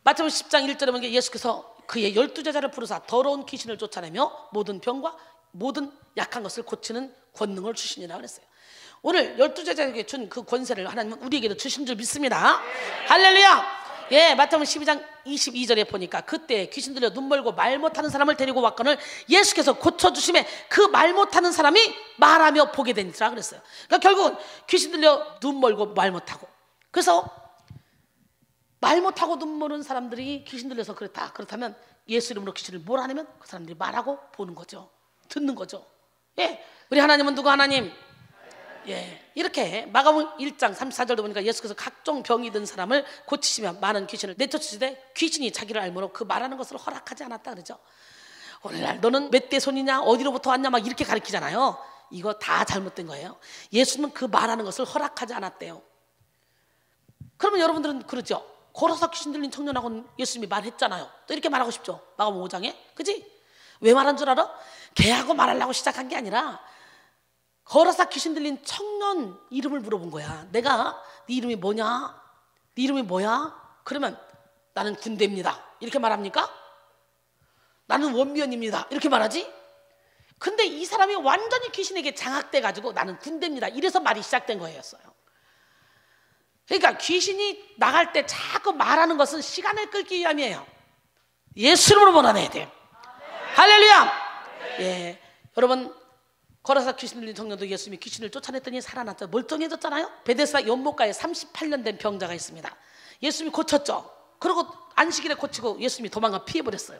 마태복음 10장 1절에 보면 예수께서 그의 12제자를 부르사 더러운 귀신을 쫓아내며 모든 병과 모든 약한 것을 고치는 권능을 주시니라 그랬어요. 오늘 12제자에게 준 그 권세를 하나님은 우리에게도 주신 줄 믿습니다. 할렐루야. 예, 마태복음 12장 22절에 보니까 그때 귀신 들려 눈 멀고 말 못하는 사람을 데리고 왔거늘 예수께서 고쳐주심에 그 말 못하는 사람이 말하며 보게 되니라 그랬어요. 그러니까 결국은 귀신 들려 눈 멀고 말 못하고, 그래서 말 못하고 눈 멀은 사람들이 귀신 들려서 그랬다. 그렇다면 예수 이름으로 귀신을 몰아내면 그 사람들이 말하고 보는 거죠. 듣는 거죠. 예, 우리 하나님은 누구 하나님? 예, 이렇게 마가복음 1장 34절도 보니까 예수께서 각종 병이 든 사람을 고치시며 많은 귀신을 내쫓으시되 귀신이 자기를 알므로 그 말하는 것을 허락하지 않았다 그러죠. 오늘날 너는 몇 대 손이냐, 어디로부터 왔냐 막 이렇게 가르치잖아요. 이거 다 잘못된 거예요. 예수님은 그 말하는 것을 허락하지 않았대요. 그러면 여러분들은 그러죠. 걸어서 귀신 들린 청년하고는 예수님이 말했잖아요. 또 이렇게 말하고 싶죠. 마가복음 5장에. 그치? 왜 말한 줄 알아? 걔하고 말하려고 시작한 게 아니라 걸어서 귀신 들린 청년 이름을 물어본 거야. 내가 네 이름이 뭐냐? 네 이름이 뭐야? 그러면 나는 군대입니다. 이렇게 말합니까? 나는 원면입니다. 이렇게 말하지? 근데 이 사람이 완전히 귀신에게 장악돼 가지고 나는 군대입니다. 이래서 말이 시작된 거였어요. 그러니까 귀신이 나갈 때 자꾸 말하는 것은 시간을 끌기 위함이에요. 예수 이름으로 몰아내야 돼요. 할렐루야. 예, 여러분 걸어서 귀신 들린 청년도 예수님이 귀신을 쫓아냈더니 살아났죠. 멀쩡해졌잖아요. 베데스다 연못가에 38년 된 병자가 있습니다. 예수님이 고쳤죠. 그리고 안식일에 고치고 예수님이 도망가 피해버렸어요.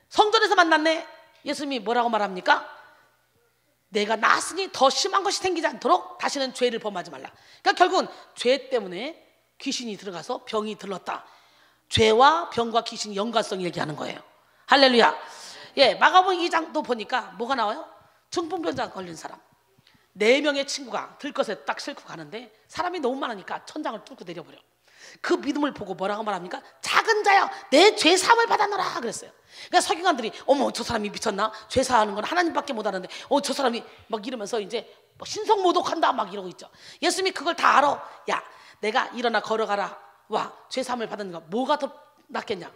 성전에서 만났네. 예수님이 뭐라고 말합니까? 내가 나았으니 더 심한 것이 생기지 않도록 다시는 죄를 범하지 말라. 그러니까 결국은 죄 때문에 귀신이 들어가서 병이 들렀다. 죄와 병과 귀신이 연관성 얘기하는 거예요. 할렐루야. 예, 마가복음 2장도 보니까 뭐가 나와요? 중풍병자 걸린 사람 4명의 친구가 들것에 딱 싣고 가는데 사람이 너무 많으니까 천장을 뚫고 내려버려. 그 믿음을 보고 뭐라고 말합니까? 작은 자여 내 죄 사함을 받아노라 그랬어요. 그러니까 서기관들이 어머 저 사람이 미쳤나? 죄 사하는 건 하나님밖에 못하는데 저 사람이 막 이러면서 이제 신성 모독한다 막 이러고 있죠. 예수님이 그걸 다 알아. 야 내가 일어나 걸어가라. 와 죄 사함을 받으니까 뭐가 더 낫겠냐?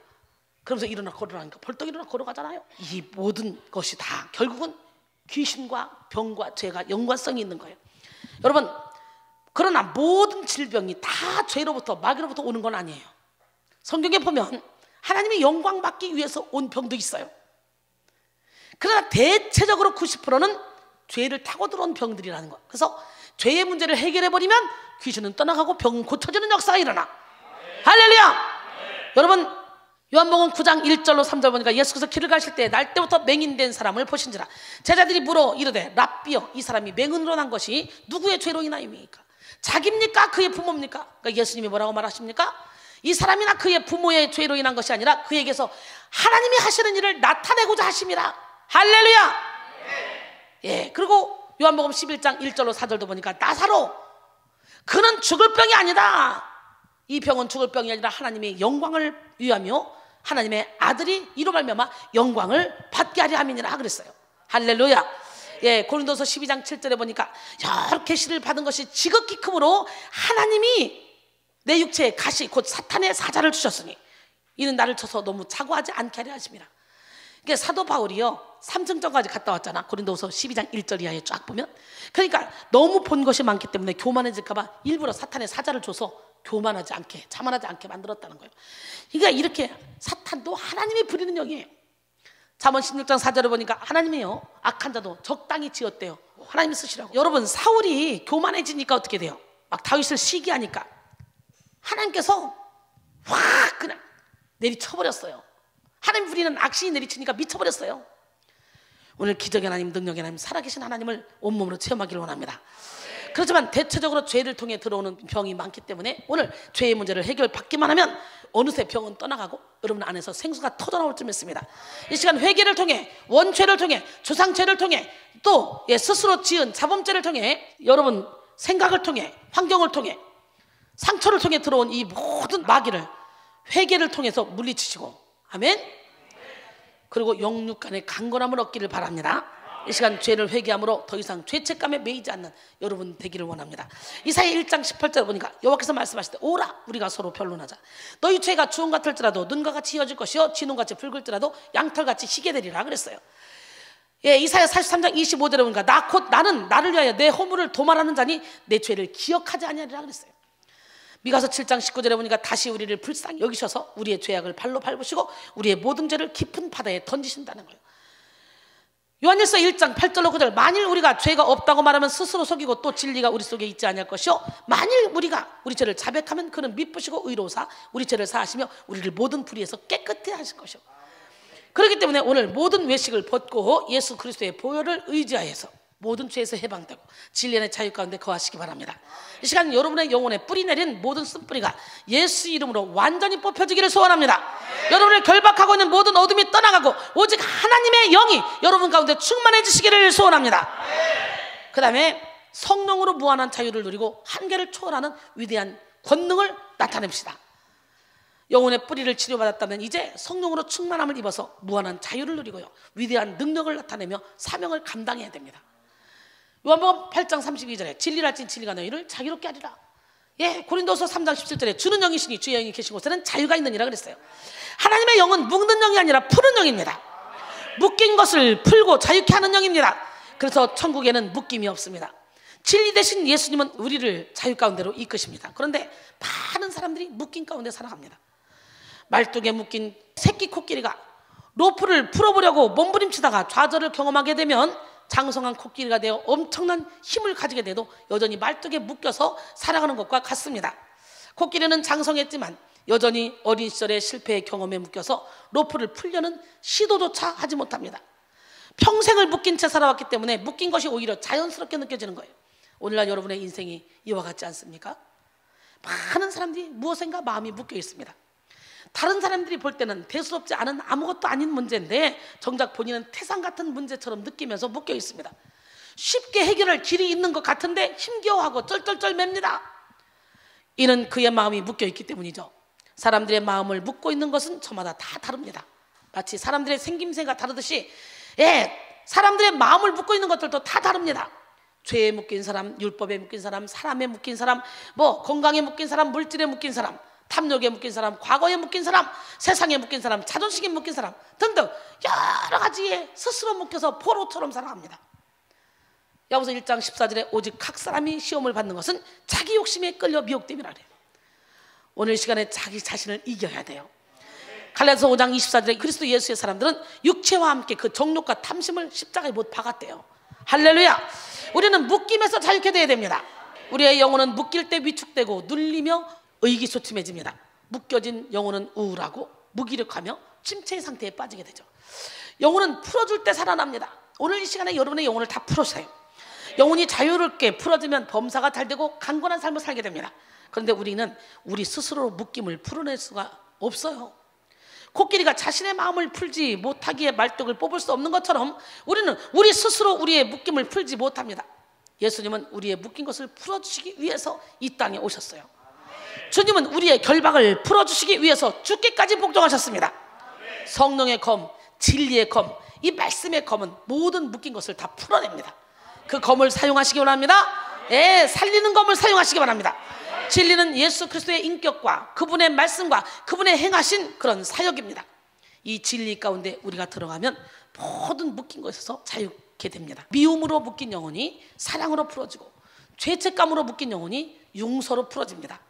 그러면서 일어나 걸어가니까 벌떡 일어나 걸어가잖아요. 이 모든 것이 다 결국은 귀신과 병과 죄가 연관성이 있는 거예요. 여러분 그러나 모든 질병이 다 죄로부터 마귀로부터 오는 건 아니에요. 성경에 보면 하나님의 영광 받기 위해서 온 병도 있어요. 그러나 대체적으로 90%는 죄를 타고 들어온 병들이라는 거. 그래서 죄의 문제를 해결해버리면 귀신은 떠나가고 병은 고쳐지는 역사가 일어나. 할렐루야. 여러분 요한복음 9장 1절로 3절 보니까 예수께서 길을 가실 때 날 때부터 맹인된 사람을 보신지라. 제자들이 물어 이르되 랍비여 이 사람이 맹인으로 난 것이 누구의 죄로 인하입니까? 자기입니까? 그의 부모입니까? 그러니까 예수님이 뭐라고 말하십니까? 이 사람이나 그의 부모의 죄로 인한 것이 아니라 그에게서 하나님이 하시는 일을 나타내고자 하심이라. 할렐루야. 예, 그리고 요한복음 11장 1절로 4절도 보니까 나사로 그는 죽을 병이 아니다. 이 병은 죽을 병이 아니라 하나님의 영광을 위하며 하나님의 아들이 이로 말미암아 영광을 받게 하려 함이니라 그랬어요. 할렐루야. 예, 고린도서 12장 7절에 보니까 여러 계시를 받은 것이 지극히 크므로 하나님이 내 육체에 가시 곧 사탄의 사자를 주셨으니 이는 나를 쳐서 너무 자고하지 않게 하려 하심이라. 그러니까 사도 바울이요 3승전까지 갔다 왔잖아. 고린도서 12장 1절 이하에 쫙 보면. 그러니까 너무 본 것이 많기 때문에 교만해질까 봐 일부러 사탄의 사자를 줘서 교만하지 않게 자만하지 않게 만들었다는 거예요. 그러니까 이렇게 사탄도 하나님이 부리는 영이에요. 잠언 16장 4절에 보니까 하나님이요 악한 자도 적당히 지었대요. 하나님이 쓰시라고. 여러분 사울이 교만해지니까 어떻게 돼요? 막 다윗을 시기하니까 하나님께서 확 그냥 내리쳐버렸어요. 하나님 부리는 악신이 내리치니까 미쳐버렸어요. 오늘 기적의 하나님 능력의 하나님 살아계신 하나님을 온몸으로 체험하기를 원합니다. 그렇지만 대체적으로 죄를 통해 들어오는 병이 많기 때문에 오늘 죄의 문제를 해결받기만 하면 어느새 병은 떠나가고 여러분 안에서 생수가 터져나올 쯤 했습니다. 이 시간 회개를 통해 원죄를 통해 조상죄를 통해 또 스스로 지은 자범죄를 통해 여러분 생각을 통해 환경을 통해 상처를 통해 들어온 이 모든 마귀를 회개를 통해서 물리치시고 아멘. 그리고 영육 간의 강건함을 얻기를 바랍니다. 이 시간 죄를 회개함으로 더 이상 죄책감에 매이지 않는 여러분 되기를 원합니다. 이사야 1장 18절 보니까 여호와께서 말씀하실 때 오라 우리가 서로 변론하자. 너희 죄가 주홍 같을지라도 눈과 같이 이어질 것이요 진홍같이 붉을지라도 양털같이 희게 되리라 그랬어요. 예, 이사야 43장 25절에 보니까 나 곧 나는 나를 위하여 내 허물을 도말하는 자니 내 죄를 기억하지 아니하리라 그랬어요. 미가서 7장 19절에 보니까 다시 우리를 불쌍히 여기셔서 우리의 죄악을 발로 밟으시고 우리의 모든 죄를 깊은 바다에 던지신다는 거예요. 요한일서 1장 8절로 9절 만일 우리가 죄가 없다고 말하면 스스로 속이고 또 진리가 우리 속에 있지 아니할 것이요 만일 우리가 우리 죄를 자백하면 그는 미쁘시고 의로우사 우리 죄를 사하시며 우리를 모든 불의에서 깨끗게 하실 것이요. 그렇기 때문에 오늘 모든 외식을 벗고 예수 그리스도의 보혈을 의지하여서 모든 죄에서 해방되고 진리의 자유 가운데 거하시기 바랍니다. 이 시간 여러분의 영혼에 뿌리 내린 모든 쓴뿌리가 예수 이름으로 완전히 뽑혀지기를 소원합니다. 여러분을 결박하고 있는 모든 어둠이 떠나가고 오직 하나님의 영이 여러분 가운데 충만해지시기를 소원합니다. 그 다음에 성령으로 무한한 자유를 누리고 한계를 초월하는 위대한 권능을 나타냅시다. 영혼의 뿌리를 치료받았다면 이제 성령으로 충만함을 입어서 무한한 자유를 누리고요 위대한 능력을 나타내며 사명을 감당해야 됩니다. 요한복음 8장 32절에 진리를 알진 진리가 너희를 자유롭게 하리라. 예, 고린도서 3장 17절에 주는 영이시니 주의 영이 계신 곳에는 자유가 있느니라 그랬어요. 하나님의 영은 묶는 영이 아니라 푸는 영입니다. 묶인 것을 풀고 자유케 하는 영입니다. 그래서 천국에는 묶임이 없습니다. 진리 대신 예수님은 우리를 자유 가운데로 이끄십니다. 그런데 많은 사람들이 묶인 가운데 살아갑니다. 말뚝에 묶인 새끼 코끼리가 로프를 풀어보려고 몸부림치다가 좌절을 경험하게 되면 장성한 코끼리가 되어 엄청난 힘을 가지게 돼도 여전히 말뚝에 묶여서 살아가는 것과 같습니다. 코끼리는 장성했지만 여전히 어린 시절의 실패의 경험에 묶여서 로프를 풀려는 시도조차 하지 못합니다. 평생을 묶인 채 살아왔기 때문에 묶인 것이 오히려 자연스럽게 느껴지는 거예요. 오늘날 여러분의 인생이 이와 같지 않습니까? 많은 사람들이 무엇인가 마음이 묶여 있습니다. 다른 사람들이 볼 때는 대수롭지 않은 아무것도 아닌 문제인데 정작 본인은 태산 같은 문제처럼 느끼면서 묶여 있습니다. 쉽게 해결할 길이 있는 것 같은데 힘겨워하고 쩔쩔쩔 맵니다. 이는 그의 마음이 묶여 있기 때문이죠. 사람들의 마음을 묶고 있는 것은 저마다 다 다릅니다. 마치 사람들의 생김새가 다르듯이 사람들의 마음을 묶고 있는 것들도 다 다릅니다. 죄에 묶인 사람, 율법에 묶인 사람, 사람에 묶인 사람, 건강에 묶인 사람, 물질에 묶인 사람, 탐욕에 묶인 사람, 과거에 묶인 사람, 세상에 묶인 사람, 자존심에 묶인 사람 등등 여러 가지에 스스로 묶여서 포로처럼 살아갑니다. 야고보서 1장 14절에 오직 각 사람이 시험을 받는 것은 자기 욕심에 끌려 미혹됨이라 그래요. 오늘 시간에 자기 자신을 이겨야 돼요. 갈라디아서 5장 24절에 그리스도 예수의 사람들은 육체와 함께 그 정욕과 탐심을 십자가에 못 박았대요. 할렐루야. 우리는 묶임에서 자유케 돼야 됩니다. 우리의 영혼은 묶일 때 위축되고 눌리며 의기소침해집니다. 묶여진 영혼은 우울하고 무기력하며 침체의 상태에 빠지게 되죠. 영혼은 풀어줄 때 살아납니다. 오늘 이 시간에 여러분의 영혼을 다 풀어주세요. 영혼이 자유롭게 풀어지면 범사가 잘 되고 강건한 삶을 살게 됩니다. 그런데 우리는 우리 스스로 묶임을 풀어낼 수가 없어요. 코끼리가 자신의 마음을 풀지 못하기에 말뚝을 뽑을 수 없는 것처럼 우리는 우리 스스로 우리의 묶임을 풀지 못합니다. 예수님은 우리의 묶인 것을 풀어주시기 위해서 이 땅에 오셨어요. 주님은 우리의 결박을 풀어주시기 위해서 죽기까지 복종하셨습니다. 성령의 검, 진리의 검, 이 말씀의 검은 모든 묶인 것을 다 풀어냅니다. 그 검을 사용하시기 바랍니다. 살리는 검을 사용하시기 바랍니다. 진리는 예수 그리스도의 인격과 그분의 말씀과 그분의 행하신 그런 사역입니다. 이 진리 가운데 우리가 들어가면 모든 묶인 것에서 자유케 됩니다. 미움으로 묶인 영혼이 사랑으로 풀어지고, 죄책감으로 묶인 영혼이 용서로 풀어집니다.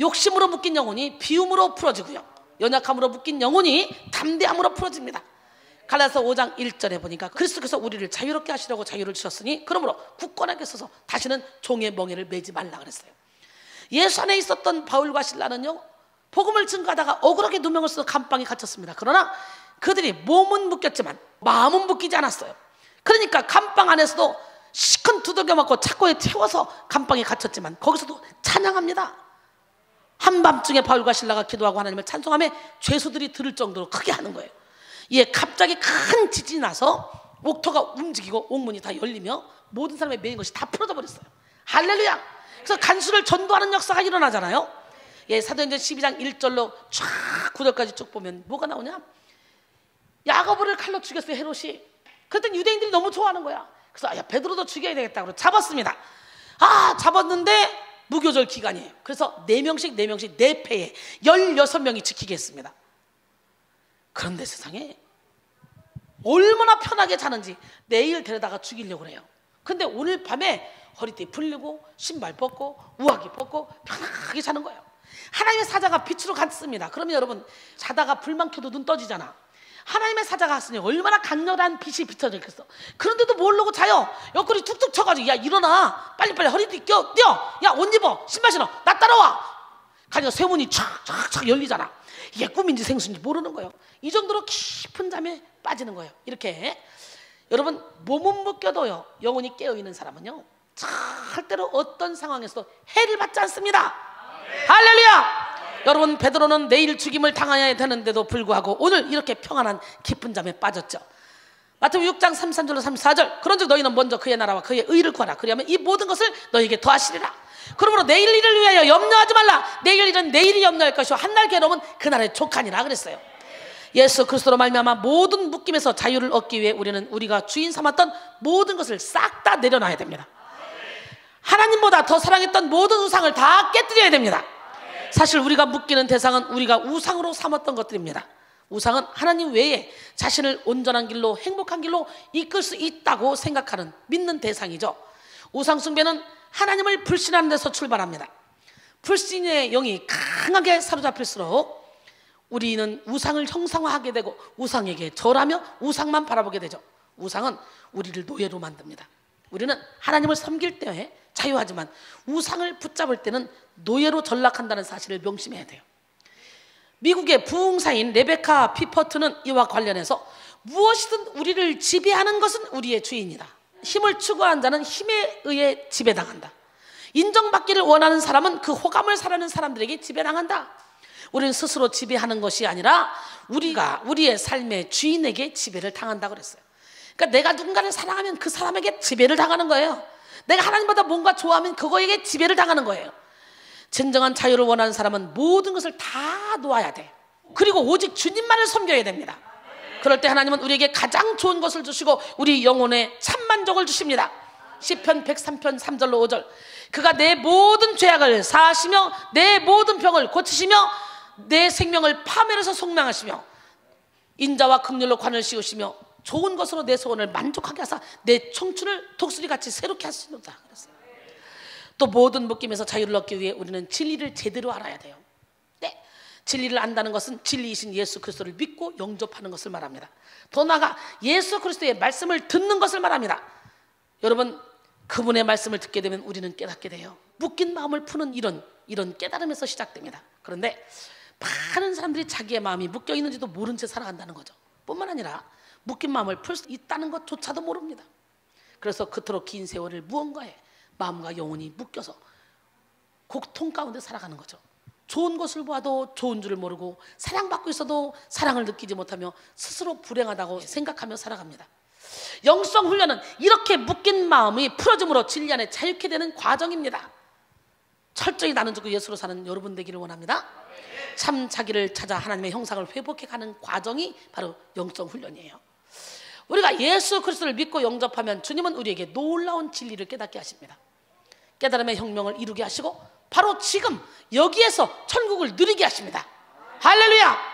욕심으로 묶인 영혼이 비움으로 풀어지고요, 연약함으로 묶인 영혼이 담대함으로 풀어집니다. 갈라디아서 5장 1절에 보니까 그리스도께서 우리를 자유롭게 하시려고 자유를 주셨으니 그러므로 굳건하게 서서 다시는 종의 멍에를 매지 말라 그랬어요. 예수 안에 있었던 바울과 실라는요, 복음을 증거하다가 억울하게 누명을 써서 감방에 갇혔습니다. 그러나 그들이 몸은 묶였지만 마음은 묶이지 않았어요. 그러니까 감방 안에서도 시큰 두들겨 맞고 착고에 태워서 감방에 갇혔지만 거기서도 찬양합니다. 한밤중에 바울과 실라가 기도하고 하나님을 찬송하며 죄수들이 들을 정도로 크게 하는 거예요. 이에 갑자기 큰 지진이 나서 옥토가 움직이고 옥문이 다 열리며 모든 사람의 매인 것이 다 풀어져 버렸어요. 할렐루야. 그래서 간수를 전도하는 역사가 일어나잖아요. 사도행전 12장 1절로 쫙 9절까지 쭉 보면 뭐가 나오냐, 야고보를 칼로 죽였어요, 헤롯이. 그랬더니 유대인들이 너무 좋아하는 거야. 그래서 베드로도 죽여야 되겠다 그러고 잡았습니다. 잡았는데 무교절 기간이에요. 그래서 4명씩 4패에 16명이 지키게 했습니다. 그런데 세상에 얼마나 편하게 자는지 내일 데려다가 죽이려고 그래요. 근데 오늘 밤에 허리띠 풀리고 신발 벗고 우아기 벗고 편하게 자는 거예요. 하나님의 사자가 빛으로 갔습니다. 그러면 여러분, 자다가 불만 켜도 눈 떠지잖아. 하나님의 사자가 왔으니 얼마나 강렬한 빛이 비춰져 있겠어. 그런데도 모르고 자요. 옆구리 툭툭 쳐가지고 야 일어나, 빨리빨리 허리띠 뛰어, 야 옷 입어, 신발 신어, 나 따라와. 가니까 쇠문이 촥촥촥 열리잖아. 이게 꿈인지 생수인지 모르는 거예요. 이 정도로 깊은 잠에 빠지는 거예요. 이렇게 여러분, 몸은 묶여도요 영혼이 깨어있는 사람은요 절대로 어떤 상황에서도 해를 받지 않습니다. 할렐루야. 여러분, 베드로는 내일 죽임을 당해야 되는데도 불구하고 오늘 이렇게 평안한 깊은 잠에 빠졌죠. 마태복음 6장 33절로 34절, 그런즉 너희는 먼저 그의 나라와 그의 의를 구하라. 그리하면 이 모든 것을 너희에게 더하시리라. 그러므로 내일 일을 위하여 염려하지 말라. 내일 일은 내일이 염려할 것이요 한날 괴로움은 그날의 족하니라 그랬어요. 예수 그리스도로 말미암아 모든 묶임에서 자유를 얻기 위해 우리는 우리가 주인 삼았던 모든 것을 싹 다 내려놔야 됩니다. 하나님보다 더 사랑했던 모든 우상을 다 깨뜨려야 됩니다. 사실 우리가 묶이는 대상은 우리가 우상으로 삼았던 것들입니다. 우상은 하나님 외에 자신을 온전한 길로, 행복한 길로 이끌 수 있다고 생각하는, 믿는 대상이죠. 우상 숭배는 하나님을 불신하는 데서 출발합니다. 불신의 영이 강하게 사로잡힐수록 우리는 우상을 형상화하게 되고 우상에게 절하며 우상만 바라보게 되죠. 우상은 우리를 노예로 만듭니다. 우리는 하나님을 섬길 때에 자유하지만 우상을 붙잡을 때는 노예로 전락한다는 사실을 명심해야 돼요. 미국의 부흥사인 레베카 피퍼트는 이와 관련해서 무엇이든 우리를 지배하는 것은 우리의 주인이다. 힘을 추구하는 자는 힘에 의해 지배당한다. 인정받기를 원하는 사람은 그 호감을 사려는 사람들에게 지배당한다. 우리는 스스로 지배하는 것이 아니라 우리가 우리의 삶의 주인에게 지배를 당한다 그랬어요. 그러니까 내가 누군가를 사랑하면 그 사람에게 지배를 당하는 거예요. 내가 하나님보다 뭔가 좋아하면 그거에게 지배를 당하는 거예요. 진정한 자유를 원하는 사람은 모든 것을 다 놓아야 돼. 그리고 오직 주님만을 섬겨야 됩니다. 그럴 때 하나님은 우리에게 가장 좋은 것을 주시고 우리 영혼에 참 만족을 주십니다. 시편 103편 3절로 5절. 그가 내 모든 죄악을 사하시며 내 모든 병을 고치시며 내 생명을 파멸해서 속량하시며 인자와 긍휼로 관을 씌우시며 좋은 것으로 내 소원을 만족하게 하사 내 청춘을 독수리같이 새롭게 하시는다 그랬어요. 또 모든 묶임에서 자유를 얻기 위해 우리는 진리를 제대로 알아야 돼요. 네, 진리를 안다는 것은 진리이신 예수 그리스도를 믿고 영접하는 것을 말합니다. 더 나아가 예수 그리스도의 말씀을 듣는 것을 말합니다. 여러분, 그분의 말씀을 듣게 되면 우리는 깨닫게 돼요. 묶인 마음을 푸는 이런 깨달음에서 시작됩니다. 그런데 많은 사람들이 자기의 마음이 묶여 있는지도 모른 채 살아간다는 거죠. 뿐만 아니라 묶인 마음을 풀 수 있다는 것조차도 모릅니다. 그래서 그토록 긴 세월을 무언가에 마음과 영혼이 묶여서 고통 가운데 살아가는 거죠. 좋은 것을 봐도 좋은 줄을 모르고 사랑받고 있어도 사랑을 느끼지 못하며 스스로 불행하다고 생각하며 살아갑니다. 영성 훈련은 이렇게 묶인 마음이 풀어짐으로 진리 안에 자유케 되는 과정입니다. 철저히 나는 죽고 예수로 사는 여러분 되기를 원합니다. 참 자기를 찾아 하나님의 형상을 회복해 가는 과정이 바로 영성 훈련이에요. 우리가 예수 그리스도를 믿고 영접하면 주님은 우리에게 놀라운 진리를 깨닫게 하십니다. 깨달음의 혁명을 이루게 하시고 바로 지금 여기에서 천국을 누리게 하십니다. 할렐루야!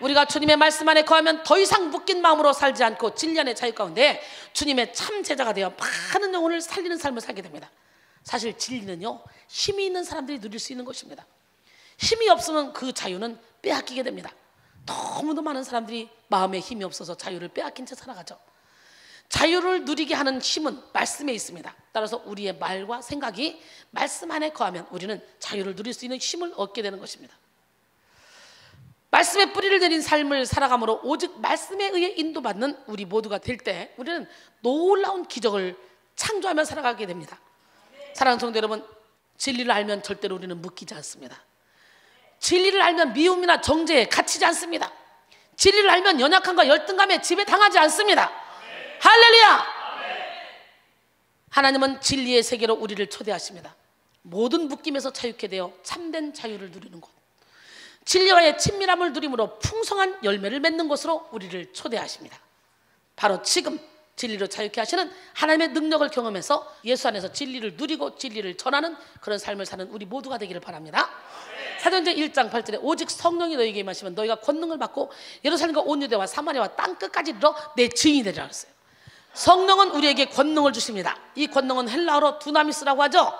우리가 주님의 말씀 안에 거하면 더 이상 묶인 마음으로 살지 않고 진리 안의 자유 가운데 주님의 참 제자가 되어 많은 영혼을 살리는 삶을 살게 됩니다. 사실 진리는요, 힘이 있는 사람들이 누릴 수 있는 것입니다. 힘이 없으면 그 자유는 빼앗기게 됩니다. 너무도 많은 사람들이 마음에 힘이 없어서 자유를 빼앗긴 채 살아가죠. 자유를 누리게 하는 힘은 말씀에 있습니다. 따라서 우리의 말과 생각이 말씀 안에 거하면 우리는 자유를 누릴 수 있는 힘을 얻게 되는 것입니다. 말씀의 뿌리를 내린 삶을 살아감으로 오직 말씀에 의해 인도받는 우리 모두가 될 때 우리는 놀라운 기적을 창조하며 살아가게 됩니다. 사랑하는 성도 여러분, 진리를 알면 절대로 우리는 묶이지 않습니다. 진리를 알면 미움이나 정죄에 갇히지 않습니다. 진리를 알면 연약함과 열등감에 지배당하지 않습니다. 할렐루야! 하나님은 진리의 세계로 우리를 초대하십니다. 모든 묶임에서 자유케 되어 참된 자유를 누리는 곳, 진리와의 친밀함을 누림으로 풍성한 열매를 맺는 곳으로 우리를 초대하십니다. 바로 지금 진리로 자유케 하시는 하나님의 능력을 경험해서 예수 안에서 진리를 누리고 진리를 전하는 그런 삶을 사는 우리 모두가 되기를 바랍니다. 사도행전 1장 8절에 오직 성령이 너희에게 임하시면 너희가 권능을 받고 예루살렘과 온 유대와 사마리아와 땅 끝까지 이르러 내 증인이 되리라 그랬어요. 성령은 우리에게 권능을 주십니다. 이 권능은 헬라어로 두나미스라고 하죠.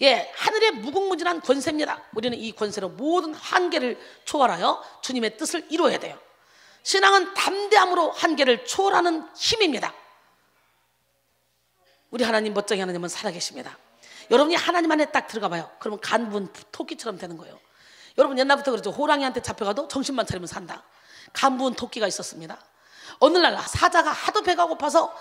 예, 하늘의 무궁무진한 권세입니다. 우리는 이 권세로 모든 한계를 초월하여 주님의 뜻을 이루어야 돼요. 신앙은 담대함으로 한계를 초월하는 힘입니다. 우리 하나님, 멋쟁이 하나님은 살아계십니다. 여러분이 하나님 안에 딱 들어가 봐요. 그러면 간부은 토끼처럼 되는 거예요. 여러분 옛날부터 그랬죠. 호랑이한테 잡혀가도 정신만 차리면 산다. 간부은 토끼가 있었습니다. 어느 날 사자가 하도 배가 고파서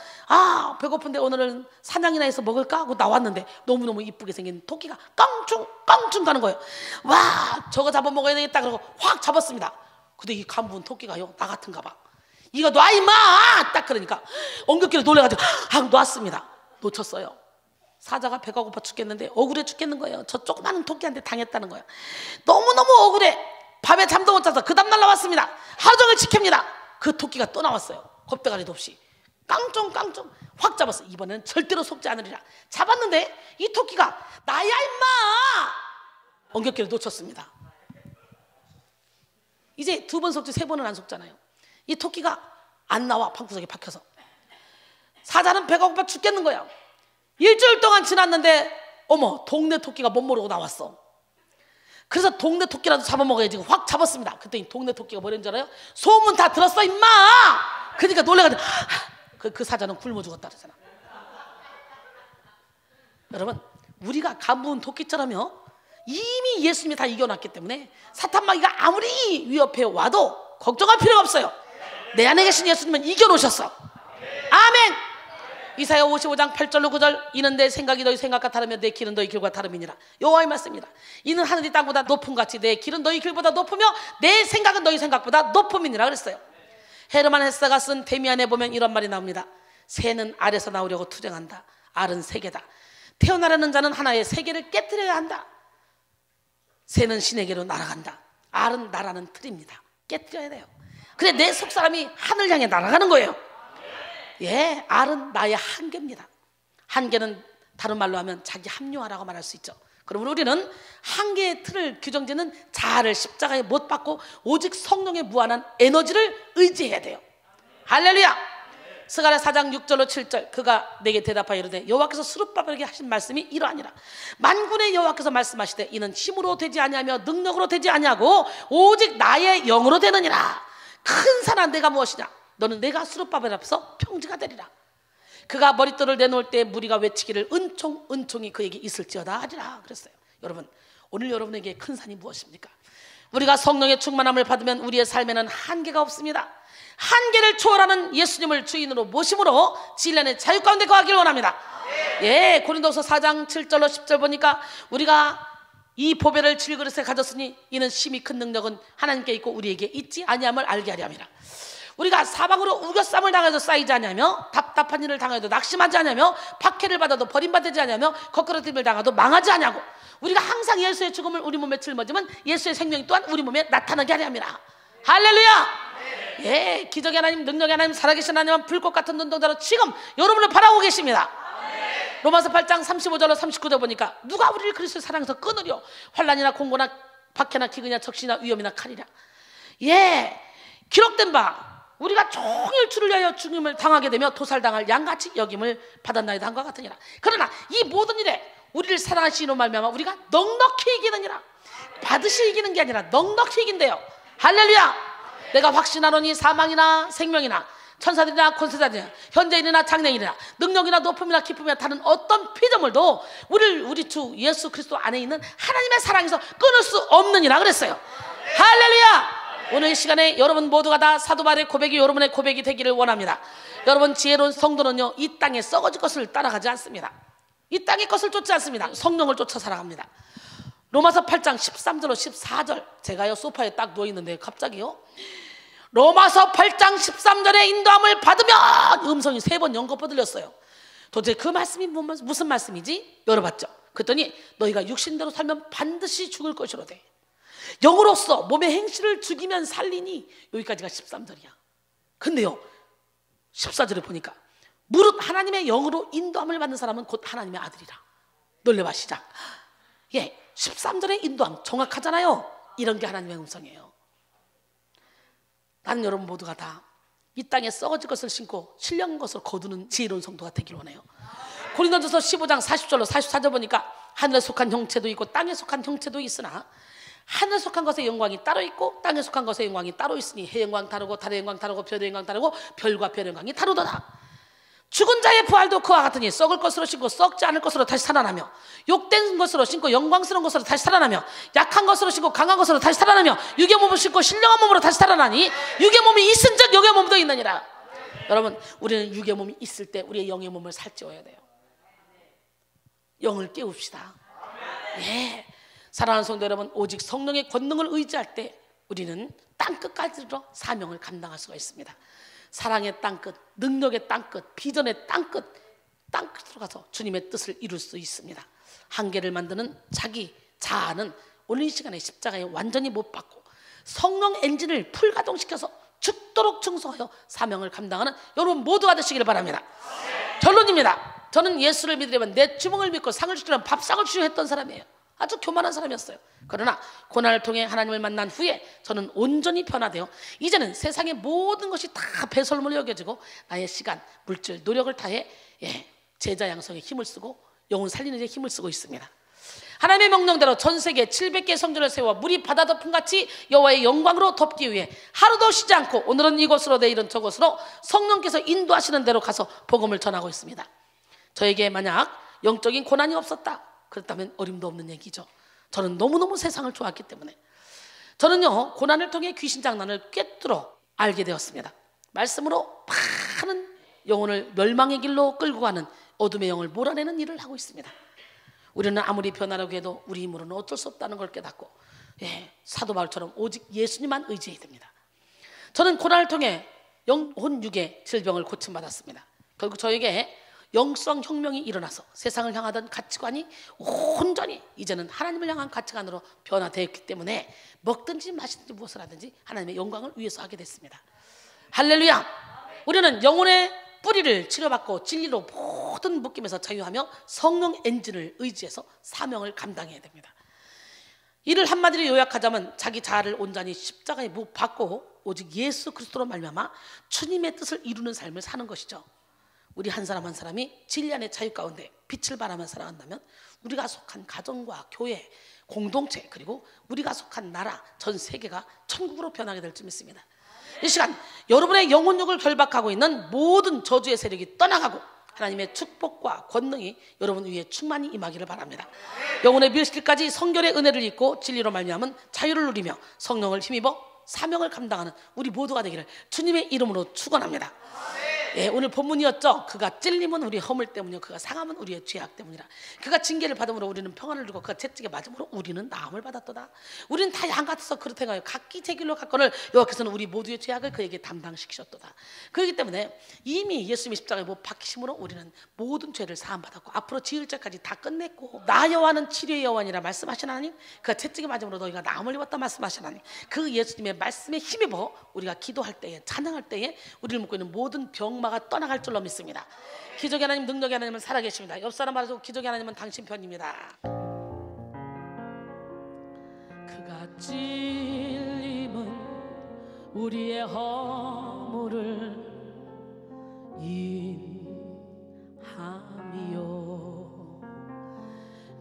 배고픈데 오늘은 사냥이나 해서 먹을까 하고 나왔는데 너무너무 이쁘게 생긴 토끼가 깡충 깡충 가는 거예요. 와, 저거 잡아먹어야 되겠다 그러고 확 잡았습니다. 근데 이 간부은 토끼가요, 나 같은가 봐. 이거 놔 임마! 딱 그러니까 엉겹기를 놀래가지고 놨습니다. 놓쳤어요. 사자가 배가 고파 죽겠는데 억울해 죽겠는 거예요. 저 조그마한 토끼한테 당했다는 거예요. 너무너무 억울해. 밤에 잠도 못 자서 그 다음날 나왔습니다. 하루 종일 지킵니다. 그 토끼가 또 나왔어요. 겁대가리도 없이 깡총 확 잡았어요. 이번에는 절대로 속지 않으리라. 잡았는데 이 토끼가 나야 임마! 엉겹기를 놓쳤습니다. 이제 2번 속지 3번은 안 속잖아요. 이 토끼가 안 나와. 방구석에 박혀서. 사자는 배가 고파 죽겠는 거야. 일주일 동안 지났는데 어머, 동네 토끼가 못 모르고 나왔어. 그래서 동네 토끼라도 잡아먹어야지 확 잡았습니다. 그랬더니 동네 토끼가 뭐랬는 줄 알아요? 소문 다 들었어 임마! 그러니까 놀래가지고 그 사자는 굶어 죽었다 그러잖아. 여러분, 우리가 가부은 토끼처럼요, 이미 예수님이 다 이겨놨기 때문에 사탄 마귀가 아무리 위협해 와도 걱정할 필요가 없어요. 내 안에 계신 예수님은 이겨놓으셨어. 아멘. 이사야 55장 8절로 9절, 이는 내 생각이 너희 생각과 다르며 내 길은 너희 길과 다름이니라. 여호와의 말씀입니다. 이는 하늘이 땅보다 높음 같이 내 길은 너희 길보다 높으며 내 생각은 너희 생각보다 높음이니라 그랬어요. 헤르만 헤세가 쓴 데미안에 보면 이런 말이 나옵니다. 새는 알에서 나오려고 투쟁한다. 알은 세계다. 태어나려는 자는 하나의 세계를 깨뜨려야 한다. 새는 신에게로 날아간다. 알은 나라는 틀입니다. 깨뜨려야 돼요. 그래, 내 속사람이 하늘 향해 날아가는 거예요. 예, 알은 나의 한계입니다. 한계는 다른 말로 하면 자기 합리화라고 말할 수 있죠. 그러면 우리는 한계의 틀을 규정짓는 자아를 십자가에 못 박고 오직 성령의 무한한 에너지를 의지해야 돼요. 할렐루야. 스가랴 4장 6절로 7절, 그가 내게 대답하여 이르되 여호와께서 스룹바벨에게 하신 말씀이 이러하니라. 만군의 여호와께서 말씀하시되 이는 힘으로 되지 아니하며 능력으로 되지 아니하고 오직 나의 영으로 되느니라. 큰 산아, 내가 무엇이냐? 너는 내가 스룹바벨 앞에서 평지가 되리라. 그가 머릿돌을 내놓을 때 무리가 외치기를 은총 은총이 그에게 있을지어다 하리라 그랬어요. 여러분, 오늘 여러분에게 큰 산이 무엇입니까? 우리가 성령의 충만함을 받으면 우리의 삶에는 한계가 없습니다. 한계를 초월하는 예수님을 주인으로 모심으로 진리의 자유 가운데 거하기를 원합니다. 예, 고린도서 4장 7절로 10절 보니까 우리가 이 보배를 질그릇에 가졌으니 이는 심히 큰 능력은 하나님께 있고 우리에게 있지 아니함을 알게 하려 함이라. 우리가 사방으로 우겨쌈을 당해도 쌓이지 않으며 답답한 일을 당해도 낙심하지 않으며 박해를 받아도 버림받지 않으며 거꾸러짐을 당해도 망하지 않냐고. 우리가 항상 예수의 죽음을 우리 몸에 짊어지면 예수의 생명이 또한 우리 몸에 나타나게 하려 함이라. 할렐루야. 예, 기적의 하나님, 능력의 하나님, 살아계신 하나님은 불꽃 같은 눈동자로 지금 여러분을 바라보고 계십니다. 로마서 8장 35절로 39절 보니까 누가 우리를 그리스도의 사랑에서 끊으려? 환난이나 공고나 박해나 기근이나 적신이나 위험이나 칼이라. 예, 기록된 바 우리가 종일 주를 위하여 죽임을 당하게 되며 도살당할 양같이 여김을 받았나이다 한과 같으니라. 그러나 이 모든 일에 우리를 사랑하시는 말미암아 우리가 넉넉히 이기느니라. 받으시 이기는 게 아니라 넉넉히 이긴대요. 할렐루야. 내가 확신하노니 사망이나 생명이나 천사들이나 권세자들이나 현재일이나 장래일이나 능력이나 높음이나 기쁨이나 다른 어떤 피조물도 우리 주 예수 그리스도 안에 있는 하나님의 사랑에서 끊을 수 없느니라 그랬어요. 할렐루야. 오늘 이 시간에 여러분 모두가 다 사도 바울의 고백이 여러분의 고백이 되기를 원합니다. 여러분 지혜로운 성도는요, 이 땅에 썩어질 것을 따라가지 않습니다. 이 땅의 것을 쫓지 않습니다. 성령을 쫓아 살아갑니다. 로마서 8장 13절로 14절, 제가요 소파에 딱 누워있는데 갑자기요 로마서 8장 13절의 인도함을 받으면 음성이 3번 연거푸 들렸어요. 도대체 그 말씀이 무슨 말씀이지? 열어봤죠. 그랬더니 너희가 육신대로 살면 반드시 죽을 것이로되 영으로서 몸의 행실을 죽이면 살리니, 여기까지가 13절이야. 근데요 14절에 보니까 무릇 하나님의 영으로 인도함을 받는 사람은 곧 하나님의 아들이라. 놀래봐 시작. 예, 13절의 인도함 정확하잖아요. 이런 게 하나님의 음성이에요. 나는 여러분 모두가 다 이 땅에 썩어질 것을 신고 신령한 것을 거두는 지혜로운 성도가 되길 원해요. 고린도전서 15장 40절로 44절 보니까 하늘에 속한 형체도 있고 땅에 속한 형체도 있으나 하늘에 속한 것의 영광이 따로 있고 땅에 속한 것의 영광이 따로 있으니 해 영광 다르고 달의 영광 다르고 별의 영광 다르고 별과 별의 영광이 다르도다. 죽은 자의 부활도 그와 같으니 썩을 것으로 신고 썩지 않을 것으로 다시 살아나며 욕된 것으로 신고 영광스러운 것으로 다시 살아나며 약한 것으로 신고 강한 것으로 다시 살아나며 육의 몸을 신고 신령한 몸으로 다시 살아나니 육의 몸이 있은즉 영의 몸도 있느니라. 여러분, 우리는 육의 몸이 있을 때 우리의 영의 몸을 살찌워야 돼요. 영을 깨웁시다. 예, 사랑하는 성도 여러분, 오직 성령의 권능을 의지할 때 우리는 땅끝까지 이르러 사명을 감당할 수가 있습니다. 사랑의 땅끝, 능력의 땅끝, 비전의 땅끝, 땅끝으로 가서 주님의 뜻을 이룰 수 있습니다. 한계를 만드는 자기 자아는 오늘 이 시간에 십자가에 완전히 못 박고 성령 엔진을 풀가동시켜서 죽도록 충성하여 사명을 감당하는 여러분 모두가 되시기를 바랍니다. 결론입니다. 저는 예수를 믿으려면 내 주먹을 믿고 상을 주려면 밥상을 주려 했던 사람이에요. 아주 교만한 사람이었어요. 그러나 고난을 통해 하나님을 만난 후에 저는 온전히 변화되어 이제는 세상의 모든 것이 다 배설물로 여겨지고 나의 시간, 물질, 노력을 다해 제자 양성에 힘을 쓰고 영혼 살리는 데 힘을 쓰고 있습니다. 하나님의 명령대로 전 세계 700개 성전을 세워 물이 바다 덮음같이 여호와의 영광으로 덮기 위해 하루도 쉬지 않고 오늘은 이곳으로 내일은 저곳으로 성령께서 인도하시는 대로 가서 복음을 전하고 있습니다. 저에게 만약 영적인 고난이 없었다 그렇다면 어림도 없는 얘기죠. 저는 너무너무 세상을 좋아했기 때문에. 저는요, 고난을 통해 귀신 장난을 꿰뚫어 알게 되었습니다. 말씀으로 많은 영혼을 멸망의 길로 끌고 가는 어둠의 영을 몰아내는 일을 하고 있습니다. 우리는 아무리 변하려고 해도 우리 힘으로는 어쩔 수 없다는 걸 깨닫고, 사도 바울처럼 오직 예수님만 의지해야 됩니다. 저는 고난을 통해 영혼 육의 질병을 고침받았습니다. 결국 저에게 영성 혁명이 일어나서 세상을 향하던 가치관이 온전히 이제는 하나님을 향한 가치관으로 변화되었기 때문에 먹든지 마시든지 무엇을 하든지 하나님의 영광을 위해서 하게 됐습니다. 할렐루야. 우리는 영혼의 뿌리를 치료받고 진리로 모든 묶임에서 자유하며 성령 엔진을 의지해서 사명을 감당해야 됩니다. 이를 한마디로 요약하자면 자기 자아를 온전히 십자가에 못 박고 오직 예수 그리스도로 말미암아 주님의 뜻을 이루는 삶을 사는 것이죠. 우리 한 사람 한 사람이 진리 안의 자유 가운데 빛을 발하며 살아간다면 우리가 속한 가정과 교회, 공동체 그리고 우리가 속한 나라, 전 세계가 천국으로 변하게 될 줄 믿습니다. 이 시간 여러분의 영혼력을 결박하고 있는 모든 저주의 세력이 떠나가고 하나님의 축복과 권능이 여러분 위에 충만히 임하기를 바랍니다. 영혼의 밀실까지 성결의 은혜를 입고 진리로 말미암은 자유를 누리며 성령을 힘입어 사명을 감당하는 우리 모두가 되기를 주님의 이름으로 축원합니다. 오늘 본문이었죠. 그가 찔림은 우리의 허물 때문이요 그가 상함은 우리의 죄악 때문이라. 그가 징계를 받음으로 우리는 평안을 주고 그가 채찍에 맞음으로 우리는 나음을 받았도다. 우리는 다 양 같아서 그렇다고요. 각기 제 길로 갔거늘 여호와께서는 우리 모두의 죄악을 그에게 담당시키셨도다. 그렇기 때문에 이미 예수님의 십자가에 못 박히심으로 우리는 모든 죄를 사함받았고 앞으로 지을 죄까지 다 끝냈고 나 여호와는 치료의 여호와니라 말씀하신 하나님, 그가 채찍에 맞음으로 너희가 나음을 입었다 말씀하신 하나님, 그 예수님의 말씀에 힘입어 우리가 기도할 때에 찬양할 때에 우리를 묶고 있는 모든 병마가 떠나갈 줄로 믿습니다. 기적의 하나님, 능력의 하나님은 살아계십니다. 옆 사람 말해서 기적의 하나님은 당신 편입니다. 그가 찔림은 우리의 허물을 인함이요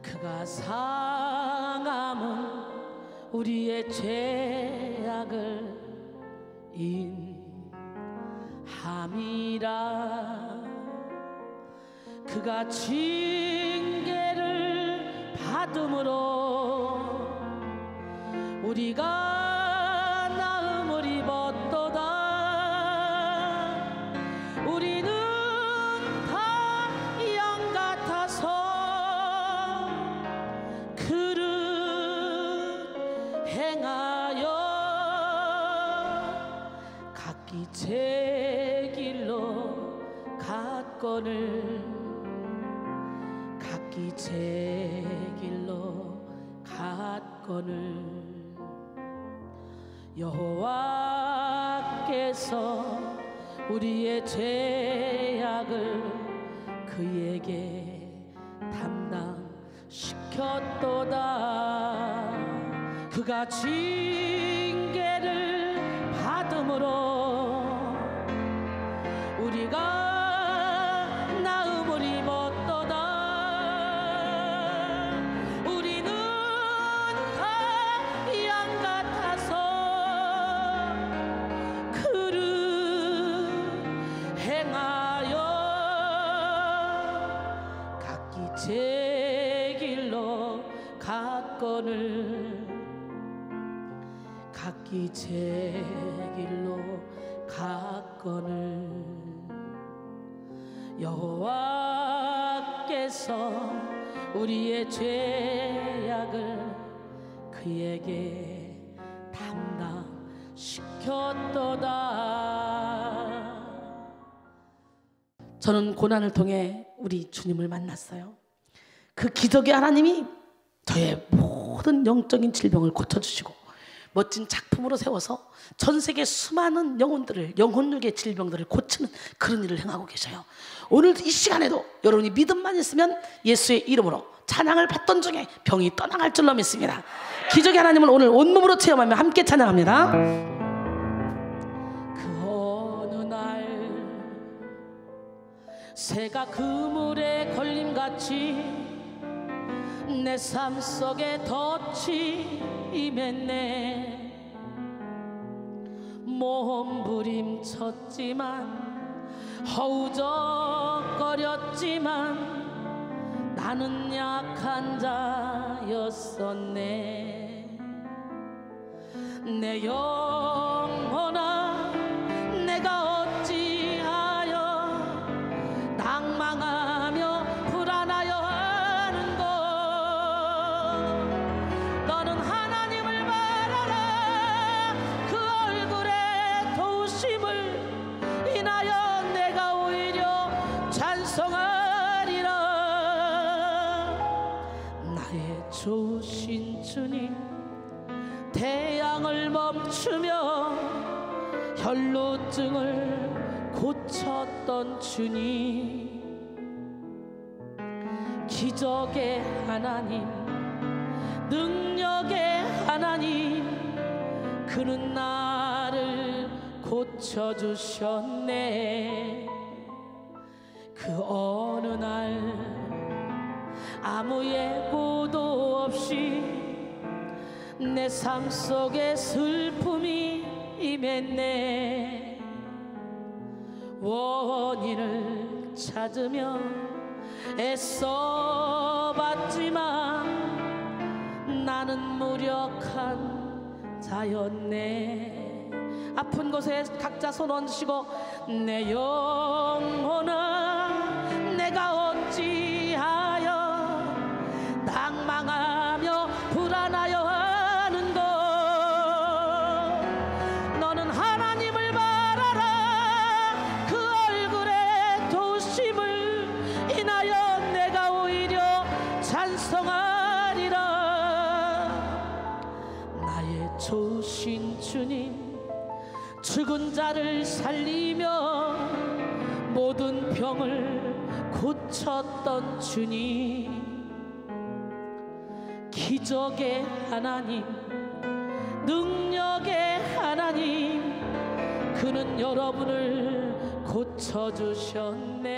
그가 상함은 우리의 죄악을 인함이라. 그가 징계를 받음으로 우리가 나음을 입었도다. 우리는 다 양 같아서 그를 행하여 각기 제 길로 갔거늘 각기 제 길로 갔거늘 여호와께서 우리의 죄악을 그에게 담당시켰도다. 그가 징계를 받음으로 우리가 나음을 입었도다. 우리는 다 양 같아서 그를 행하여 각기 제 길로 갔거늘 각기 제 길로 갔거늘 여호와께서 우리의 죄악을 그에게 담당시켰도다. 저는 고난을 통해 우리 주님을 만났어요. 그 기적의 하나님이 저의 모든 영적인 질병을 고쳐주시고 멋진 작품으로 세워서 전 세계 수많은 영혼들을, 영혼육의 질병들을 고치는 그런 일을 행하고 계셔요. 오늘 이 시간에도 여러분이 믿음만 있으면 예수의 이름으로 찬양을 받던 중에 병이 떠나갈 줄로 믿습니다. 기적의 하나님을 오늘 온몸으로 체험하며 함께 찬양합니다. 그 어느 날 새가 그물에 걸림같이 내 삶 속에 덫이 임했네. 몸부림쳤지만 허우적거렸지만 나는 약한 자였었네. 내 영혼아 내가 어찌하여 낭망하며 불안하여 하는고. 너는 하나님을 바라라. 그 얼굴에 도우심을 인하여 내가 오히려 찬송하리라. 나의 좋으신 주님, 태양을 멈추며 혈루증을 고쳤던 주님, 기적의 하나님, 능력의 하나님, 그는 나를 고쳐주셨네. 그 어느 날 아무 예고도 없이 내 삶 속에 슬픔이 임했네. 원인을 찾으며 애써봤지만 나는 무력한 자였네. 아픈 곳에 각자 손 얹으시고 내 영혼아 내가 어찌하여 낭망하며 불안하여 하는고. 너는 하나님을 바라라. 그 얼굴에 도우심을 인하여 내가 오히려 찬송하리라. 나의 좋으신 주님, 죽은 자를 살리며 모든 병을 고쳤던 주님, 기적의 하나님, 능력의 하나님, 그는 여러분을 고쳐주셨네.